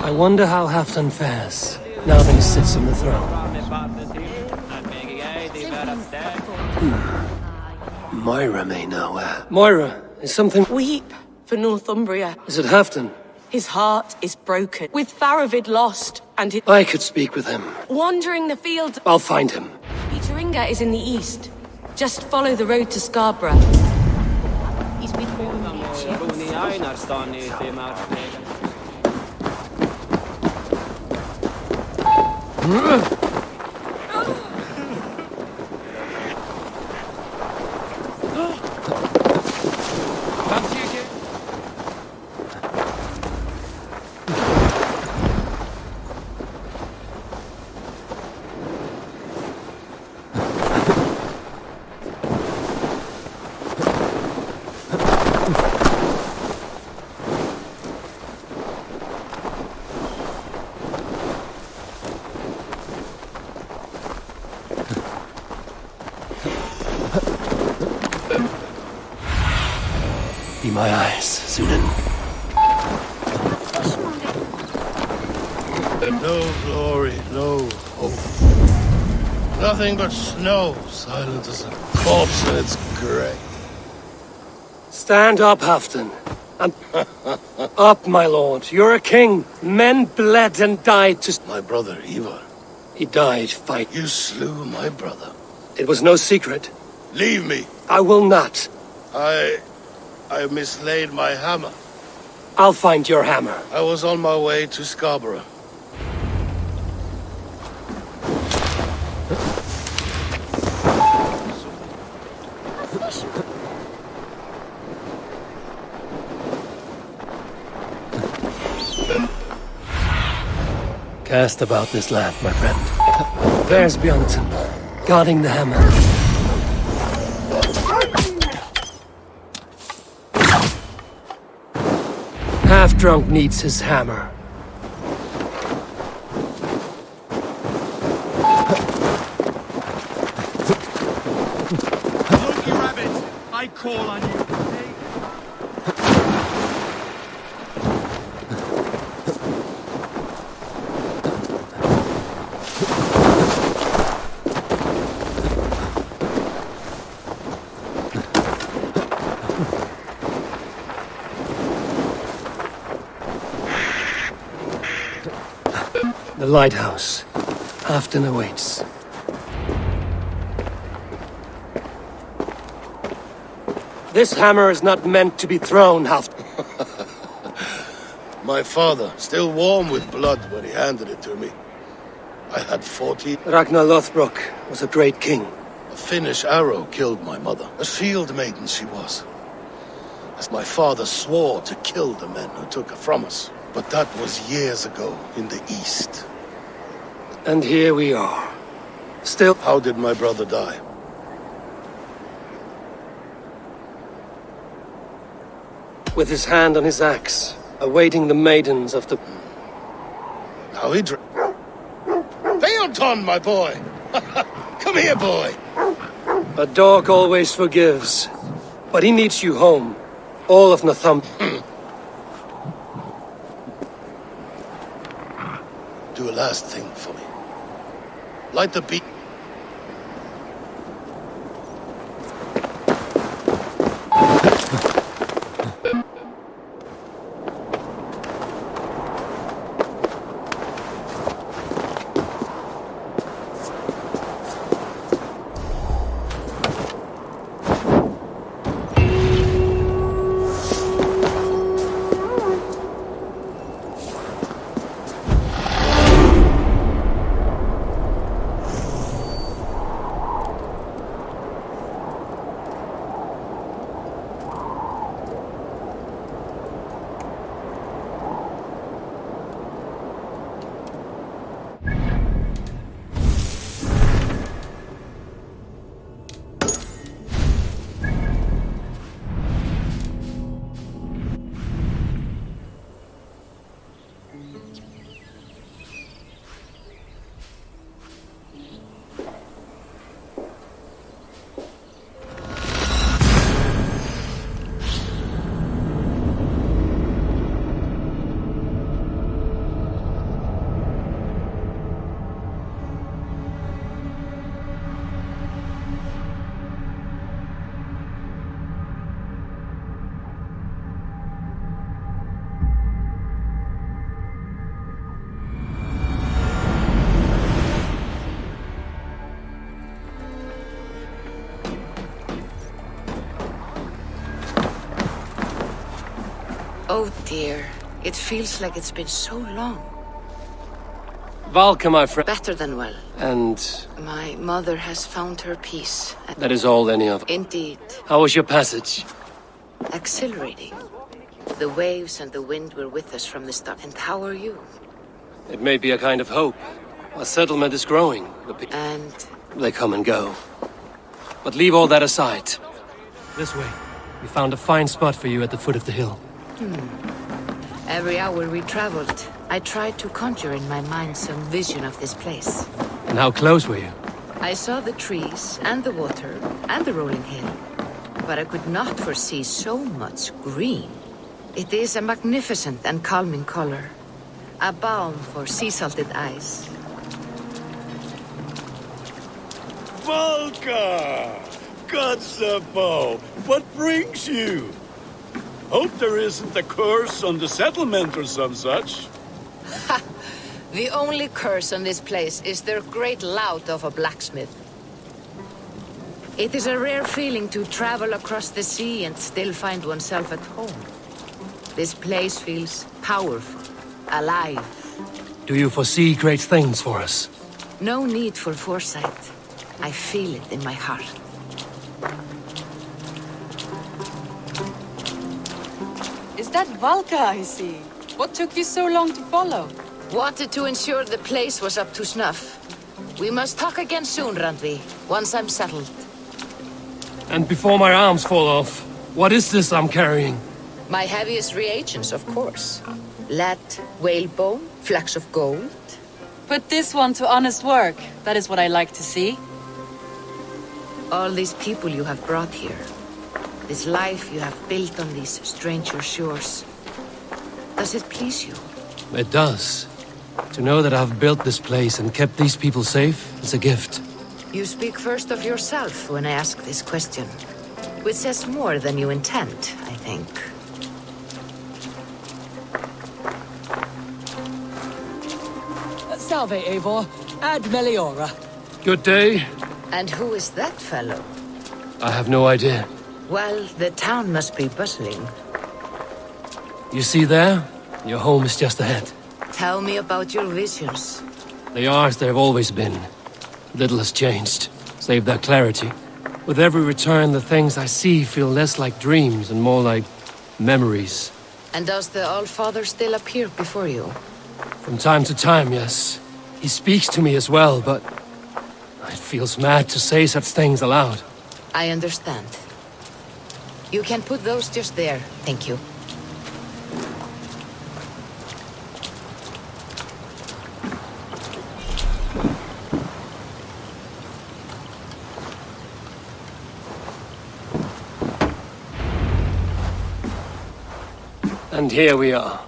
I wonder how Halfdan fares, now that he sits on the throne. Moira may know where. Moira, is something... Weep for Northumbria. Is it Halfdan? His heart is broken. With Faravid lost, and his... I could speak with him. Wandering the fields... I'll find him. Peteringha is in the east. Just follow the road to Scarborough. He's with Be my eyes, Sunan. No glory, no hope. Nothing but snow, silent as a corpse in its grave. Stand up, Halfdan. And up, my lord. You're a king. Men bled and died to... My brother, Ivar. He died fighting. You slew my brother. It was no secret. Leave me. I will not. I mislaid my hammer. I'll find your hammer. I was on my way to Scarborough. Cast about this land, my friend. There's Bjornson, guarding the hammer. Half-drunk needs his hammer. Loki Rabbit, I call on you. The lighthouse. Halfdan awaits. This hammer is not meant to be thrown, Halfdan. My father, still warm with blood when he handed it to me. I had 40. Ragnar Lothbrok was a great king. A Finnish arrow killed my mother. A shield maiden she was. My father swore to kill the men who took her from us. But that was years ago in the East. And here we are. Still... How did my brother die? With his hand on his axe, awaiting the maidens of the... How he Theoton, my boy! Come here, boy! A dog always forgives. But he needs you home. All of Northumberland. Do a last thing for me. Light the beat. Oh dear, it feels like it's been so long. Valka, my friend. Better than well. And... My mother has found her peace. that is all any of... Indeed. How was your passage? Exhilarating. The waves and the wind were with us from the start. And how are you? It may be a kind of hope. Our settlement is growing. And... they come and go. But leave all that aside. This way. We found a fine spot for you at the foot of the hill. Every hour we traveled, I tried to conjure in my mind some vision of this place. And how close were you? I saw the trees, and the water, and the rolling hill. But I could not foresee so much green. It is a magnificent and calming color. A balm for sea-salted eyes. Valka! Godsabo! What brings you? Hope there isn't a curse on the settlement or some such. Ha! The only curse on this place is their great lout of a blacksmith. It is a rare feeling to travel across the sea and still find oneself at home. This place feels powerful, alive. Do you foresee great things for us? No need for foresight. I feel it in my heart. Is that Valka I see? What took you so long to follow? Wanted to ensure the place was up to snuff. We must talk again soon, Randvi, once I'm settled. And before my arms fall off, what is this I'm carrying? My heaviest reagents, of course. Lead, whalebone, flecks of gold. Put this one to honest work. That is what I like to see. All these people you have brought here. This life you have built on these stranger shores. Does it please you? It does. To know that I've built this place and kept these people safe is a gift. You speak first of yourself when I ask this question. Which says more than you intend, I think. Salve, Eivor. Ad Meliora. Good day. And who is that fellow? I have no idea. Well, the town must be bustling. You see there? Your home is just ahead. Tell me about your visions. They are as they've always been. Little has changed, save their clarity. With every return, the things I see feel less like dreams and more like memories. And does the All-Father still appear before you? From time to time, yes. He speaks to me as well, but it feels mad to say such things aloud. I understand. You can put those just there, thank you. And here we are.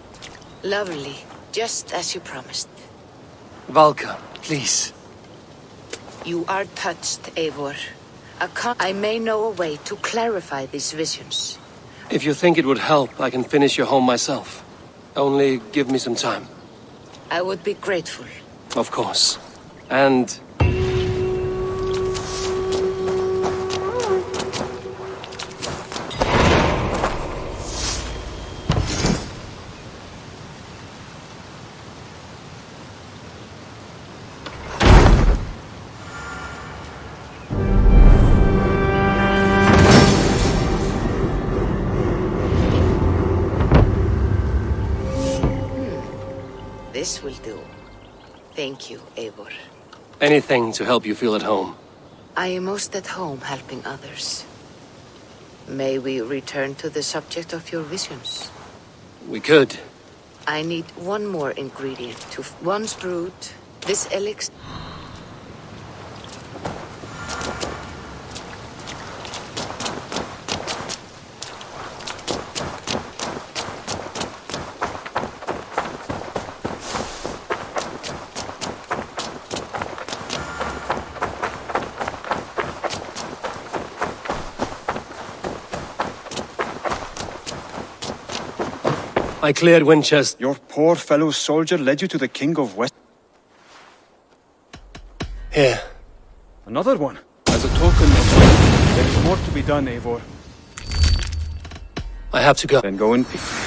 Lovely, just as you promised. Valka, please. You are touched, Eivor. I may know a way to clarify these visions. If you think it would help, I can finish your home myself. Only give me some time. I would be grateful. Of course. And... This will do. Thank you, Eivor. anything to help you feel at home. I am most at home helping others. May we return to the subject of your visions? We could. I need one more ingredient to... Once brewed, this elixir... I cleared Winchester. Your poor fellow soldier led you to the King of West... Here. Another one. As a token of... There is more to be done, Eivor. I have to go. Then go in peace.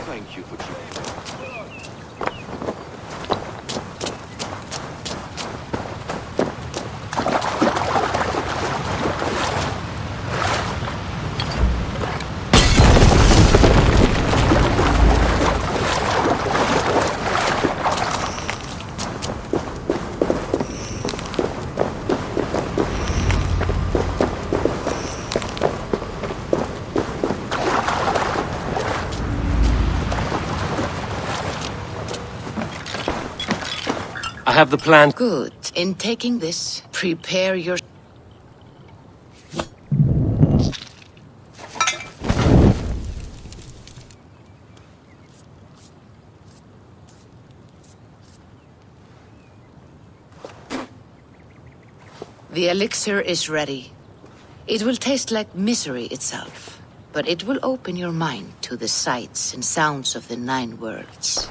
Thank you for I have the plan. Good. In taking this, prepare your... The elixir is ready. It will taste like misery itself, but it will open your mind to the sights and sounds of the 9 worlds.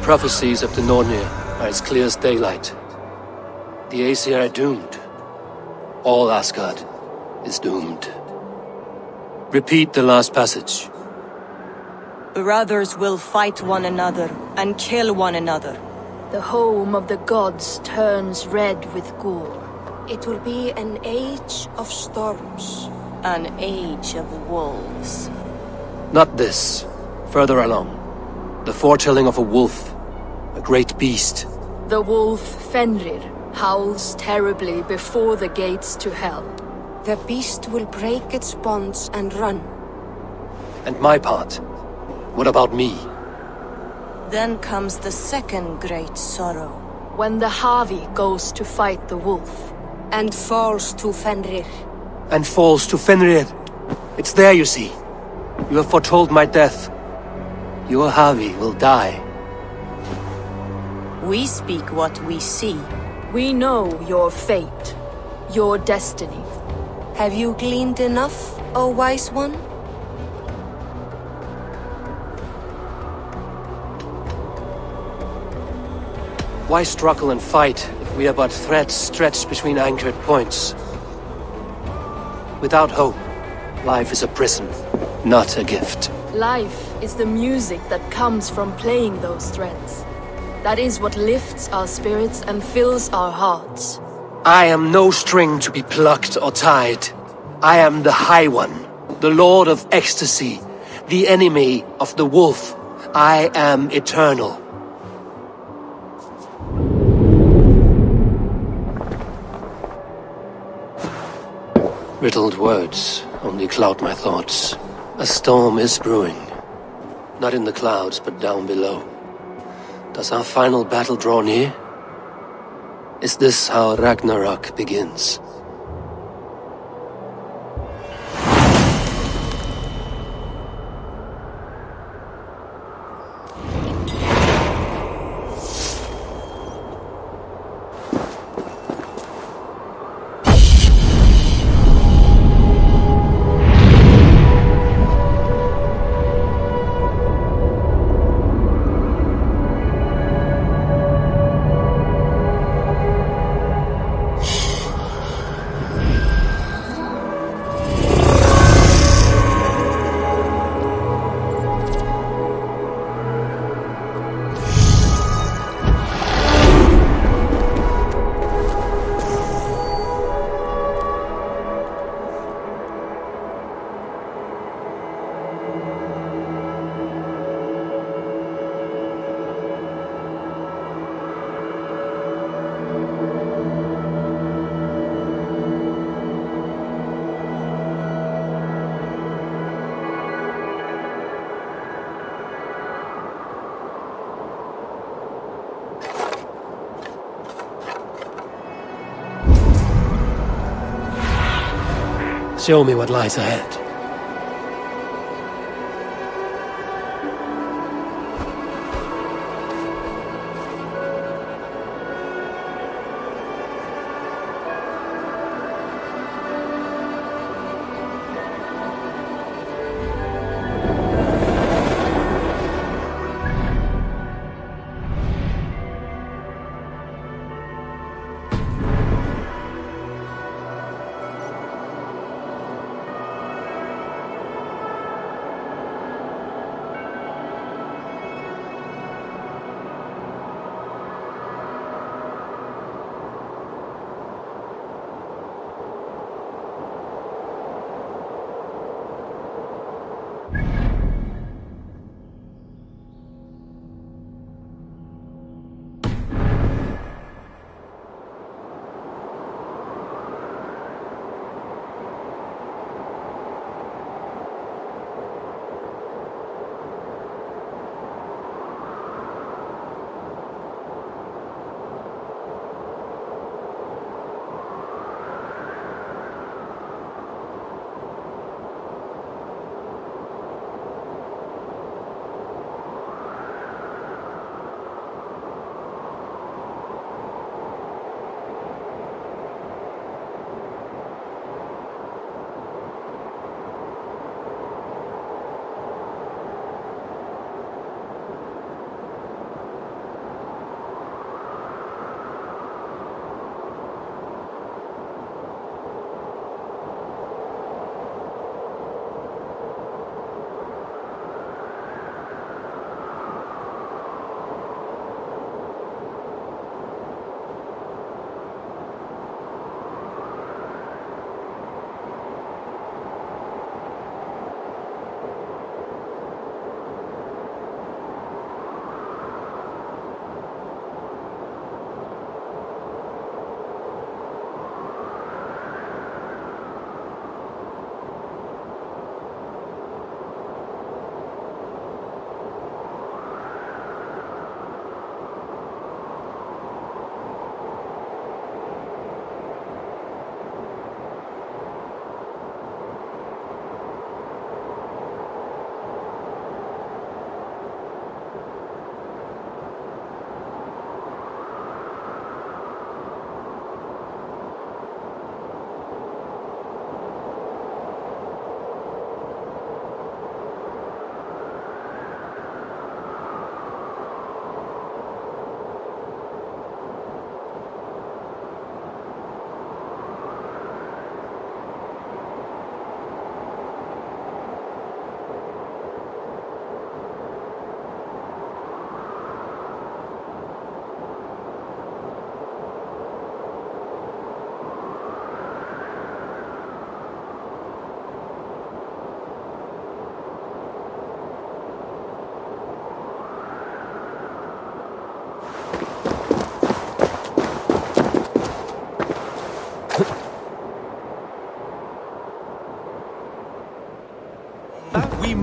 prophecies of the Nornir are as clear as daylight. The Aesir are doomed. All Asgard is doomed. Repeat the last passage. Brothers will fight one another and kill one another. The home of the gods turns red with gore. It will be an age of storms. An age of wolves. Not this. Further along. The foretelling of a wolf. A great beast. The wolf Fenrir howls terribly before the gates to hell. The beast will break its bonds and run. And my part? What about me? Then comes the second great sorrow. When the Havi goes to fight the wolf. And falls to Fenrir. And falls to Fenrir. It's there, you see. You have foretold my death. Your Havi will die. We speak what we see. We know your fate. Your destiny. Have you gleaned enough, O wise one? Why struggle and fight if we are but threads stretched between anchored points? Without hope, life is a prison, not a gift. Life is the music that comes from playing those threads. That is what lifts our spirits and fills our hearts. I am no string to be plucked or tied. I am the High One, the Lord of Ecstasy, the enemy of the wolf. I am eternal. Riddled words only cloud my thoughts. A storm is brewing. Not in the clouds, but down below. Does our final battle draw near? Is this how Ragnarok begins? Show me what lies ahead.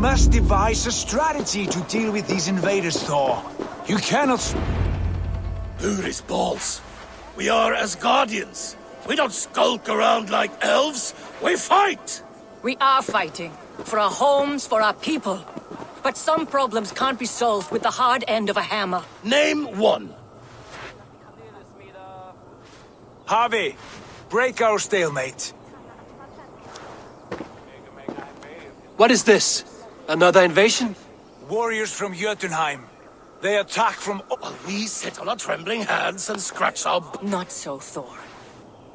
must devise a strategy to deal with these invaders, Thor. You cannot... Uri's balls. We are Asgardians. We don't skulk around like elves. We fight! We are fighting. For our homes, for our people. But some problems can't be solved with the hard end of a hammer. Name one. Harvey, break our stalemate. What is this? Another invasion? Warriors from Jotunheim. They attack from... While we sit on our trembling hands and scratch our... Not so, Thor.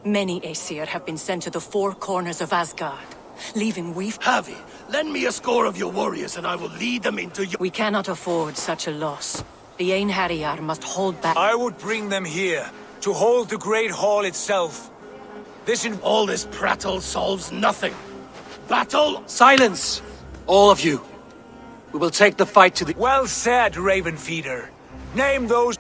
Many Aesir have been sent to the four corners of Asgard, leaving we... Harvey, lend me a score of your warriors and I will lead them into... We cannot afford such a loss. The Einherjar must hold back... I would bring them here, to hold the Great Hall itself. All this prattle solves nothing. Battle... Silence! All of you. We will take the fight to the... Well said, Ravenfeeder. Name those...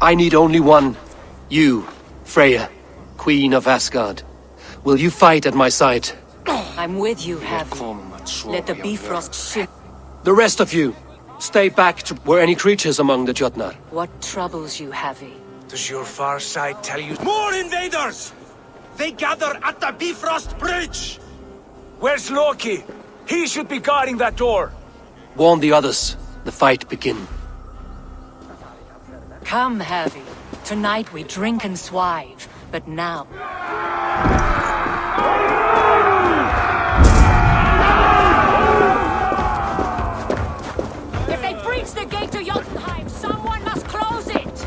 I need only one. You, Freya, Queen of Asgard. Will you fight at my side? I'm with you, Havi. Let the Bifrost ship... The rest of you, stay back to... Were any creatures among the Jotnar? What troubles you, Havi? Does your far side tell you... More invaders! They gather at the Bifrost Bridge! Where's Loki? He should be guarding that door. Warn the others. The fight begin. Come, Havi. Tonight we drink and swive, but now... If they breach the gate to Jotunheim, someone must close it!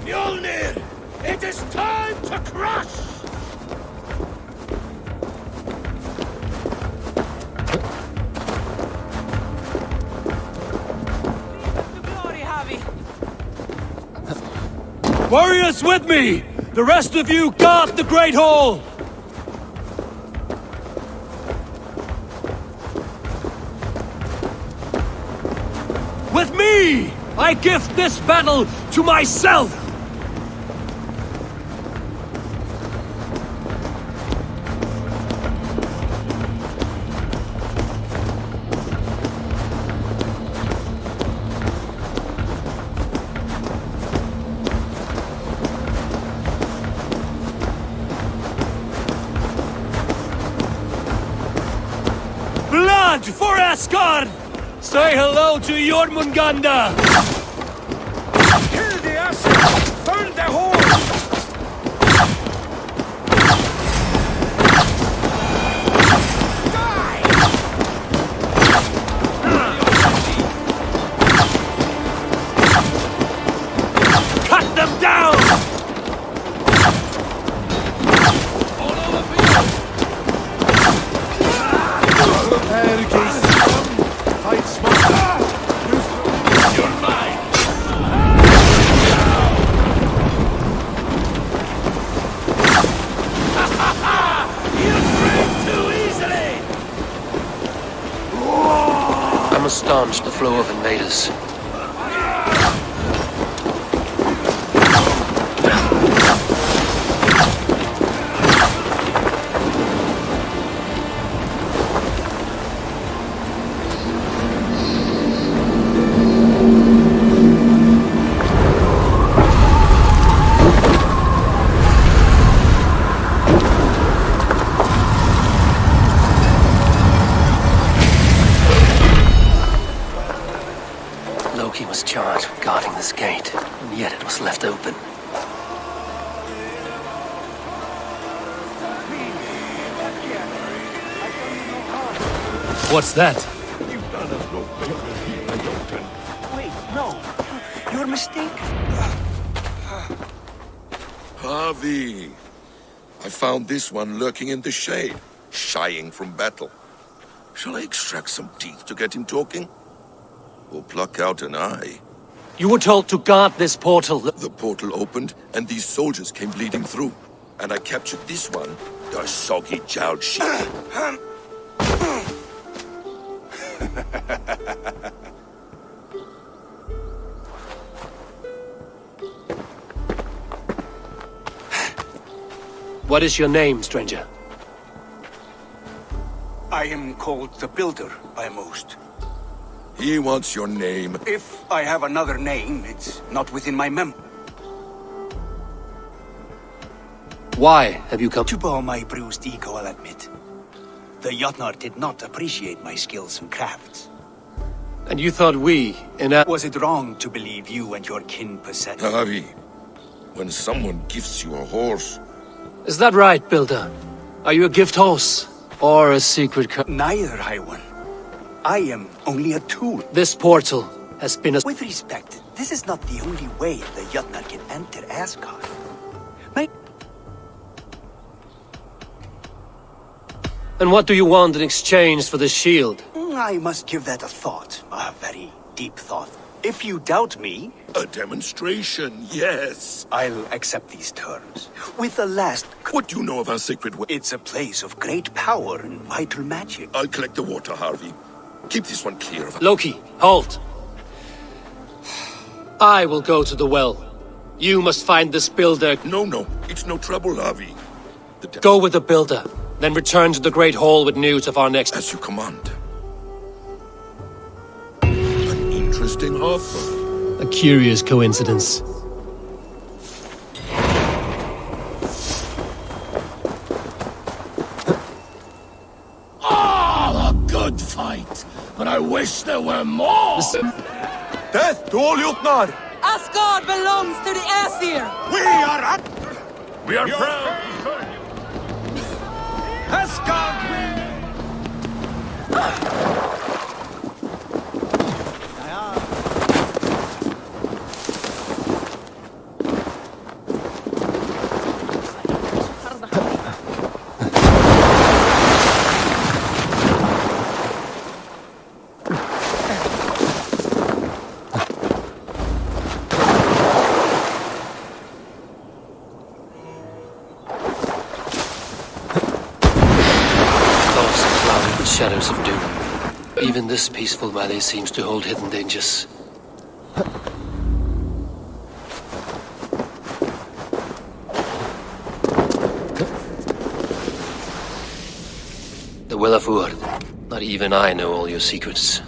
Mjolnir! It is time to crush! Warriors with me! The rest of you guard the Great Hall! With me! I gift this battle to myself! Blood for Asgard! Say hello to Jormungandr! Kill the assets! Burn the hall! Cut them down! I must staunch the flow of invaders. Loki was charged with guarding this gate, and yet it was left open. What's that? You've done us no favors, I don't. Wait, no. You're mistaken. Harvey! I found this one lurking in the shade. shying from battle. Shall I extract some teeth to get him talking? Or pluck out an eye? You were told to guard this portal. The portal opened, and these soldiers came bleeding through. And I captured this one, the soggy-jowled shit. What is your name, stranger? I am called the Builder by most. He wants your name. If I have another name, it's not within my memory. Why have you come? To bow my bruised ego, I'll admit. The Jotnar did not appreciate my skills and crafts. And you thought we, Was it wrong to believe you and your kin possessed? Harvey, when someone gifts you a horse... Is that right, Builder? Are you a gift horse? Or a secret Neither, High One. I am only a tool. This portal has been a... With respect, this is not the only way the Jotnar can enter Asgard. And what do you want in exchange for this shield? I must give that a thought. A very deep thought. If you doubt me... A demonstration, yes. I'll accept these terms. With the last... What do you know of our sacred way? It's a place of great power and vital magic. I'll collect the water, Harvey. Keep this one clear of... Loki, halt. I will go to the well. You must find this builder. No. It's no trouble, Harvey. Go with the builder. Then return to the Great Hall with news of our next... As you command. An interesting offer. A curious coincidence. Ah, a good fight. But I wish there were more. Death to all Jotnar! Asgard belongs to the Aesir! We are proud to serve you. Asgard win! Shadows of doom. Even this peaceful valley seems to hold hidden dangers. The Well of Ur. Not even I know all your secrets.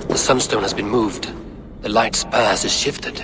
The sunstone has been moved. The light's path is shifted.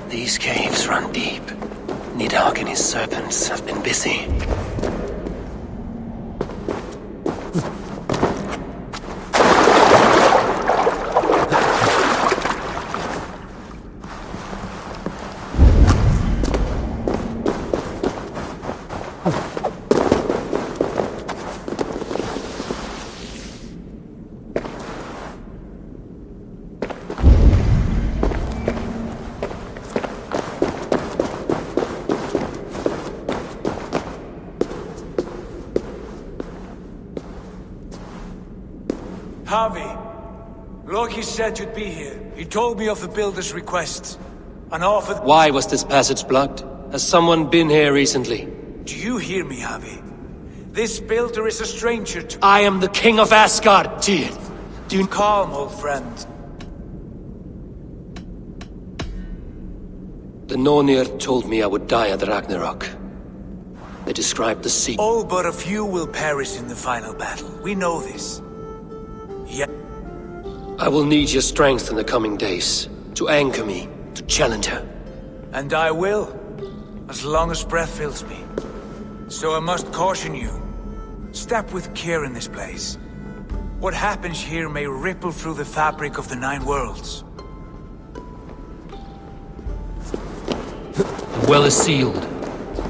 These caves run deep. Nidhogg and his serpents have been busy. Harvey, Loki said you'd be here. He told me of the builder's requests. And offered— Why was this passage blocked? Has someone been here recently? Do you hear me, Harvey? This builder is a stranger to— I am the king of Asgard, Tyr. Do you— Calm, old friend. The Nornir told me I would die at Ragnarok. They described the sea. All but a few will perish in the final battle. We know this. Yet I will need your strength in the coming days, to anchor me, to challenge her. And I will, as long as breath fills me. So I must caution you. Step with care in this place. What happens here may ripple through the fabric of the 9 worlds. The well is sealed.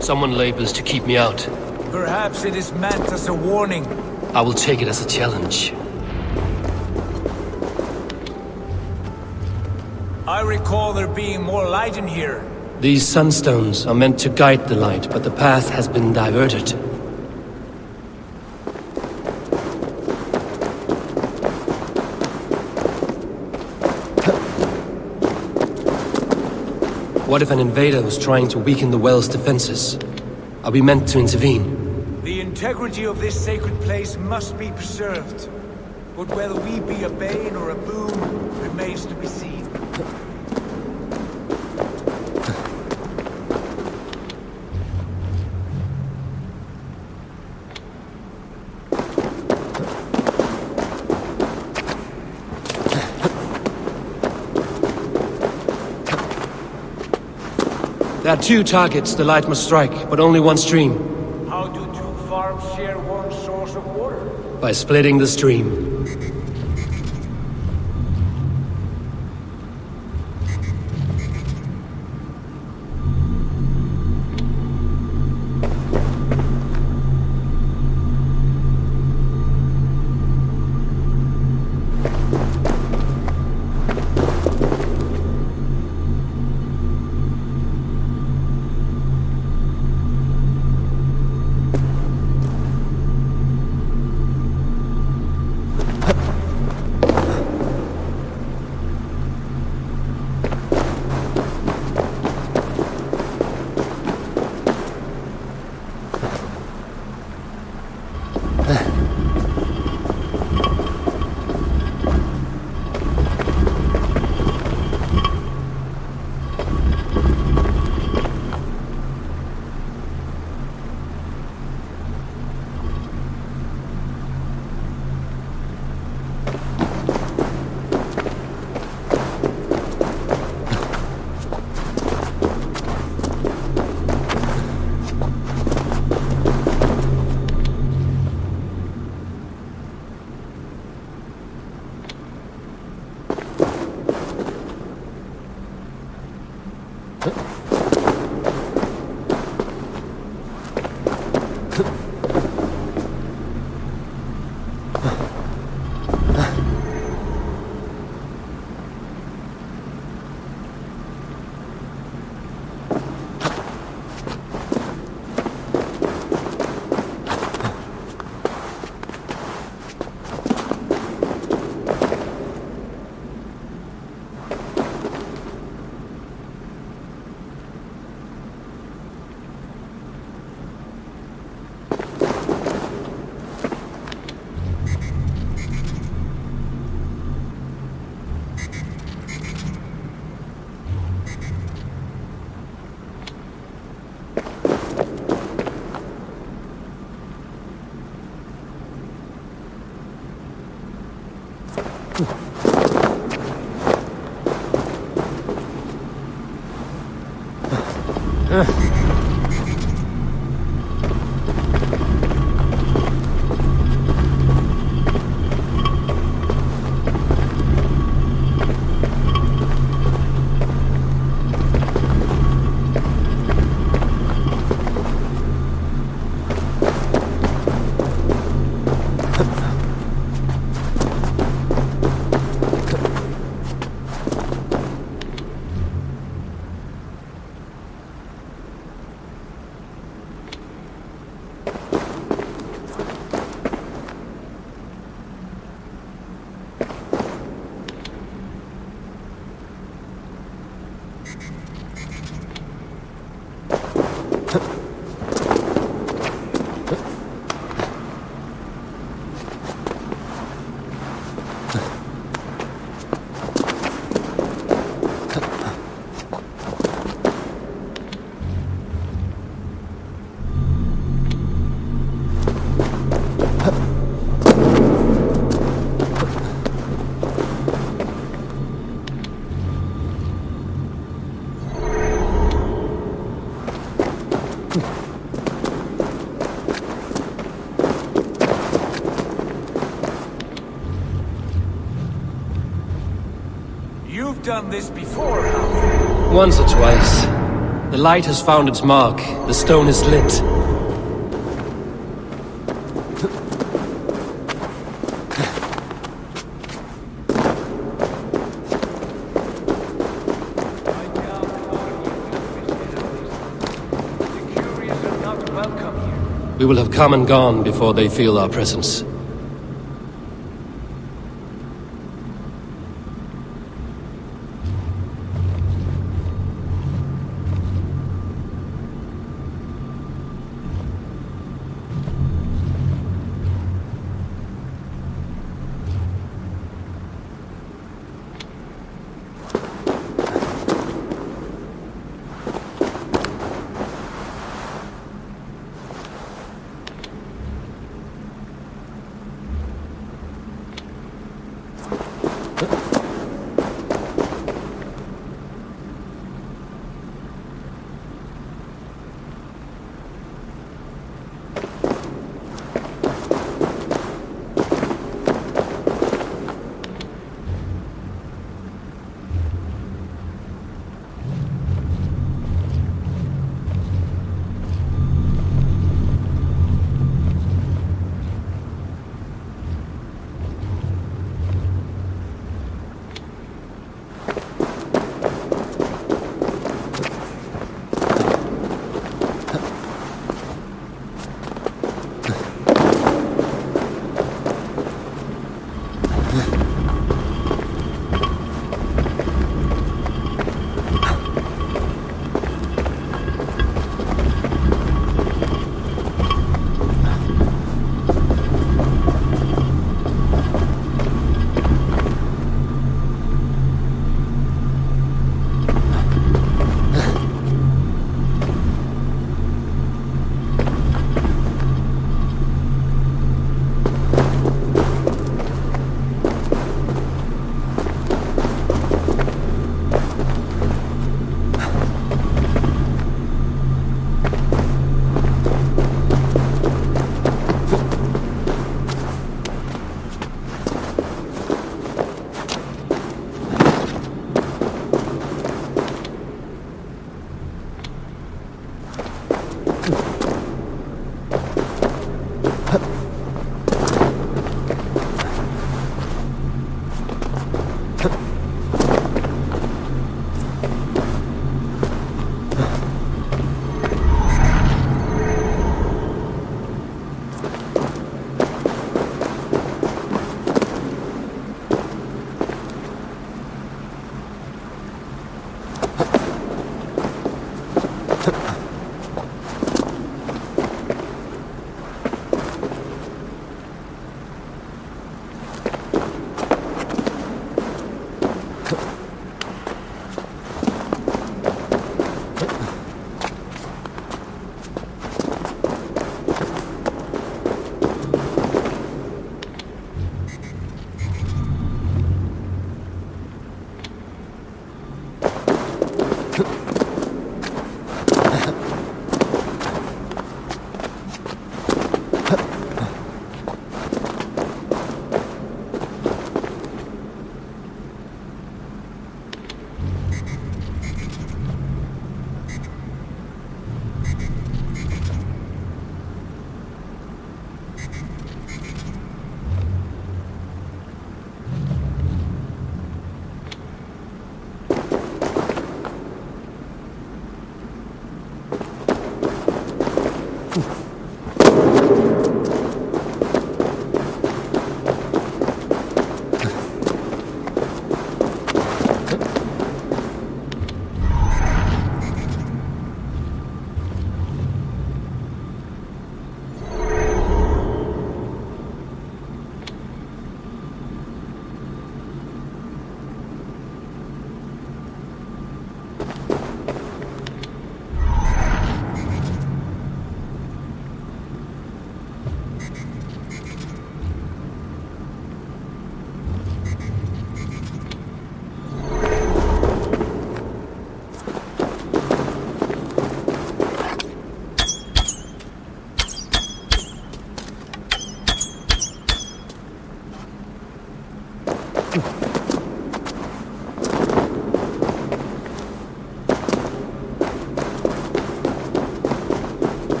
Someone labors to keep me out. Perhaps it is meant as a warning. I will take it as a challenge. I recall there being more light in here. These sunstones are meant to guide the light, but the path has been diverted. What if an invader was trying to weaken the well's defenses? Are we meant to intervene? The integrity of this sacred place must be preserved. But whether we be a bane or a boon remains to be seen. There are 2 targets the light must strike, but only one stream. How do 2 farms share one source of water? By splitting the stream. You've done this before, Hal. Once or twice. The light has found its mark. The stone is lit. We will have come and gone before they feel our presence.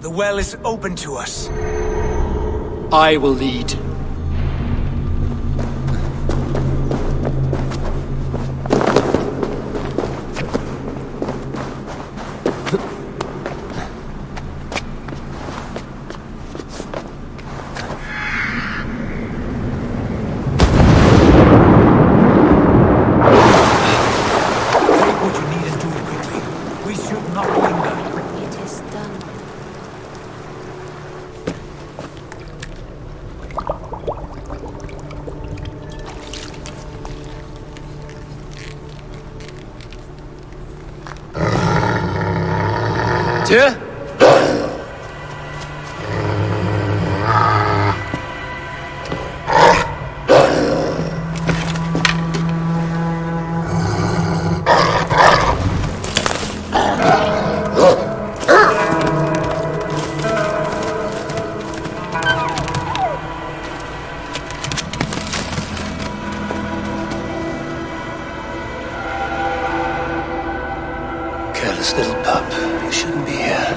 The well is open to us. I will lead. Tyr? Careless little pup. You shouldn't be here.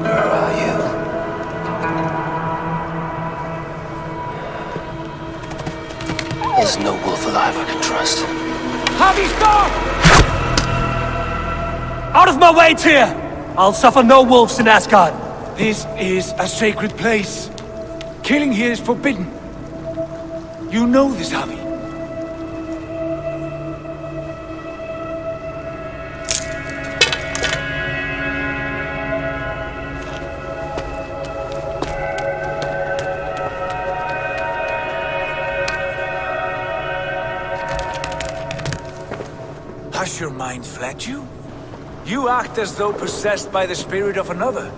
Where are you? There's no wolf alive I can trust. Javi, stop! Out of my way, Tyr! I'll suffer no wolves in Asgard. This is a sacred place. Killing here is forbidden. You know this, Javi. Has your mind fled you? You act as though possessed by the spirit of another.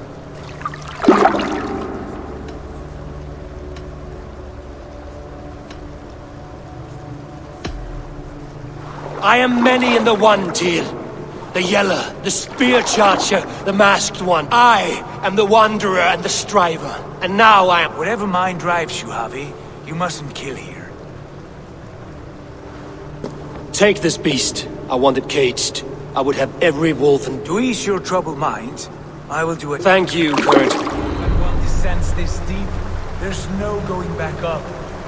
I am many in the one, Tyr. The Yeller, the Spear Charger, the Masked One. I am the Wanderer and the Striver. And now I am... Whatever mind drives you, Javi, you mustn't kill here. Take this beast. I want it caged. I would have every wolf and... To ease your troubled mind, I will do it. Thank you, Kurt. When one descends this deep, there's no going back up.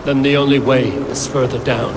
Then the only way is further down.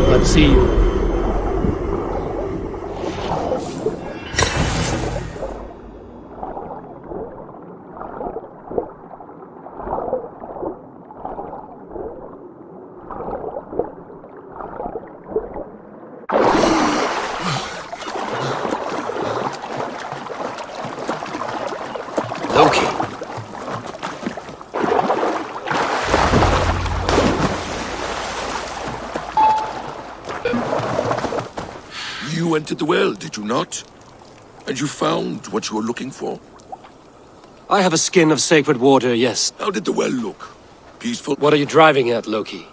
Let's see. Loki. You entered the well, did you not? And you found what you were looking for? I have a skin of sacred water, yes. How did the well look? Peaceful? What are you driving at, Loki?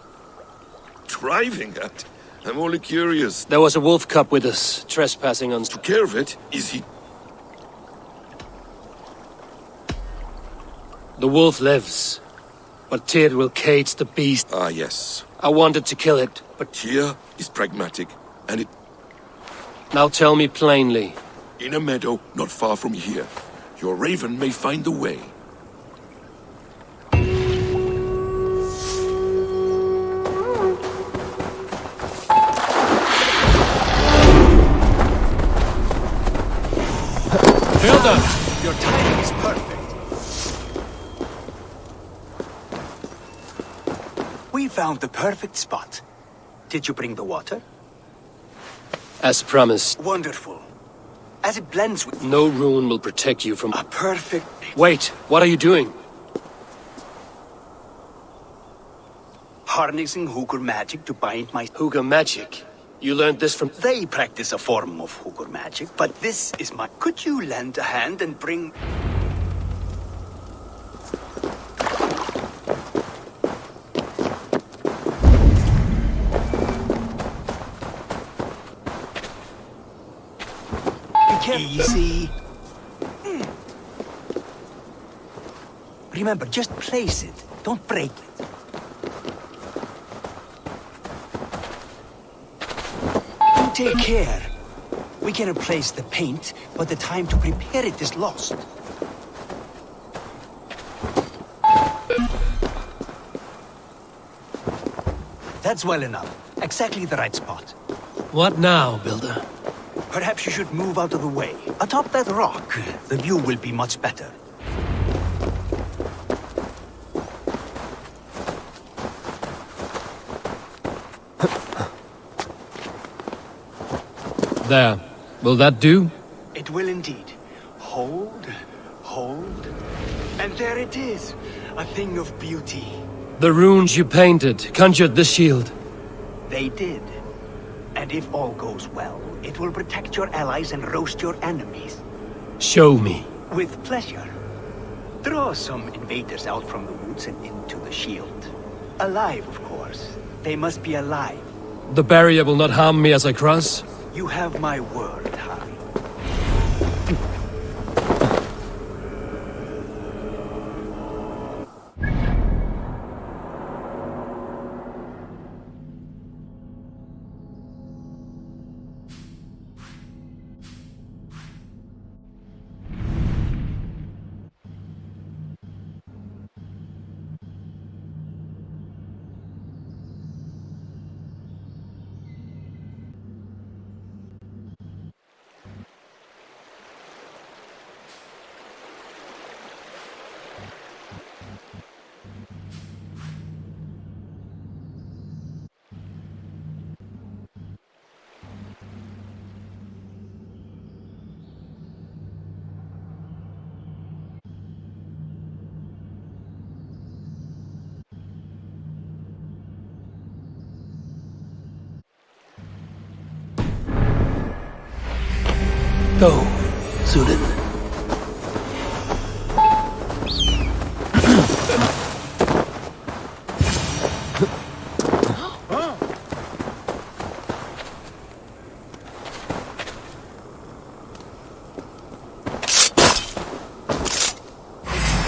Driving at? I'm only curious. There was a wolf cub with us, trespassing on... Took care of it? Is he... The wolf lives, but Tyr will cage the beast. Ah, yes. I wanted to kill it, but... Tyr is pragmatic, and it... Now tell me plainly. In a meadow not far from here, your raven may find the way. Hilda! Your timing is perfect. We found the perfect spot. Did you bring the water? As promised. Wonderful. As it blends with... No rune will protect you from... A perfect... Wait, what are you doing? harnessing Hooker magic to bind my... Hooker magic? You learned this from... They practice a form of Hooker magic, but this is my... Could you lend a hand and bring... Easy. Remember, just place it. Don't break it. Take care. We can replace the paint, but the time to prepare it is lost. That's well enough. Exactly the right spot. What now, Builder? Perhaps you should move out of the way. Atop that rock, the view will be much better. There. Will that do? It will indeed. Hold, hold, and there it is. A thing of beauty. The runes you painted conjured the shield. They did. And if all goes well, it will protect your allies and roast your enemies. Show me. With pleasure. Draw some invaders out from the woods and into the shield. Alive, of course. They must be alive. The barrier will not harm me as I cross? You have my word, Harry. Go, Zulin.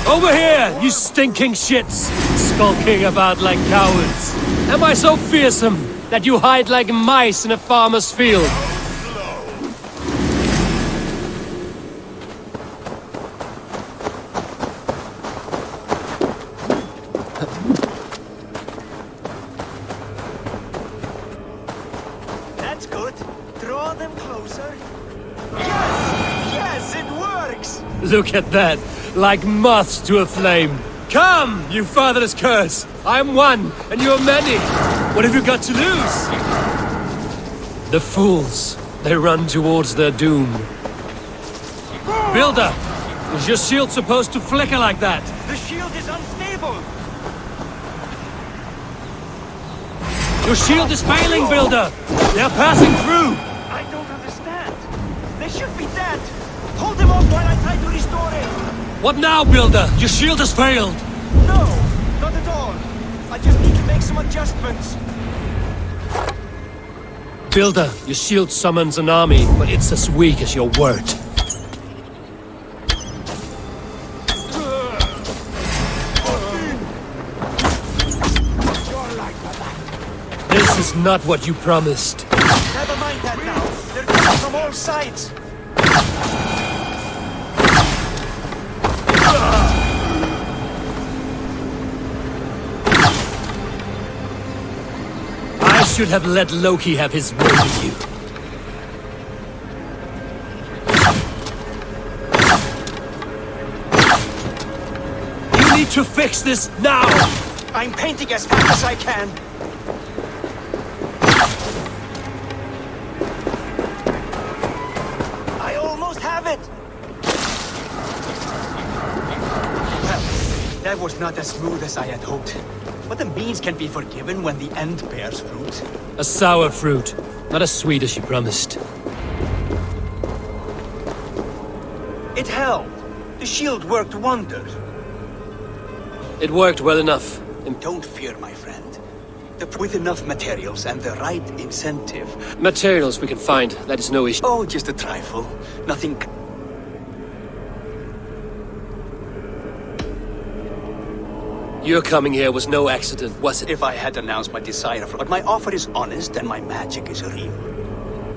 Over here, you stinking shits! Skulking about like cowards. Am I so fearsome that you hide like mice in a farmer's field? That's good. Draw them closer. Yes! Yes, it works! Look at that, like moths to a flame. Come, you fatherless curse! I am one, and you are many. What have you got to lose? The fools, they run towards their doom. Builder, is your shield supposed to flicker like that? The shield is unstable! Your shield is failing, Builder! They are passing through! I don't understand. They should be dead. Hold them off while I try to restore it. What now, Builder? Your shield has failed! No, not at all. I just need to make some adjustments. Builder, your shield summons an army, but it's as weak as your word. This is not what you promised. Never mind that now. They're coming from all sides. I should have let Loki have his way with you. You need to fix this now! I'm painting as fast as I can. I almost have it! Well, that was not as smooth as I had hoped. But the means can be forgiven when the end bears fruit. A sour fruit, not as sweet as you promised. It held. The shield worked wonders. It worked well enough. Don't fear, my friend. With enough materials and the right incentive... Materials we can find, that is no issue. Oh, just a trifle. Nothing... Your coming here was no accident, was it? If I had announced my desire for... But my offer is honest and my magic is real.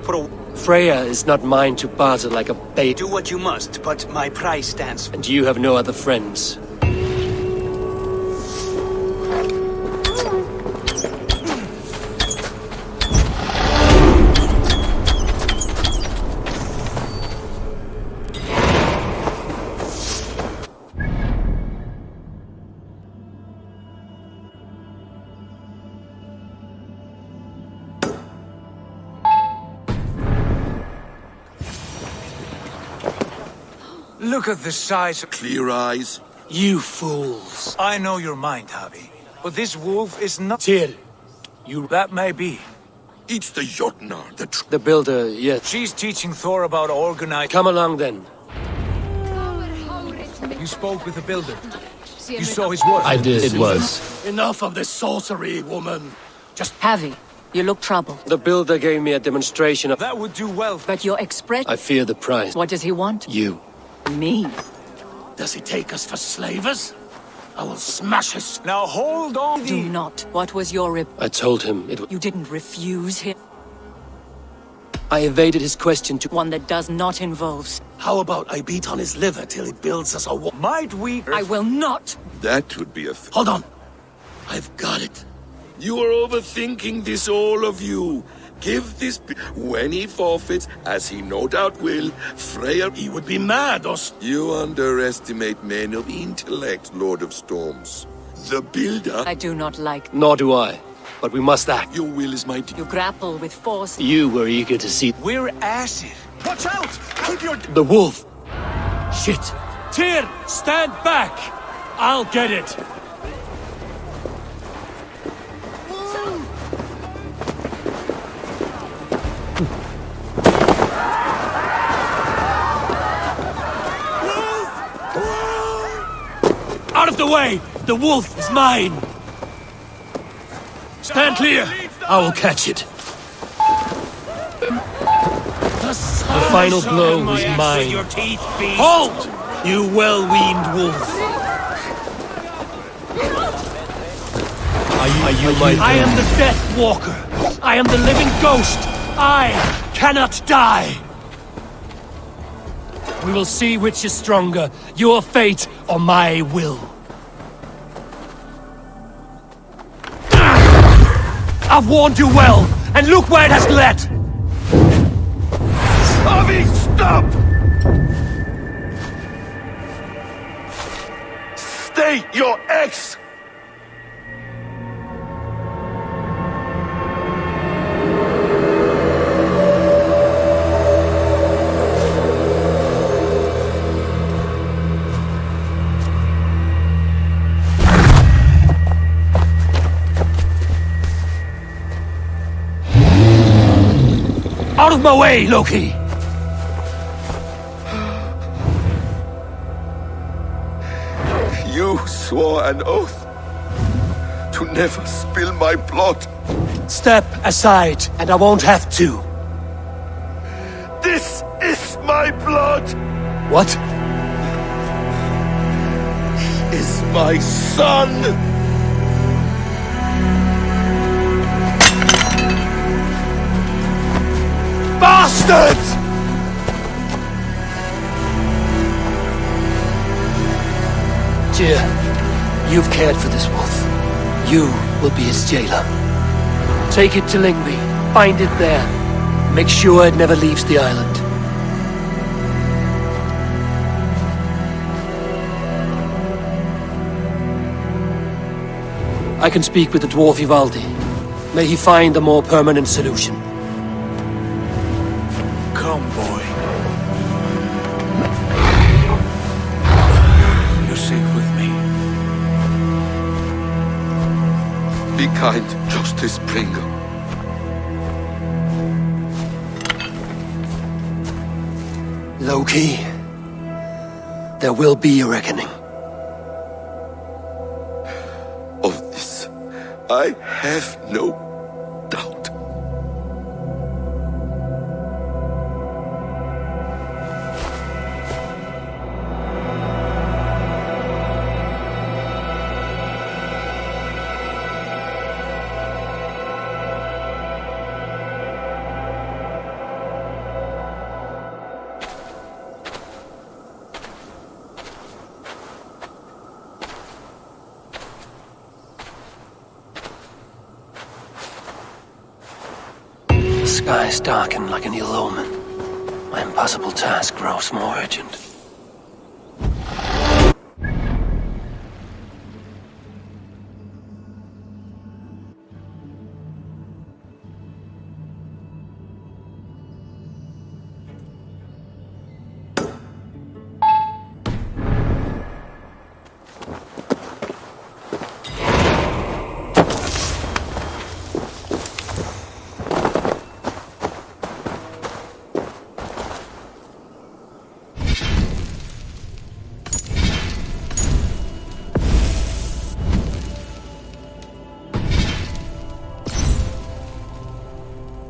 For a... Freya is not mine to barter like a bait. Do what you must, but my price stands... And you have no other friends. Look at the size. Clear eyes. You fools. I know your mind, Javi. But this wolf is not... Tyr. That may be. It's the Jotnar, the builder, yes. She's teaching Thor about organizing... Come along, then. You spoke with the builder. You saw his work. I did. It was. Enough of this sorcery, woman. Just Javi, you look troubled. The builder gave me a demonstration of... That would do well. But your expression... I fear the price. What does he want? You. Me? Does he take us for slavers? I will smash his... Now hold on. Do not. What was your I told him it... You didn't refuse him? I evaded his question to... One that does not involve... How about I beat on his liver till he builds us a wall? Might we... I will not! That would be a... Hold on. I've got it. You are overthinking this, all of you. Give this... When he forfeits, as he no doubt will, Freya... He would be mad, or... You underestimate men of intellect, Lord of Storms. The builder... I do not like... Nor do I. But we must act. Your will is my... You grapple with force... You were eager to see... We're acid. Watch out! Keep your... The wolf! Shit! Tyr, stand back! I'll get it! Out of the way! The wolf is mine! Stand clear! I will catch it. The final blow was mine. Halt! You well-weaned wolf! Are you my... I am the Death Walker! I am the living ghost! I cannot die! We will see which is stronger, your fate or my will. I've warned you well, and look where it has led! Javi, stop! Stay your ex! Out of my way, Loki! You swore an oath to never spill my blood. Step aside, and I won't have to. This is my blood! What? He is my son! Bastards! Tyr, you've cared for this wolf. You will be his jailer. Take it to Lingby. Bind it there. Make sure it never leaves the island. I can speak with the dwarf Ivaldi. May he find a more permanent solution. Come, boy. You're safe with me. kind, Justice Pringle. Loki, there will be a reckoning. Of this, I have no doubt. The skies darken like an ill omen. My impossible task grows more urgent.